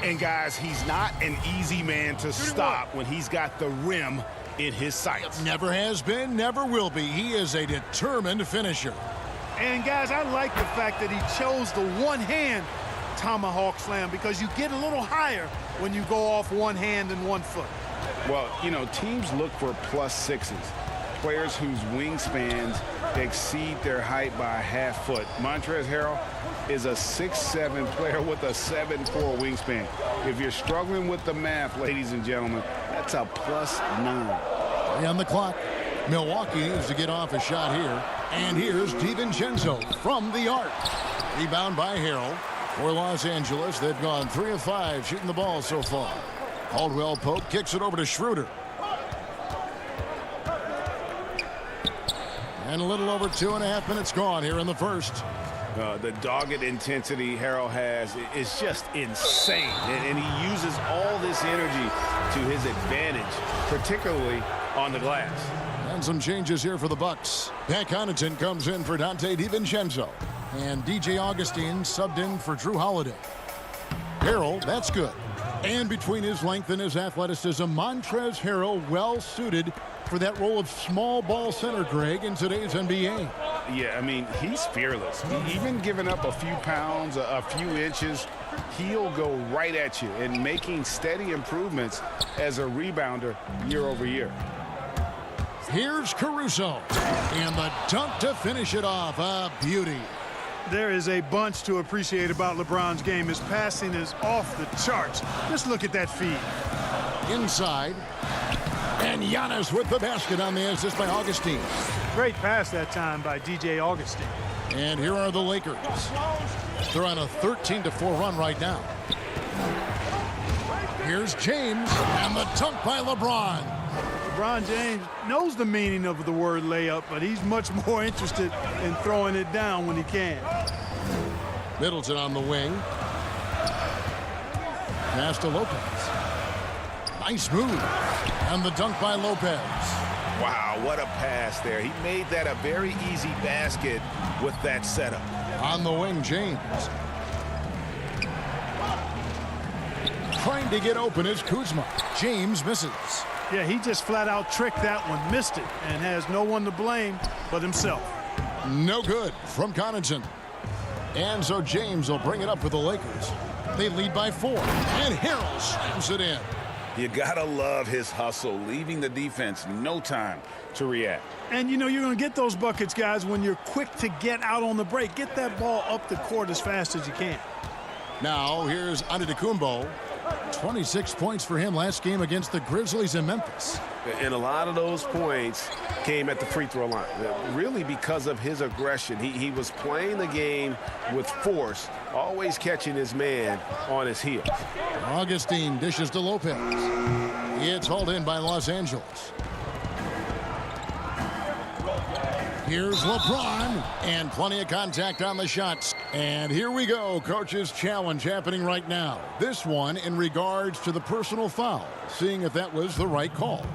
And guys, he's not an easy man to stop when he's got the rim in his sights.
Never has been, never will be. He is a determined finisher.
And guys, I like the fact that he chose the one-hand tomahawk slam because you get a little higher when you go off one hand and 1 foot.
Well, you know, teams look for +6s, players whose wingspans exceed their height by a half foot. Montrezl Harrell is a 6'7" player with a 7'4" wingspan. If you're struggling with the math, ladies and gentlemen, that's a +9.
On the clock, Milwaukee needs to get off a shot here. And here's DiVincenzo from the arc. Rebound by Harrell. For Los Angeles, they've gone 3 of 5 shooting the ball so far. Caldwell Pope kicks it over to Schroeder. And a little over 2.5 minutes gone here in the first.
The dogged intensity Harrell has is just insane. And he uses all this energy to his advantage, particularly on the glass.
And some changes here for the Bucks. Pat Connaughton comes in for Dante DiVincenzo. And DJ Augustine subbed in for Drew Holiday. Harrell, that's good. And between his length and his athleticism, Montrezl Harrell well suited for that role of small ball center, Greg, in today's NBA.
Yeah, I mean, he's fearless. Even giving up a few pounds, a few inches, he'll go right at you and making steady improvements as a rebounder year over year.
Here's Caruso. And the dunk to finish it off. A beauty.
There is a bunch to appreciate about LeBron's game. His passing is off the charts. Just look at that feed.
Inside. And Giannis with the basket on the assist by Augustine.
Great pass that time by DJ Augustine.
And here are the Lakers. They're on a 13-4 run right now. Here's James and the dunk by LeBron.
LeBron James knows the meaning of the word layup, but he's much more interested in throwing it down when he can.
Middleton on the wing. Pass to Lopez. Nice move. And the dunk by Lopez.
Wow, what a pass there. He made that a very easy basket with that setup.
On the wing, James. Trying to get open is Kuzma. James misses.
Yeah, he just flat out tricked that one, missed it, and has no one to blame but himself.
No good from Connaughton. And so James will bring it up for the Lakers. They lead by 4, and Harrell slams it in.
You gotta love his hustle, leaving the defense no time to react.
And you know you're going to get those buckets, guys, when you're quick to get out on the break. Get that ball up the court as fast as you can.
Now here's Antetokounmpo. 26 points for him last game against the Grizzlies in Memphis.
And a lot of those points came at the free throw line, really because of his aggression. He was playing the game with force, always catching his man on his heels.
Augustine dishes to Lopez. It's hauled in by Los Angeles. Here's LeBron, and plenty of contact on the shots. And here we go, coach's challenge happening right now. This one in regards to the personal foul, seeing if that was the right call.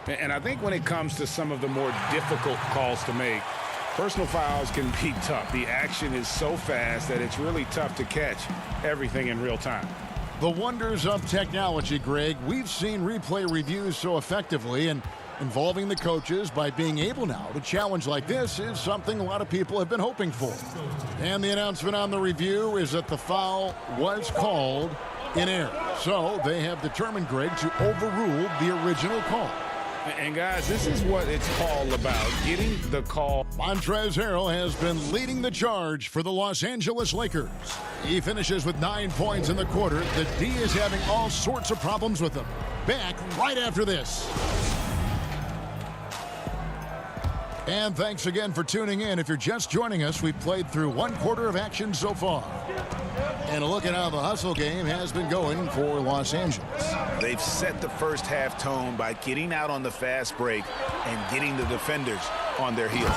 And I think when it comes to some of the more difficult calls to make, personal fouls can be tough. The action is so fast that it's really tough to catch everything in real time.
The wonders of technology, Greg. We've seen replay reviews so effectively, and involving the coaches by being able now to challenge like this is something a lot of people have been hoping for. And the announcement on the review is that the foul was called in error. So they have determined, Greg, to overrule the original call.
And guys, this is what it's all about, getting the call.
Montrezl Harrell has been leading the charge for the Los Angeles Lakers. He finishes with 9 points in the quarter. The D is having all sorts of problems with him. Back right after this. And thanks again for tuning in. If you're just joining us, we've played through 1 quarter of action so far. And a look at how the hustle game has been going for Los Angeles.
They've set the first half tone by getting out on the fast break and getting the defenders on their heels.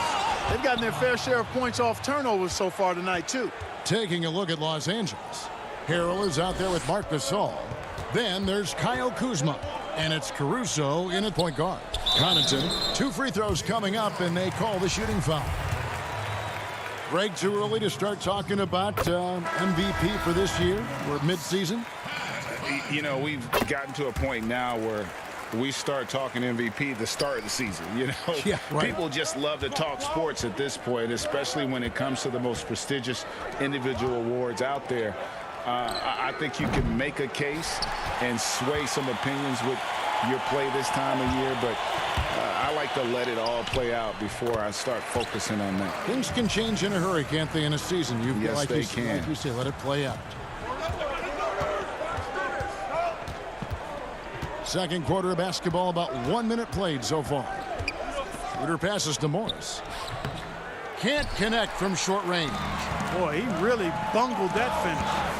They've gotten their fair share of points off turnovers so far tonight, too.
Taking a look at Los Angeles. Harrell is out there with Marc Gasol. Then there's Kyle Kuzma. And it's Caruso in at point guard. Connaughton, 2 free throws coming up, and they call the shooting foul. Greg, too early to start talking about MVP for this year? We're mid-season.
You know, we've gotten to a point now where we start talking MVP at the start of the season. You know,
yeah, right.
People just love to talk sports at this point, especially when it comes to the most prestigious individual awards out there. I think you can make a case and sway some opinions with your play this time of year, but I like to let it all play out before I start focusing on that.
Things can change in a hurry, can't they, in a season?
Yes, they can.
Like you say, let it play out. Second quarter of basketball, about 1 minute played so far. Schroeder passes to Morris. Can't connect from short range.
Boy, he really bungled that finish.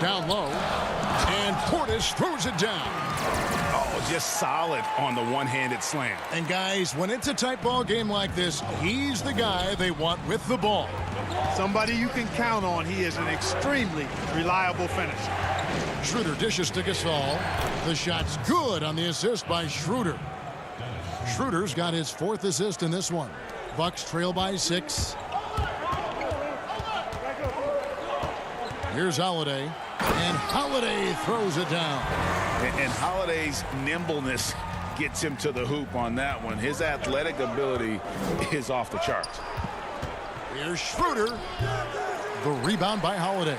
Down low, and Portis throws it down.
Oh, just solid on the one-handed slam.
And guys, when it's a tight ball game like this, he's the guy they want with the ball.
Somebody you can count on. He is an extremely reliable finisher.
Schroeder dishes to Gasol. The shot's good on the assist by Schroeder. Schroeder's got his 4th assist in this one. Bucks trail by 6. Here's Holiday, and Holiday throws it down.
And Holiday's nimbleness gets him to the hoop on that one. His athletic ability is off the charts.
Here's Schroeder. The rebound by Holiday.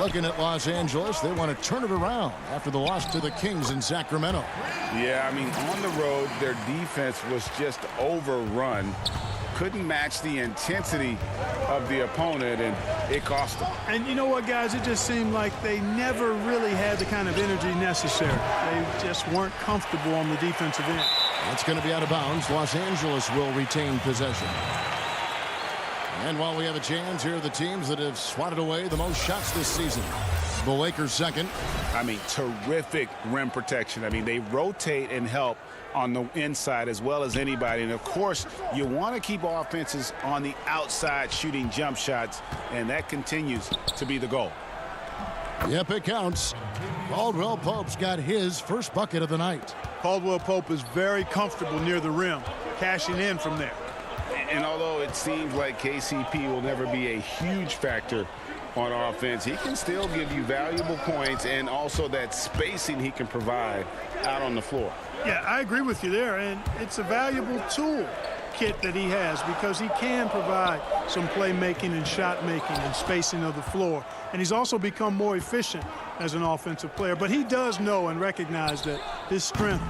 Looking at Los Angeles, they want to turn it around after the loss to the Kings in Sacramento.
Yeah, I mean, on the road, their defense was just overrun. Couldn't match the intensity of the opponent, and it cost them.
And you know what, guys? It just seemed like they never really had the kind of energy necessary. They just weren't comfortable on the defensive end.
That's going to be out of bounds. Los Angeles will retain possession. And while we have a chance, here are the teams that have swatted away the most shots this season. The Lakers second.
I mean, terrific rim protection. I mean, they rotate and help on the inside as well as anybody. And, of course, you want to keep offenses on the outside shooting jump shots, and that continues to be the goal.
Yep, it counts. Caldwell Pope's got his first bucket of the night.
Caldwell Pope is very comfortable near the rim, cashing in from there.
And although it seems like KCP will never be a huge factor on offense, he can still give you valuable points and also that spacing he can provide out on the floor.
Yeah, I agree with you there, and it's a valuable tool kit that he has because he can provide some playmaking and shot making and spacing of the floor. And he's also become more efficient as an offensive player. But he does know and recognize that his strength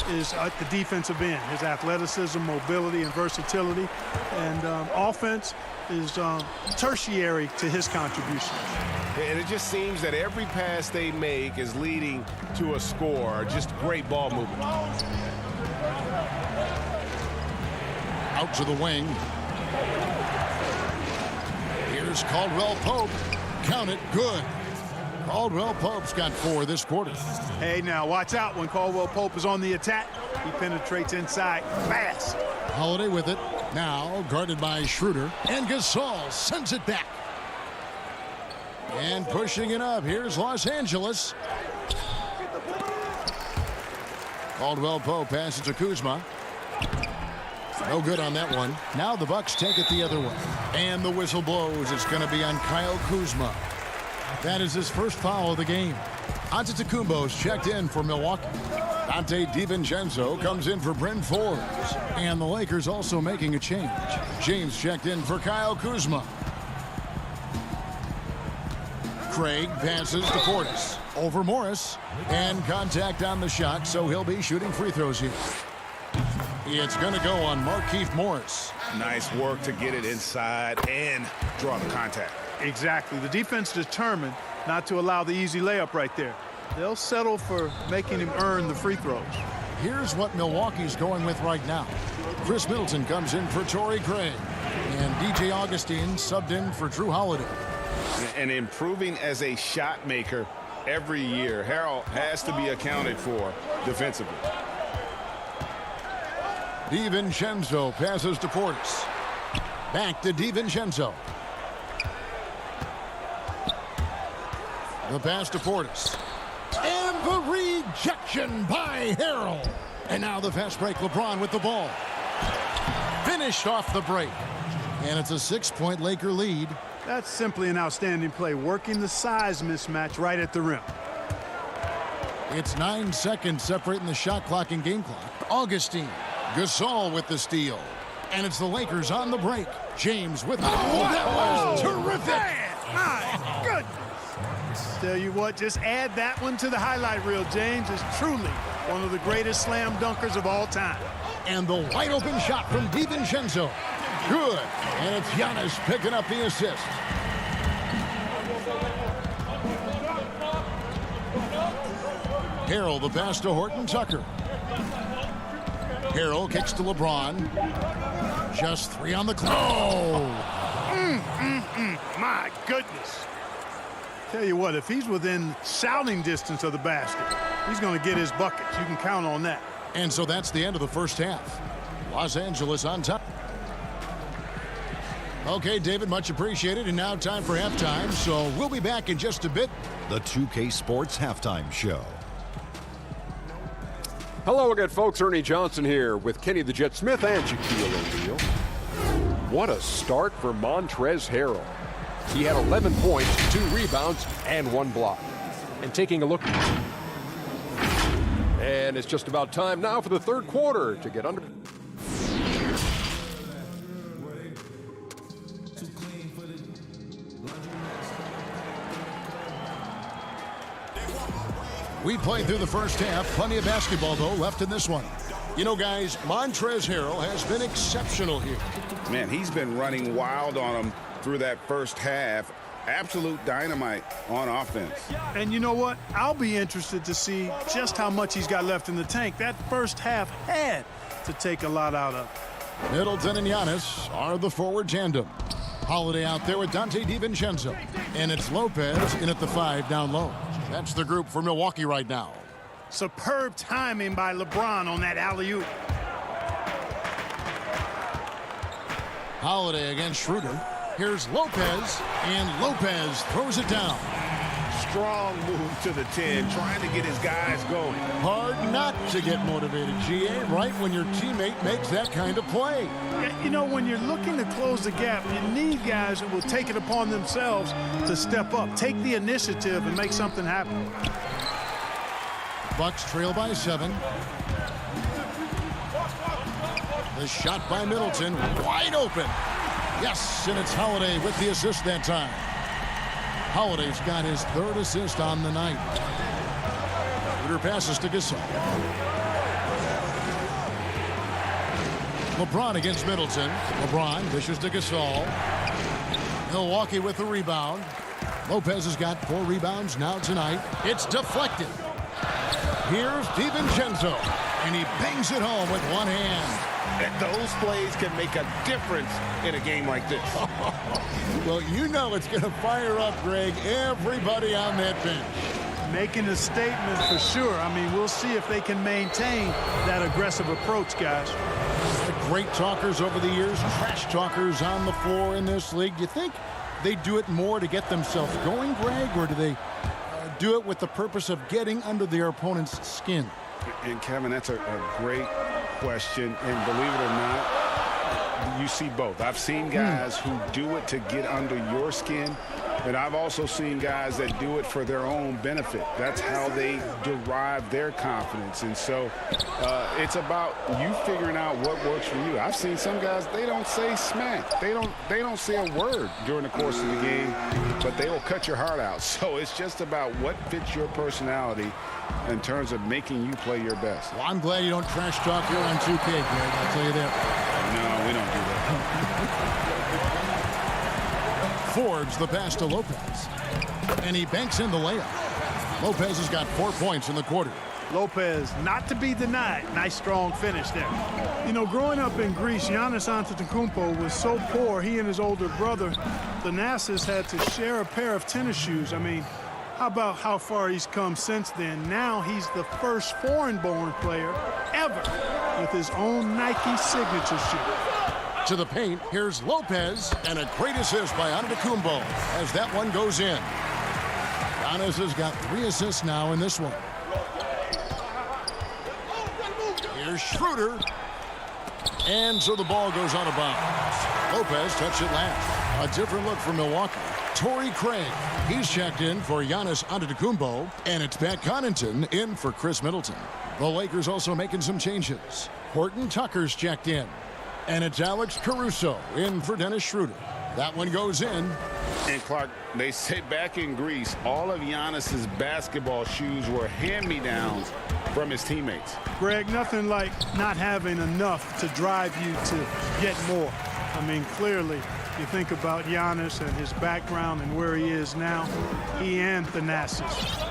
is at the defensive end, his athleticism, mobility, and versatility. And offense is tertiary to his contribution.
And it just seems that every pass they make is leading to a score. Just great ball movement.
Out to the wing. Here's Caldwell Pope. Count it, good. Caldwell Pope's got 4 this quarter.
Hey, now watch out when Caldwell Pope is on the attack. He penetrates inside fast.
Holiday with it. Now guarded by Schroeder. And Gasol sends it back. And pushing it up. Here's Los Angeles. Caldwell Pope passes to Kuzma. No good on that one. Now the Bucks take it the other way. And the whistle blows. It's going to be on Kyle Kuzma. That is his first foul of the game. Antetokounmpo's checked in for Milwaukee. Dante DiVincenzo comes in for Bryn Forbes. And the Lakers also making a change. James checked in for Kyle Kuzma. Craig passes to Portis. Over Morris. And contact on the shot, so he'll be shooting free throws here. It's going to go on Markieff Morris.
Nice work to get it inside and draw the contact.
Exactly. The defense determined not to allow the easy layup right there. They'll settle for making him earn the free throws.
Here's what Milwaukee's going with right now. Chris Middleton comes in for Torrey Craig. And DJ Augustine subbed in for Drew Holiday.
And improving as a shot maker every year. Harrell has to be accounted for defensively.
DiVincenzo passes to Portis. Back to DiVincenzo. The pass to Portis. And the rejection by Harrell. And now the fast break. LeBron with the ball. Finished off the break. And it's a 6-point Laker lead.
That's simply an outstanding play, working the size mismatch right at the rim.
It's 9 seconds separating the shot clock and game clock. Augustine. Gasol with the steal. And it's the Lakers on the break. James with the... Oh, that was terrific!
Man, my goodness! Tell you what, just add that one to the highlight reel. James is truly one of the greatest slam dunkers of all time.
And the wide open shot from DiVincenzo. Good. And it's Giannis picking up the assist. Harrell the pass to Horton Tucker. Harrell kicks to LeBron. Just 3 on the clock. Oh!
My goodness. Tell you what, if he's within shouting distance of the basket, he's going to get his buckets. You can count on that.
And so that's the end of the first half. Los Angeles on top. Okay, David, much appreciated. And now time for halftime. So we'll be back in just a bit.
The 2K Sports Halftime Show.
Hello again, folks. Ernie Johnson here with Kenny the Jet Smith and Shaquille O'Neal. What a start for Montrezl Harrell. He had 11 points, 2 rebounds, and 1 block. And taking a look. And it's just about time now for the third quarter to get under.
We played through the first half. Plenty of basketball, though, left in this one. You know, guys, Montrezl Harrell has been exceptional here.
Man, he's been running wild on him through that first half. Absolute dynamite on offense.
And you know what? I'll be interested to see just how much he's got left in the tank. That first half had to take a lot out of.
Middleton and Giannis are the forward tandem. Holiday out there with Dante DiVincenzo. And it's Lopez in at the 5 down low. That's the group for Milwaukee right now.
Superb timing by LeBron on that alley-oop.
Holiday against Schroeder. Here's Lopez, and Lopez throws it down.
Strong move to the 10, trying to get his guys going.
Hard not to get motivated, GA, right when your teammate makes that kind of play.
Yeah, you know, when you're looking to close the gap, you need guys who will take it upon themselves to step up, take the initiative, and make something happen.
Bucks trail by 7. The shot by Middleton, wide open. Yes, and it's Holiday with the assist that time. Holiday's got his 3rd assist on the night. Schroeder passes to Gasol. LeBron against Middleton. LeBron dishes to Gasol. Milwaukee with the rebound. Lopez has got 4 rebounds now tonight. It's deflected. Here's DiVincenzo, and he bangs it home with one hand.
Those plays can make a difference in a game like this.
Well, you know it's going to fire up, Greg, everybody on that bench.
Making a statement for sure. I mean, we'll see if they can maintain that aggressive approach, guys.
Great talkers over the years, trash talkers on the floor in this league. Do you think they do it more to get themselves going, Greg, or do they do it with the purpose of getting under their opponent's skin?
And, Kevin, that's a great question. And believe it or not, you see both. I've seen guys who do it to get under your skin. And I've also seen guys that do it for their own benefit. That's how they derive their confidence. And so it's about you figuring out what works for you. I've seen some guys, they don't say smack. They don't say a word during the course of the game, but they will cut your heart out. So it's just about what fits your personality in terms of making you play your best.
Well, I'm glad you don't trash talk here on 2K, Greg. I'll tell you that.
No, we don't do that.
Fords the pass to Lopez. And he banks in the layup. Lopez has got 4 points in the quarter.
Lopez, not to be denied. Nice, strong finish there. You know, growing up in Greece, Giannis Antetokounmpo was so poor, he and his older brother, Thanasis, had to share a pair of tennis shoes. I mean, how about how far he's come since then? Now he's the first foreign-born player ever with his own Nike signature shoe.
To the paint, here's Lopez, and a great assist by Antetokounmpo as that one goes in. Giannis has got 3 assists now in this one. Here's Schroeder. And so the ball goes out of bounds. Lopez touched it last. A different look for Milwaukee. Torrey Craig, he's checked in for Giannis Antetokounmpo, and it's Pat Connaughton in for Chris Middleton. The Lakers also making some changes. Horton Tucker's checked in, and it's Alex Caruso in for Dennis Schroeder. That one goes in.
And Clark, they say back in Greece, all of Giannis's basketball shoes were hand-me-downs from his teammates.
Greg, nothing like not having enough to drive you to get more. I mean, clearly, you think about Giannis and his background and where he is now, he and Thanasis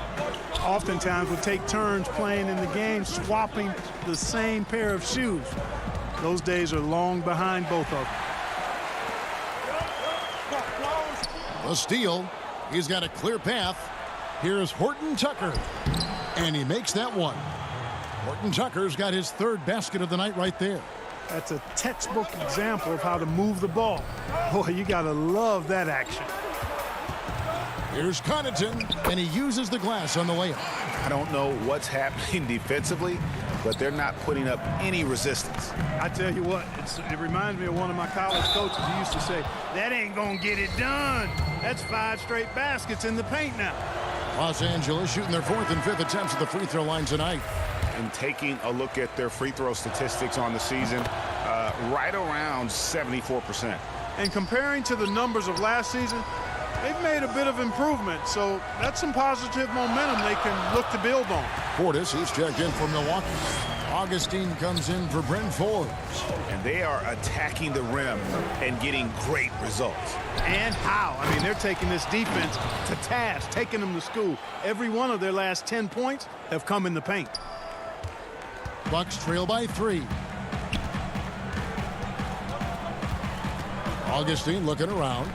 oftentimes would take turns playing in the game, swapping the same pair of shoes. Those days are long behind both of them.
The steal. He's got a clear path. Here's Horton Tucker. And he makes that one. Horton Tucker's got his 3rd basket of the night right there.
That's a textbook example of how to move the ball. Boy, you got to love that action.
Here's Connaughton, and he uses the glass on the layup.
I don't know what's happening defensively, but they're not putting up any resistance.
I tell you what, it reminds me of one of my college coaches who used to say, that ain't going to get it done. That's 5 straight baskets in the paint now.
Los Angeles shooting their 4th and 5th attempts at the free throw line tonight.
And taking a look at their free throw statistics on the season, right around 74%.
And comparing to the numbers of last season, they've made a bit of improvement, so that's some positive momentum they can look to build on.
Portis, he's checked in for Milwaukee. Augustine comes in for Brent Forbes.
And they are attacking the rim and getting great results.
And how? I mean, they're taking this defense to task, taking them to school. Every one of their last 10 points have come in the paint.
Bucks trail by 3. Augustine looking around.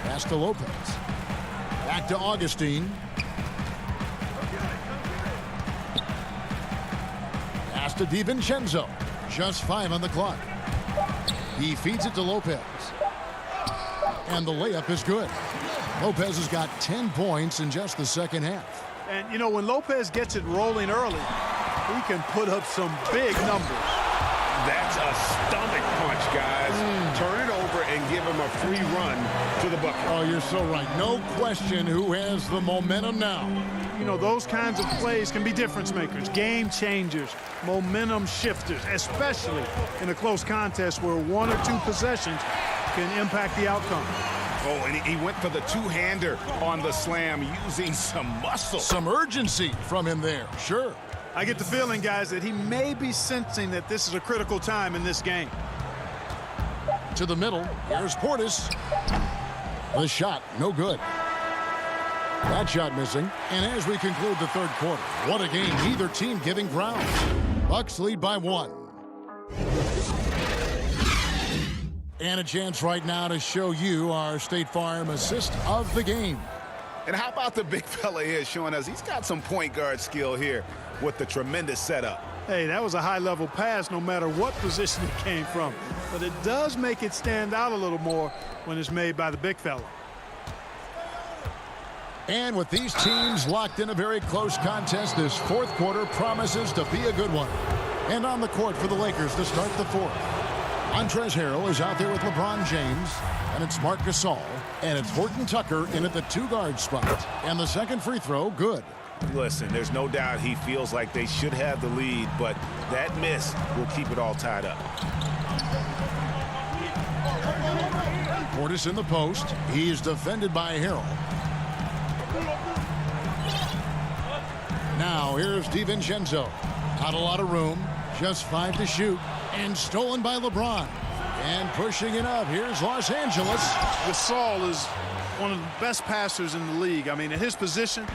Pass to Lopez. Back to Augustine. Pass to DiVincenzo. Just 5 on the clock. He feeds it to Lopez. And the layup is good. Lopez has got 10 points in just the second half.
And, you know, when Lopez gets it rolling early, he can put up some big numbers.
That's a stomach punch, guys. Turn it over and give him a free run to the bucket.
Oh, you're so right. No question who has the momentum now.
You know, those kinds of plays can be difference makers, game changers, momentum shifters, especially in a close contest where 1 or 2 possessions can impact the outcome.
Oh, and he went for the 2-hander on the slam using some muscle.
Some urgency from him there, sure.
I get the feeling, guys, that he may be sensing that this is a critical time in this game.
To the middle, here's Portis. The shot, no good. That shot missing. And as we conclude the 3rd quarter, what a game, neither team giving ground. Bucks lead by 1. And a chance right now to show you our State Farm assist of the game.
And how about the big fella here showing us he's got some point guard skill here with the tremendous setup.
Hey, that was a high-level pass no matter what position it came from. But it does make it stand out a little more when it's made by the big fella.
And with these teams locked in a very close contest, this 4th quarter promises to be a good one. And on the court for the Lakers to start the 4th. Montrezl Harrell is out there with LeBron James, and it's Marc Gasol, and it's Horton Tucker in at the 2-guard spot. And the second free throw, good.
Listen, there's no doubt he feels like they should have the lead, but that miss will keep it all tied up.
Portis in the post. He's defended by Harrell. Now here's DiVincenzo. Not a lot of room. Just 5 to shoot. And stolen by LeBron. And pushing it up. Here's Los Angeles.
Gasol is one of the best passers in the league. I mean, at his position,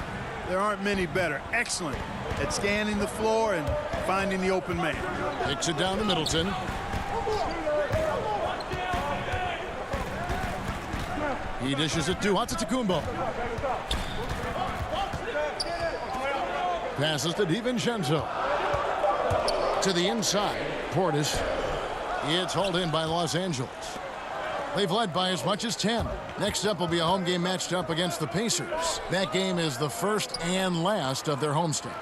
there aren't many better. Excellent at scanning the floor and finding the open man.
Takes it down to Middleton. He dishes it to Antetokounmpo. Passes to DiVincenzo. To the inside. Portis. It's hauled in by Los Angeles. They've led by as much as 10. Next up will be a home game matched up against the Pacers. That game is the first and last of their homestand.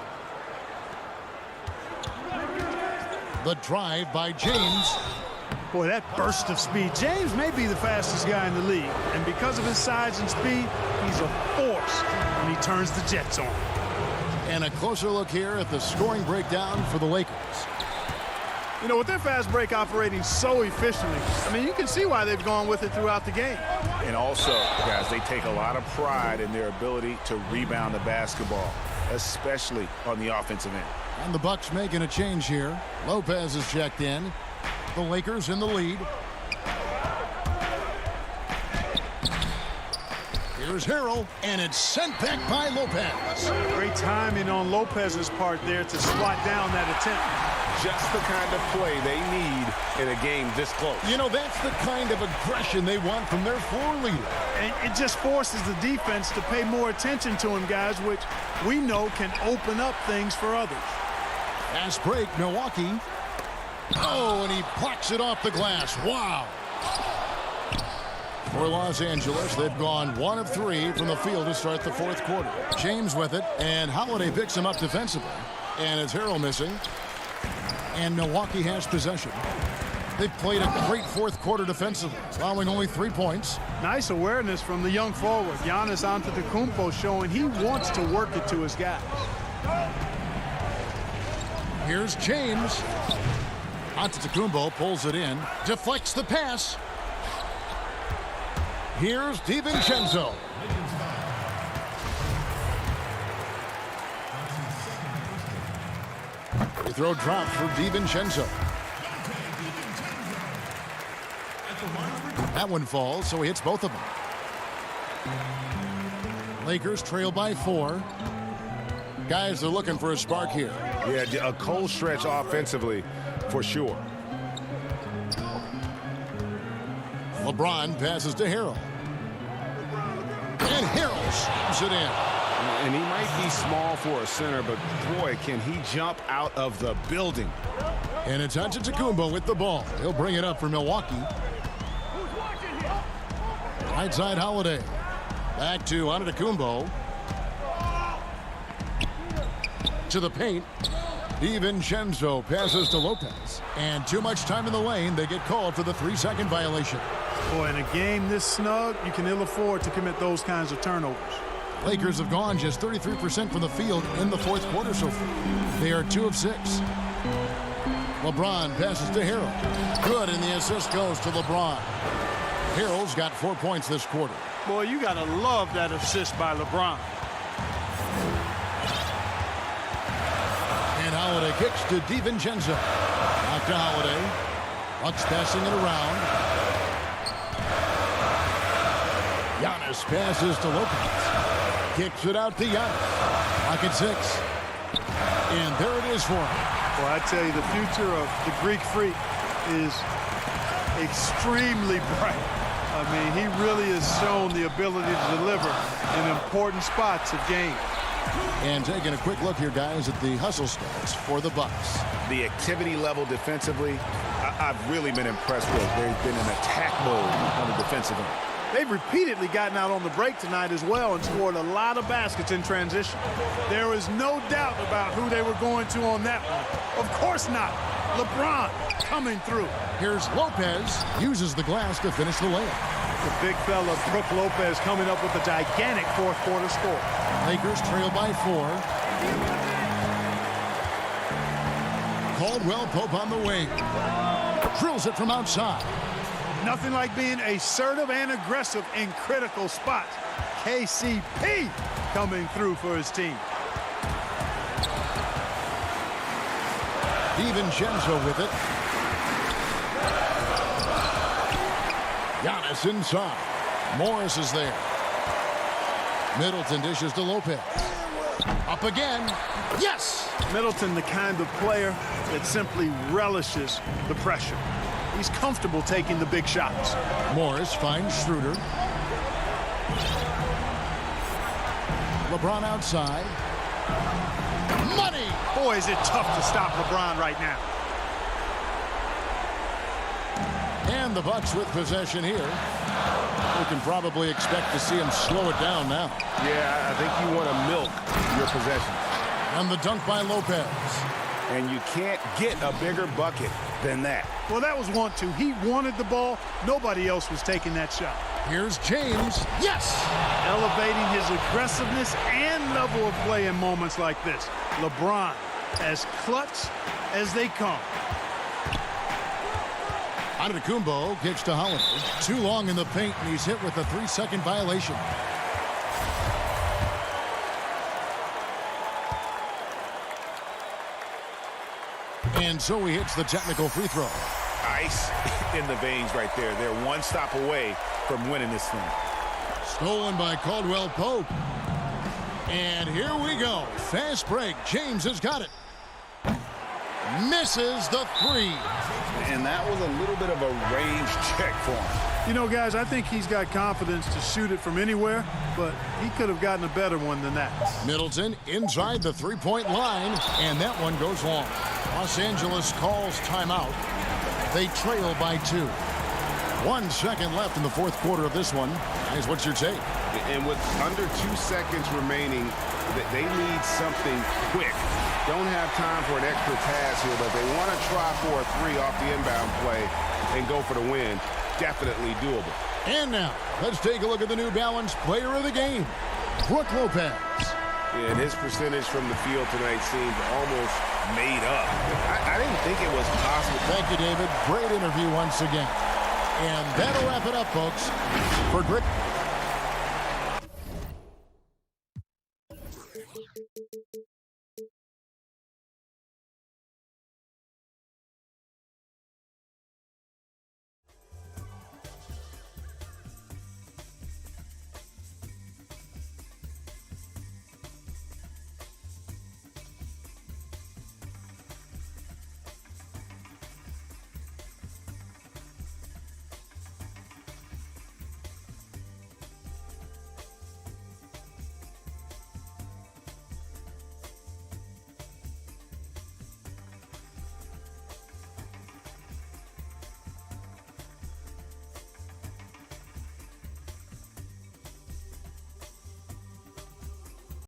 The drive by James.
Boy, that burst of speed. James may be the fastest guy in the league. And because of his size and speed, he's a force when he turns the Jets on.
And a closer look here at the scoring breakdown for the Lakers.
You know, with their fast break operating so efficiently, I mean, you can see why they've gone with it throughout the game.
And also, guys, they take a lot of pride in their ability to rebound the basketball, especially on the offensive end.
And the Bucks making a change here. Lopez is checked in. The Lakers in the lead. Here's Harrell, and it's sent back by Lopez.
Great timing on Lopez's part there to swat down that attempt.
Just the kind of play they need in a game this close.
You know, that's the kind of aggression they want from their floor leader.
And it just forces the defense to pay more attention to him, guys, which we know can open up things for others.
Fast break, Milwaukee. Oh, and he blocks it off the glass. Wow. For Los Angeles, they've gone 1 of 3 from the field to start the fourth quarter. James with it, and Holiday picks him up defensively. And it's Harrell missing. And Milwaukee has possession. They've played a great fourth quarter defensively, allowing only 3 points.
Nice awareness from the young forward. Giannis Antetokounmpo showing he wants to work it to his guys.
Here's James. Antetokounmpo pulls it in, deflects the pass. Here's DiVincenzo. Free throw drops for DiVincenzo. That one falls, so he hits both of them. Lakers trail by 4. Guys, they're looking for a spark here.
Yeah, a cold stretch offensively for sure.
LeBron passes to Harrell. And Harrell slams it in.
And he might be small for a center, but boy, can he jump out of the building.
And it's Antetokounmpo with the ball. He'll bring it up for Milwaukee. Right side Holiday. Back to Antetokounmpo. To the paint. DiVincenzo passes to Lopez. And too much time in the lane. They get called for the 3-second violation.
Boy, in a game this snug, you can ill afford to commit those kinds of turnovers.
Lakers have gone just 33% from the field in the fourth quarter so far. They are 2 of 6. LeBron passes to Harrell. Good, and the assist goes to LeBron. Harrell's got 4 points this quarter.
Boy, you got to love that assist by LeBron.
And Holiday kicks to DiVincenzo. Out to Holiday. Bucks passing it around. Giannis passes to Lopez. Kicks it out to Giannis. Lock at 6. And there it is for him.
Well, I tell you, the future of the Greek Freak is extremely bright. I mean, he really has shown the ability to deliver in important spots of games.
And taking a quick look here, guys, at the hustle stats for the Bucks.
The activity level defensively, I've really been impressed with. They've been in attack mode on the defensive end.
They've repeatedly gotten out on the break tonight as well and scored a lot of baskets in transition. There is no doubt about who they were going to on that one. Of course not. LeBron coming through.
Here's Lopez, uses the glass to finish the layup.
The big fella, Brook Lopez, coming up with a gigantic fourth quarter score.
Lakers trail by 4. Caldwell Pope on the wing. Drills it from outside.
Nothing like being assertive and aggressive in critical spots. KCP coming through for his team.
DiVincenzo with it. Giannis inside. Morris is there. Middleton dishes to Lopez. Up again. Yes!
Middleton, the kind of player that simply relishes the pressure. He's comfortable taking the big shots.
Morris finds Schroeder. LeBron outside. Money!
Boy, is it tough to stop LeBron right now.
And the Bucks with possession here. We can probably expect to see him slow it down now.
Yeah, I think you want to milk your possessions.
And the dunk by Lopez.
And you can't get a bigger bucket than that.
Well, that was 1-2. He wanted the ball. Nobody else was taking that shot.
Here's James. Yes!
Elevating his aggressiveness and level of play in moments like this. LeBron, as clutch as they come.
Antetokounmpo kicks to Holiday. Too long in the paint, and he's hit with a 3-second violation. And so he hits the technical free throw.
Ice in the veins right there. They're one stop away from winning this thing.
Stolen by Caldwell Pope. And here we go. Fast break. James has got it. Misses the 3.
And that was a little bit of a range check for him.
You know, guys, I think he's got confidence to shoot it from anywhere, but he could have gotten a better one than that.
Middleton inside the three-point line, and that one goes long. Los Angeles calls timeout. They trail by 2. 1 second left in the fourth quarter of this one. Guys, what's your take?
And with under 2 seconds remaining, they need something quick. Don't have time for an extra pass here, but they want to try for a 3 off the inbound play and go for the win. Definitely doable.
And now, let's take a look at the New Balance player of the game, Brook Lopez.
Yeah, and his percentage from the field tonight seemed almost made up. I didn't think it was possible.
Thank you, David. Great interview once again. And that'll wrap it up, folks. For Grit.